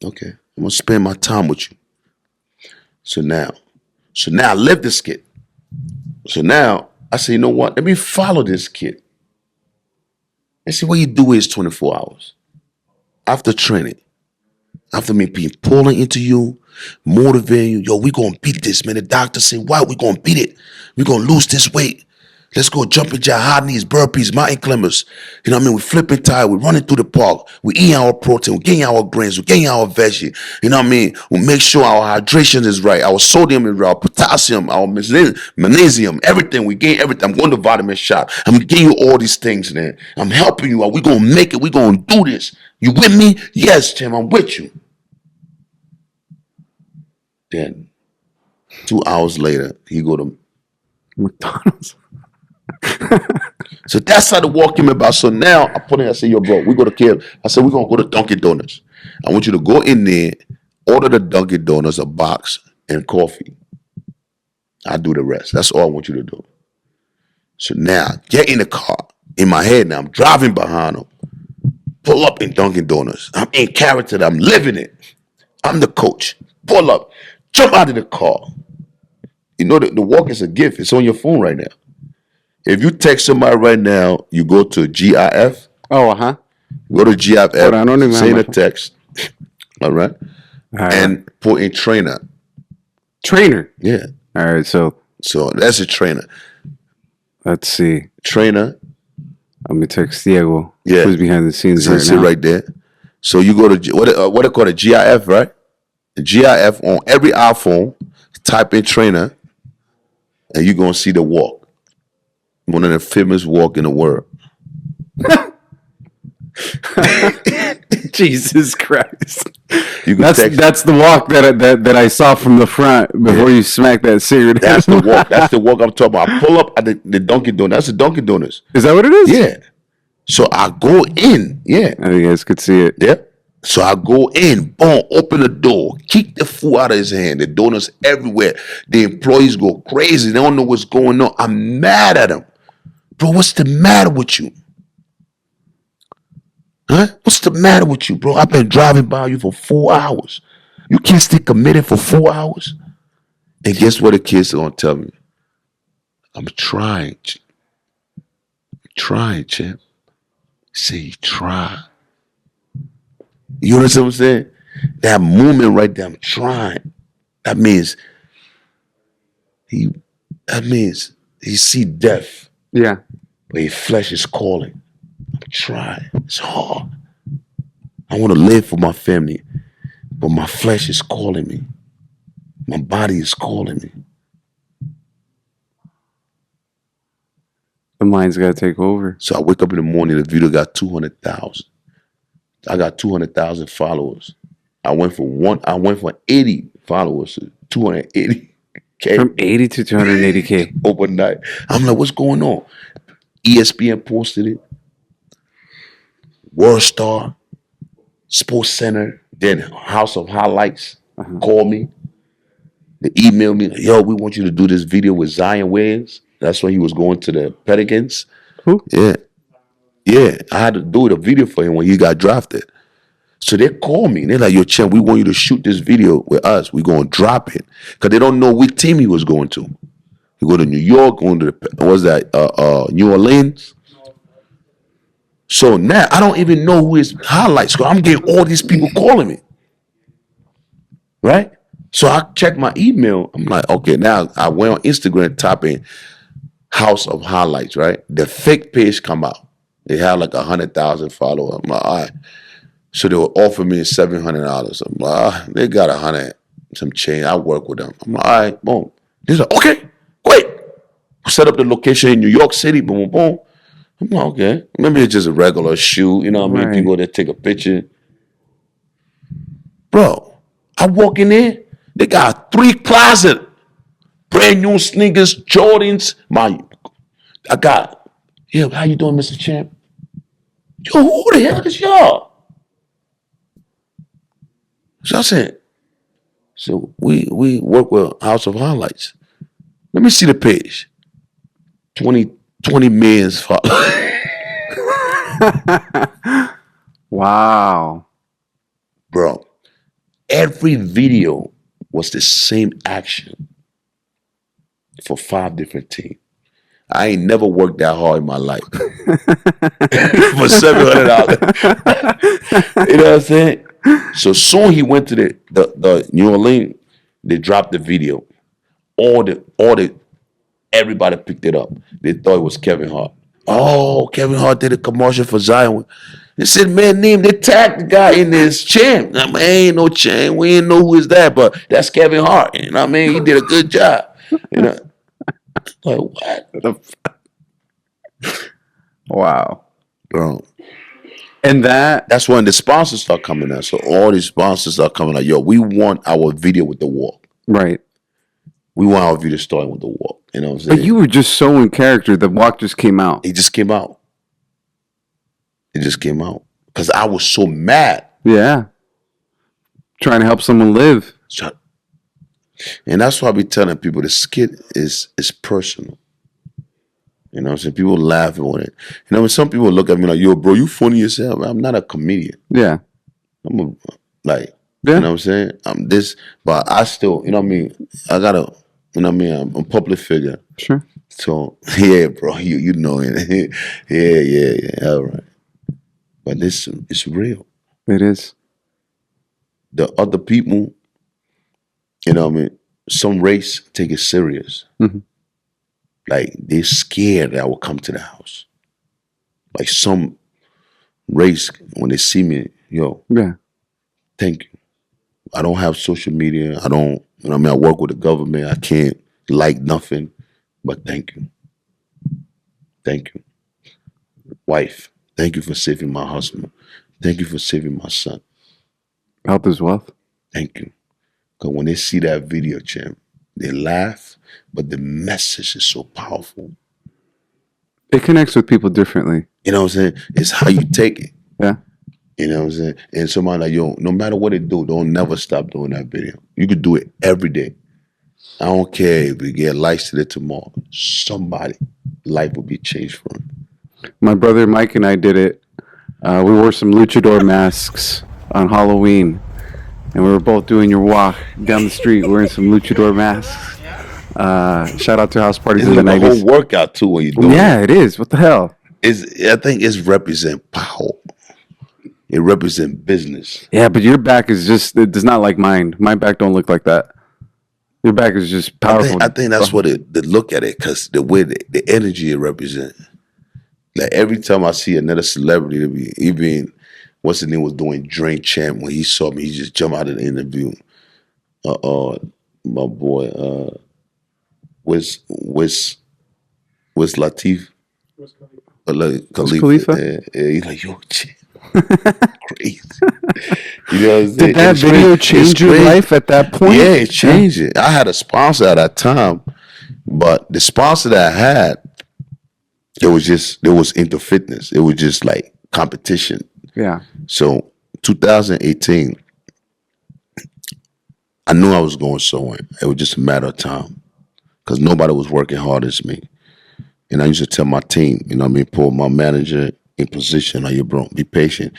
Okay. I'm gonna spend my time with you. So now I live this kid. So now I say, you know what? Let me follow this kid. And see what you do is 24 hours. After training, after me being pulling into you, motivating you, yo, we gonna beat this, man. The doctor said, why? We gonna beat it. We gonna lose this weight. Let's go jumping jack, high knees, burpees, mountain climbers. You know what I mean? We're flipping tire. We're running through the park. We're eating our protein. We're getting our grains. We're getting our veggie. You know what I mean? We make sure our hydration is right. Our sodium is right. Our potassium, our magnesium, everything. We gain everything. I'm going to vitamin shop. I'm getting you all these things, man. I'm helping you. We're going to make it. We're going to do this. You with me? Yes, Tim, I'm with you. Then 2 hours later, he go to McDonald's. So that's how the walk came about. So now I put in, I said, yo, bro, we go to KFC. I said, we're going to go to Dunkin' Donuts. I want you to go in there, order the Dunkin' Donuts, a box, and coffee. I do the rest. That's all I want you to do. So now, get in the car. In my head now, I'm driving behind them. Pull up in Dunkin' Donuts. I'm in character. I'm living it. I'm the coach. Pull up. Jump out of the car. You know, the walk is a gift. It's on your phone right now. If you text somebody right now, you go to GIF. Oh, uh-huh. Go to GIF. Hold on, I don't even send have a text. All right. And put in trainer. Trainer? Yeah. All right, so that's a trainer. Let's see. Trainer. Let me text Diego. Yeah. Who's behind the scenes right Sit now. right there. So you go to, what they call it, GIF, right? The GIF on every iPhone, type in trainer, and you're going to see the walk. One of the famous walk in the world. Jesus Christ! That's the walk that I saw from the front before you smacked that cigarette. That's the walk. That's the walk I'm talking about. I pull up at the Dunkin' Donuts. That's the Dunkin' Donuts. Is that what it is? Yeah. So I go in. Yeah. I think you guys could see it. Yeah. So I go in, boom, open the door, kick the food out of his hand. The donuts everywhere. The employees go crazy. They don't know what's going on. I'm mad at him. Bro, what's the matter with you? Huh? What's the matter with you, bro? I've been driving by you for 4 hours. You can't stay committed for 4 hours? And guess what the kids are going to tell me? I'm trying. I'm trying, champ. Say, try. You understand what I'm saying? That moment right there, I'm trying. That means he see death. Yeah. But his flesh is calling. I'm trying. It's hard. I want to live for my family. But my flesh is calling me. My body is calling me. The mind's got to take over. So I wake up in the morning, the video got 200,000. I got 200,000 followers. I went from 80 followers to 280K. From 80 to 280K. Overnight. I'm like, what's going on? ESPN posted it. World Star, Sports Center, then House of Highlights called me. They emailed me, yo, we want you to do this video with Zion Williams. That's when he was going to the Pelicans. Who? Yeah. Yeah, I had to do a video for him when he got drafted. So they called me. They're like, yo, Champ, we want you to shoot this video with us. We're going to drop it. Because they don't know which team he was going to. He go to New York, going to New Orleans. So now I don't even know who his highlights. So I'm getting all these people calling me. Right? So I checked my email. I'm like, okay, now I went on Instagram, type in House of Highlights, right? The fake page come out. They had like 100,000 followers. I'm like, all right. So they were offering me $700. I'm like, they got 100, some change. I work with them. I'm like, all right, boom. He's like, okay, great. Set up the location in New York City, boom, boom. I'm like, okay. Maybe it's just a regular shoot, you know what I mean? Right. People that take a picture. Bro, I walk in there, they got 3 closets. Brand new sneakers, Jordans. I got, yeah, how you doing, Mr. Champ? Yo, who the hell is y'all? So I said, so we work with House of Highlights. Let me see the page. 20 million followers. Wow. Bro, every video was the same action for 5 different teams. I ain't never worked that hard in my life. For $700. You know what I'm saying? So soon he went to the New Orleans, they dropped the video. Everybody picked it up. They thought it was Kevin Hart. Oh, Kevin Hart did a commercial for Zion. They said, man, they tagged the guy in this Champ. I mean, ain't no Champ. We ain't know who is that, but that's Kevin Hart. You know what I mean? He did a good job. You know? Like, what? Wow. Bro. And that's when the sponsors start coming out. So all these sponsors start coming out. Yo, we want our video with the walk. right. We want our video starting with the walk. You know what I'm saying? But you were just so in character. The walk just came out. It just came out. It just came out. Because I was so mad. Yeah. Trying to help someone live. And that's why I be telling people the skit is personal. You know what I'm saying? People laugh on it. You know, when some people look at me like, yo, bro, you funny as hell. I'm not a comedian. Yeah. I'm a, like, Yeah. you know what I'm saying? I'm this, but I still, you know what I mean? I gotta, you know what I mean? I'm a public figure. Sure. So, yeah, bro, you know it. Yeah, all right. But this, it's real. It is. The other people, you know what I mean? Some race take it serious. Mhm. Like, they're scared that I will come to the house. Like, some race, when they see me, yo, Yeah. thank you. I don't have social media. I don't, you know what I mean? I work with the government. I can't like nothing, but thank you. Thank you. Wife, thank you for saving my husband. Thank you for saving my son. Health is wealth. Thank you. Because when they see that video, Champ, they laugh, but the message is so powerful. It connects with people differently. You know what I'm saying? It's how you take it. Yeah. You know what I'm saying? And somebody like, yo, no matter what it do, don't never stop doing that video. You could do it every day. I don't care if we get likes to it tomorrow. Somebody life will be changed for him. My brother Mike and I did it. We wore some luchador masks on Halloween, and we were both doing your walk down the street wearing some luchador masks. Shout out to house parties It's in the like a 90s. whole workout too when you do it. Yeah, it is. What the hell? I think it's represent power. It represents business. Yeah, but your back is it does not like mine. My back don't look like that. Your back is just powerful. I think that's what they look at it, because the way the energy it represents. Like every time I see another celebrity, even what's his name was doing Drink Champ, when he saw me, he just jumped out of the interview. My boy, Wiz Latif. Khalifa? He's like, yo, Champ. Crazy. You know what I'm saying? Did that video change your life at that point? Yeah, it changed it. I had a sponsor at that time, but the sponsor that I had, it was into fitness. It was just like competition. Yeah. So 2018, I knew I was going somewhere. It was just a matter of time, because nobody was working hard as me. And I used to tell my team, you know what I mean, put my manager in position. Like, you bro, be patient.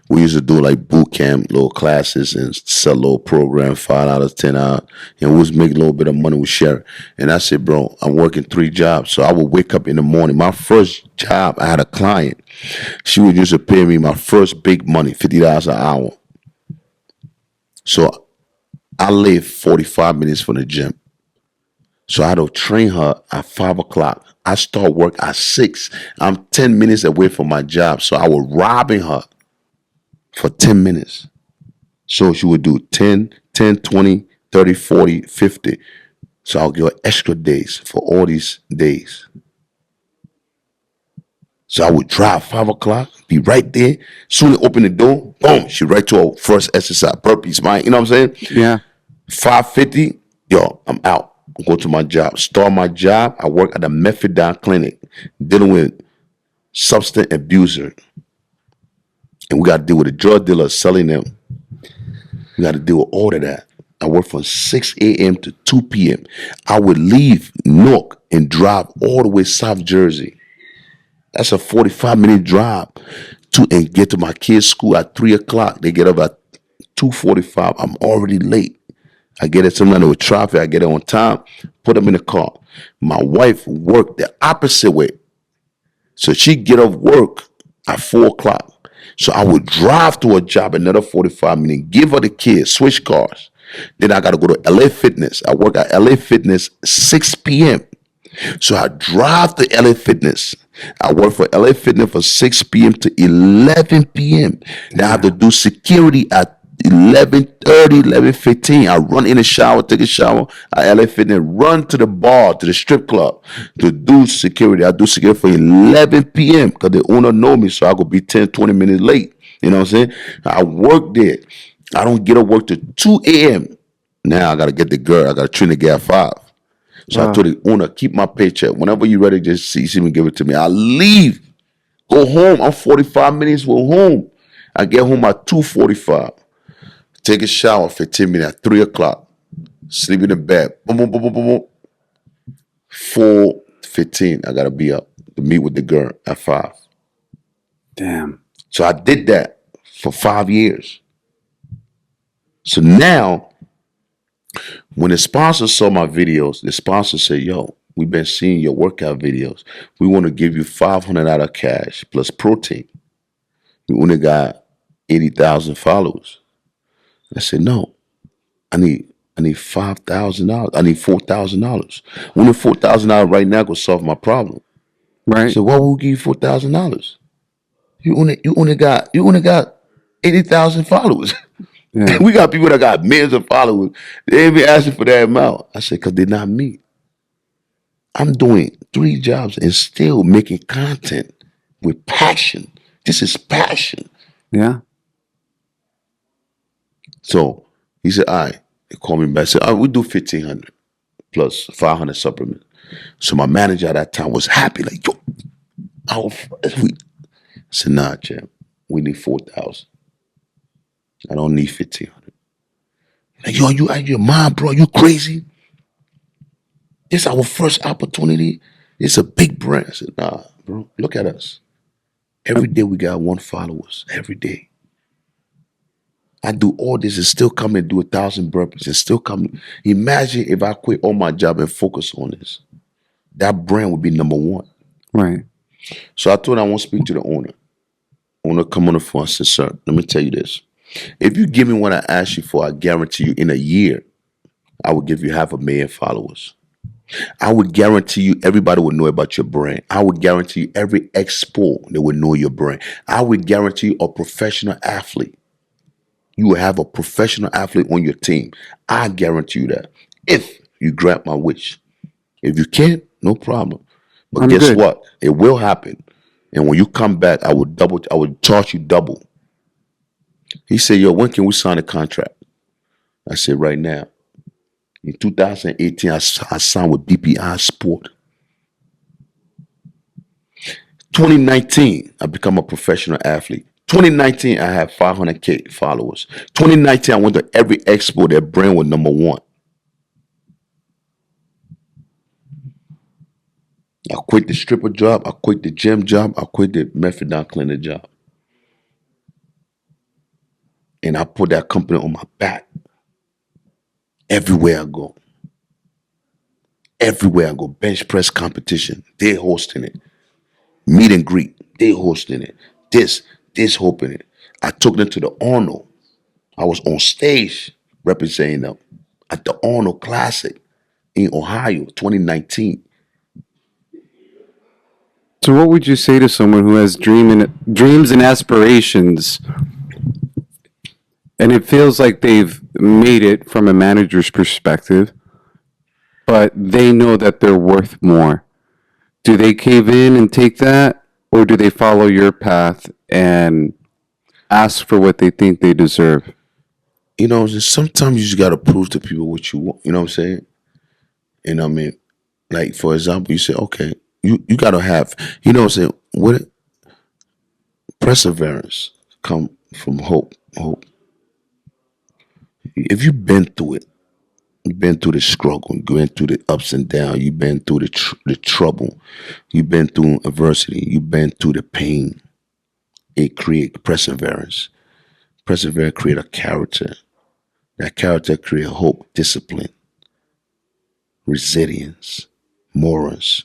We used to do like boot camp, little classes, and sell a little program, $5, $10, and we was making a little bit of money with share. And I said, bro, I'm working 3 jobs. So I would wake up in the morning. My first job, I had a client. She would used to pay me my first big money, $50 an hour. So I live 45 minutes from the gym. So I had to train her at 5 o'clock. I start work at 6. I'm 10 minutes away from my job. So I was robbing her for 10 minutes. So she would do 10, 20, 30, 40, 50. So I'll give her extra days for all these days. So I would drive 5 o'clock, be right there. Soon as I open the door, boom, she right to her first exercise, burpees, you know what I'm saying? Yeah. 5:50, yo, I'm out. Go to my job. Start my job. I work at the methadone clinic, dealing with substance abuser. And we got to deal with the drug dealers selling them. We got to deal with all of that. I work from 6 a.m. to 2 p.m. I would leave Newark and drive all the way South Jersey. That's a 45-minute drive and get to my kids' school at 3 o'clock. They get up at 2:45. I'm already late. I get it sometimes with traffic. I get it on time, put them in the car. My wife worked the opposite way. So she get off work at 4 o'clock. So I would drive to a job another 45 minutes, give her the kids, switch cars. Then I got to go to LA Fitness. I work at LA Fitness 6 p.m. So I drive to LA Fitness. I work for LA Fitness from 6 p.m. to 11 p.m. Then I have to do security at 11:30, 11:15. I run in the shower, take a shower at LA Fitness, run to the bar, to the strip club to do security. I do security for 11 p.m. because the owner know me, so I could be 10, 20 minutes late. You know what I'm saying? I work there. I don't get to work till 2 a.m. Now I got to get the girl. I got to train the guy at 5. So I told the owner, keep my paycheck. Whenever you're ready, just see me, give it to me. I leave. Go home. I'm 45 minutes. We're home. I get home at 2:45. Take a shower, 15 minutes, at 3 o'clock. Sleep in the bed. Boom, boom, boom, boom, boom, boom. 4:15, I got to be up to meet with the girl at 5. Damn. So I did that for 5 years. So now, when the sponsor saw my videos, the sponsor said, yo, we've been seeing your workout videos. We want to give you $500 cash plus protein. We only got 80,000 followers. I said, no, I need $5,000. I need $4,000. Only $4,000 right now could solve my problem. Right. So why would we give you $4,000? You only got 80,000 followers. Yeah. We got people that got millions of followers. They ain't be asking for that amount. I said, because they're not me. I'm doing 3 jobs and still making content with passion. This is passion. Yeah. So he said, all right. He called me back. I said, all right, we do 1,500 plus 500 supplements. So my manager at that time was happy. Like, yo, I said, nah, champ. We need 4,000. I don't need 1,500. Like, yo, you out of your mind, bro? You crazy? This our first opportunity. It's a big brand. I said, nah, bro. Look at us. Every day we got 1 followers. Every day. I do all this and still come and do 1,000 burpees and still come. Imagine if I quit all my job and focus on this. That brand would be number 1. Right. So I told him I want to speak to the owner. Owner come on the phone. I said, sir, let me tell you this. If you give me what I asked you for, I guarantee you in a year, I will give you 500,000 followers. I would guarantee you everybody would know about your brand. I would guarantee you every expo, they would know your brand. I would guarantee you a professional athlete. You will have a professional athlete on your team. I guarantee you that. If you grant my wish. If you can't, no problem. But guess what? It will happen. And when you come back, I would charge you double. He said, yo, when can we sign a contract? I said, right now. In 2018, I signed with BPI Sport. 2019, I become a professional athlete. 2019, I have 500K followers. 2019, I went to every expo. That brand was number 1. I quit the stripper job. I quit the gym job. I quit the methadone clinic job. And I put that company on my back. Everywhere I go. Everywhere I go. Bench press competition. They're hosting it. Meet and greet. They're hosting it. This hoping it. I took them to the Arnold. I was on stage representing them at the Arnold Classic in Ohio, 2019. So what would you say to someone who has dreams and aspirations, and it feels like they've made it from a manager's perspective, but they know that they're worth more? Do they cave in and take that, or do they follow your path and ask for what they think they deserve? You know, sometimes you just got to prove to people what you want. You know what I'm saying? And I mean, like, for example, you say, okay, you got to have, you know what I'm saying? What perseverance come from hope. If you've been through it, you've been through the struggle, you've been through the ups and downs, you've been through the trouble, you've been through adversity, you've been through the pain, it creates perseverance. Perseverance create a character. That character create hope, discipline, resilience, morals.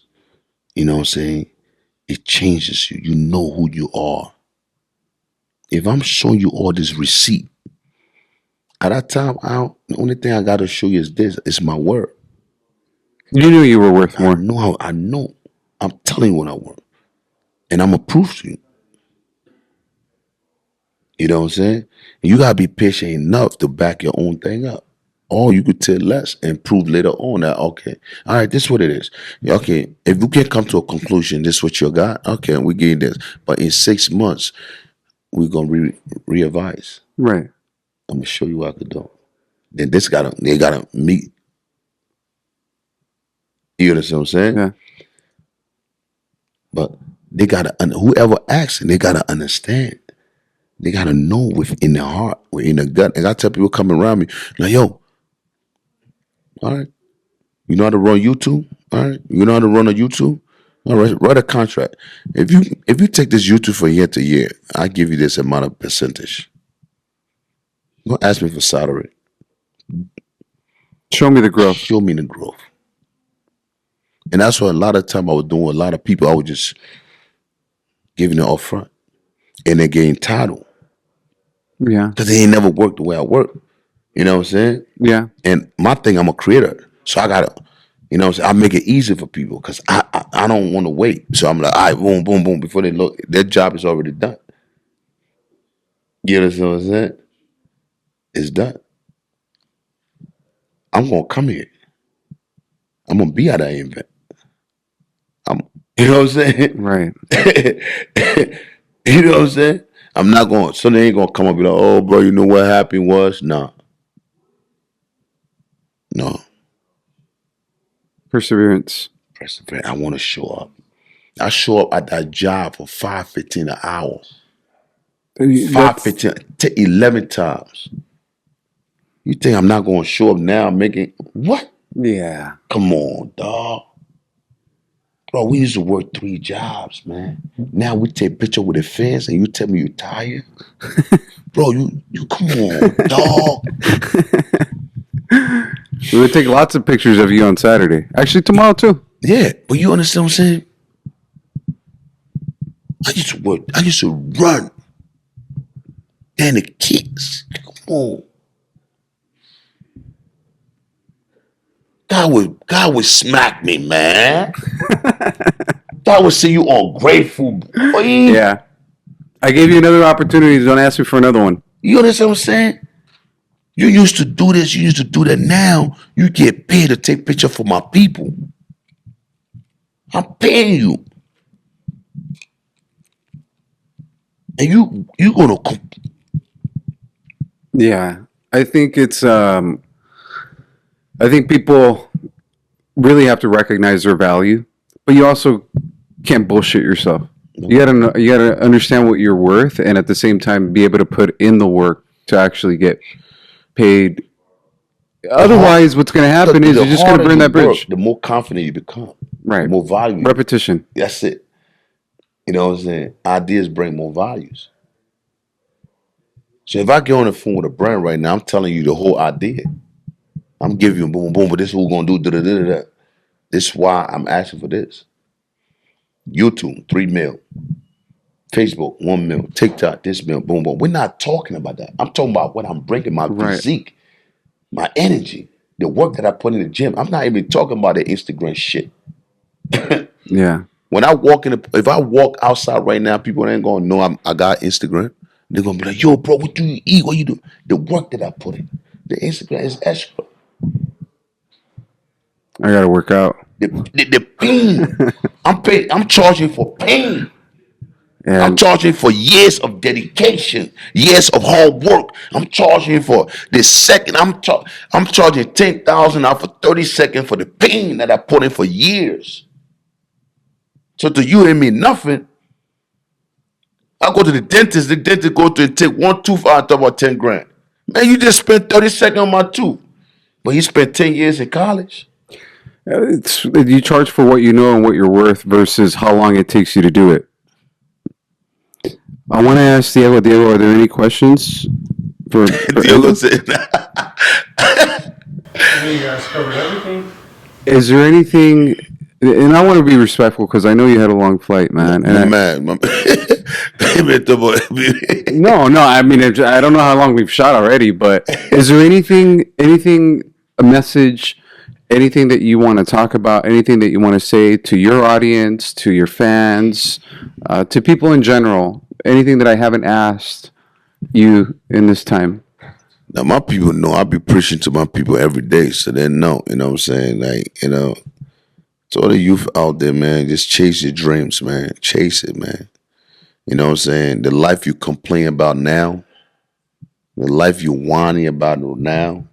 You know what I'm saying? It changes you. You know who you are. If I'm showing you all this receipt, at that time, the only thing I got to show you is this. It's my word. You knew you were worth more. I know. I'm telling you what I want. And I'm going to prove to you. You know what I'm saying? And you got to be patient enough to back your own thing up. Or you could tell less and prove later on that, okay, all right, this is what it is. Okay, if you can come to a conclusion, this is what you got, okay, we give you this. But in 6 months, we're going to re-advise. Right. I'm going to show you what I could do. Then they got to meet. You understand what I'm saying? Yeah. But they got to, whoever asks, they got to understand. They got to know within their heart, within their gut. And I tell people coming around me, like, yo, all right, you know how to run YouTube? All right, you know how to run a YouTube? All right, write a contract. If you take this YouTube for year to year, I give you this amount of percentage. Don't ask me for salary. Show me the growth. Show me the growth. And that's what a lot of time I was doing. A lot of people, I was just giving it up front. And they get entitled. Yeah. Because they ain't never worked the way I work. You know what I'm saying? Yeah. And my thing, I'm a creator. So I got to, you know what I'm saying? I make it easy for people because I don't want to wait. So I'm like, all right, boom, boom, boom. Before they look, their job is already done. You understand what I'm saying? It's done. I'm going to come here. I'm going to be at that event. You know what I'm saying? Right. You know what I'm saying? I'm not going, so they ain't going to come up and be like, oh, bro, you know what happened was? Nah. No. Perseverance. I want to show up. I show up at that job for $5.15 an hour. 5, 15, 11 times. You think I'm not going to show up now making what? Yeah. Come on, dog. Bro, we used to work 3 jobs, man. Now we take picture with the fans and you tell me you're tired? Bro, you come on, dog. We would take lots of pictures of you on Saturday. Actually, tomorrow too. Yeah, but you understand what I'm saying? I used to run. And the kids, come on. God would smack me, man. God would say you ungrateful, boy. Yeah. I gave you another opportunity. Don't ask me for another one. You understand what I'm saying? You used to do this, you used to do that. Now you get paid to take picture for my people. I'm paying you. And you gonna Yeah. I think it's I think people really have to recognize their value, but you also can't bullshit yourself. You gotta understand what you're worth, and at the same time be able to put in the work to actually get paid. Otherwise, what's going to happen is you're just going to burn that bridge. The more confident you become, right? The more value. Repetition. That's it. You know what I'm saying? Ideas bring more values. So if I get on the phone with a brand right now, I'm telling you the whole idea. I'm giving you boom, boom, but this is what we're gonna do. Da, da, da, da. This is why I'm asking for this. YouTube, 3 mil. Facebook, 1 mil. TikTok, this mil, boom, boom. We're not talking about that. I'm talking about what I'm bringing, my physique, my energy, the work that I put in the gym. I'm not even talking about the Instagram shit. Yeah. When I if I walk outside right now, people ain't gonna know I got Instagram. They're gonna be like, yo, bro, what do you eat? What you do? The work that I put in. The Instagram is extra. I gotta work out. The pain. I'm charging for pain. And I'm charging for years of dedication, years of hard work. I'm charging for the second. I'm charging 10,000 out for 30 seconds for the pain that I put in for years. So to you, it mean nothing. I go to the dentist go to and take 1 tooth out, talk about 10 grand. Man, you just spent 30 seconds on my tooth. But you spent 10 years in college. You charge for what you know and what you're worth versus how long it takes you to do it. I want to ask Diego, are there any questions? Diego said, You guys covered everything. Is there anything, and I want to be respectful because I know you had a long flight, man. And No, I mean, I don't know how long we've shot already, but is there anything, a message, anything that you want to talk about, anything that you want to say to your audience, to your fans, to people in general, anything that I haven't asked you in this time? Now, my people know I be preaching to my people every day, so they know, you know what I'm saying? Like, you know, to all the youth out there, man, just chase your dreams, man. Chase it, man. You know what I'm saying? The life you complain about now, the life you whining about now,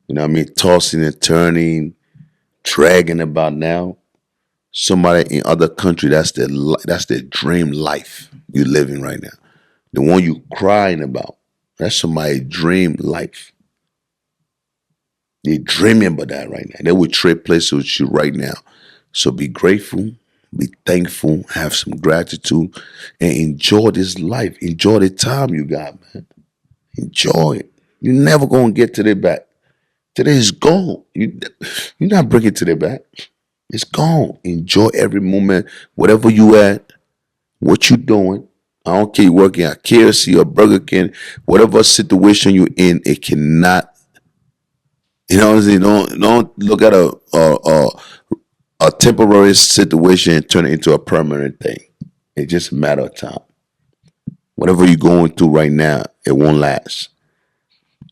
you know what I mean? Tossing and turning, dragging about now. Somebody in other country, that's their dream life you living right now. The one you crying about, that's somebody's dream life. They're dreaming about that right now. They would trade places with you right now. So be grateful, be thankful, have some gratitude, and enjoy this life. Enjoy the time you got, man. Enjoy it. You're never going to get to their back. Today is gone. You're not bringing to their back. It's gone. Enjoy every moment, whatever you at, what you doing. I don't care you working at KFC or Burger King, whatever situation you're in, it cannot. You know what I'm saying? Don't look at a temporary situation and turn it into a permanent thing. It's just a matter of time. Whatever you're going through right now, it won't last.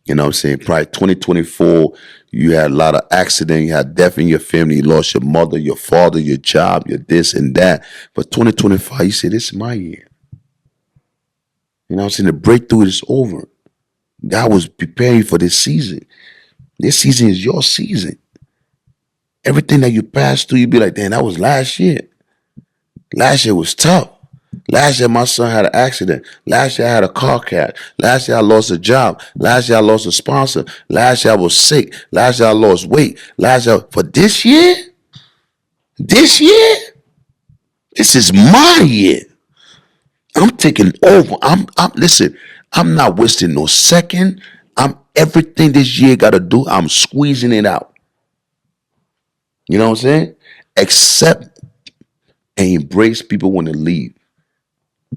You know what I'm saying? Probably 2024, you had a lot of accident, you had death in your family, you lost your mother, your father, your job, your this and that. But 2025, you say, this is my year. You know what I'm saying? The breakthrough is over. God was preparing you for this season. This season is your season. Everything that you passed through, you be like, damn, that was last year. Last year was tough. Last year, my son had an accident. Last year, I had a car crash. Last year, I lost a job. Last year, I lost a sponsor. Last year, I was sick. Last year, I lost weight. Last year, for this year, this is my year. I'm taking over. Listen, I'm not wasting no second. Everything this year got to do, I'm squeezing it out. You know what I'm saying? Accept and embrace people when they leave.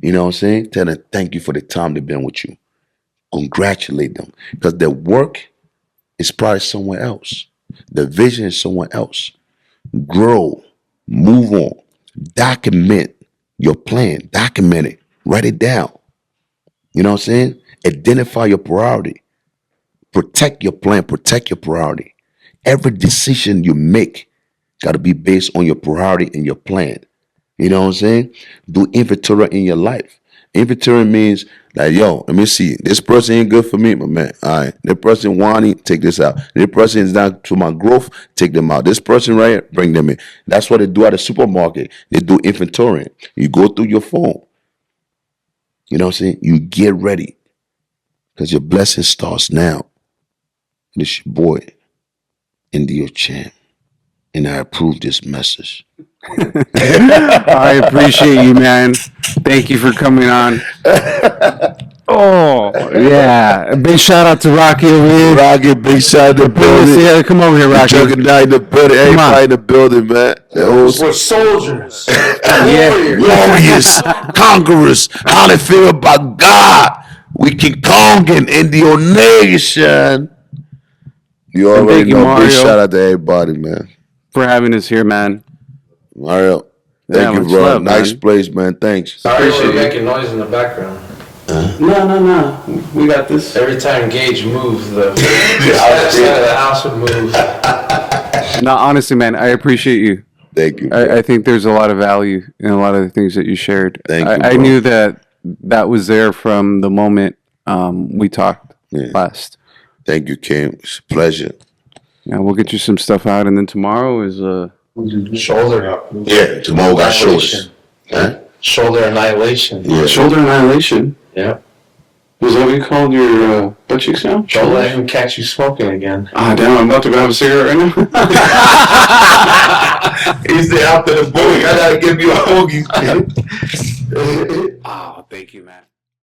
You know what I'm saying? Tell them thank you for the time they've been with you. Congratulate them. Because their work is probably somewhere else. The vision is somewhere else. Grow. Move on. Document your plan. Document it. Write it down. You know what I'm saying? Identify your priority. Protect your plan. Protect your priority. Every decision you make got to be based on your priority and your plan. You know what I'm saying? Do inventory in your life. Inventory means like, yo, let me see. This person ain't good for me, but man, all right. This person whining, take this out. This person is not to my growth, take them out. This person right here, bring them in. That's what they do at the supermarket. They do inventory. You go through your phone. You know what I'm saying? You get ready because your blessing starts now. And it's your boy, NDO Champ. And I approve this message. I appreciate you, man. Thank you for coming on. Oh, yeah. A big shout out to Rocky over here. Rocky, big shout out to the building. Yeah, come over here, Rocky. Juggernaut in the building. Everybody in the building, man. We're soldiers. Warriors, conquerors. How they feel about God. We King Kong and NDO Nation. You already know. Mario, big shout out to everybody, man. For having us here, man. Mario, thank you, bro. Nice place, man. Thanks. Sorry, we're making noise in the background. No. We got this. Every time Gage moves, the outside of the house would move. No, honestly, man, I appreciate you. Thank you. I think there's a lot of value in a lot of the things that you shared. Thank you, I bro. knew that was there from the moment we talked last. Thank you, Kim. It's a pleasure. Yeah, we'll get you some stuff out, and then tomorrow is Shoulder up. Yeah, tomorrow got shoulders. Huh? Shoulder annihilation. Yeah. shoulder annihilation. Yeah. Was that what you called your butt cheeks now? Don't let him catch you smoking again. Ah, damn! I'm about to go have a cigarette right now. He said after the boogie, I gotta give you a boogie. Oh, thank you, man.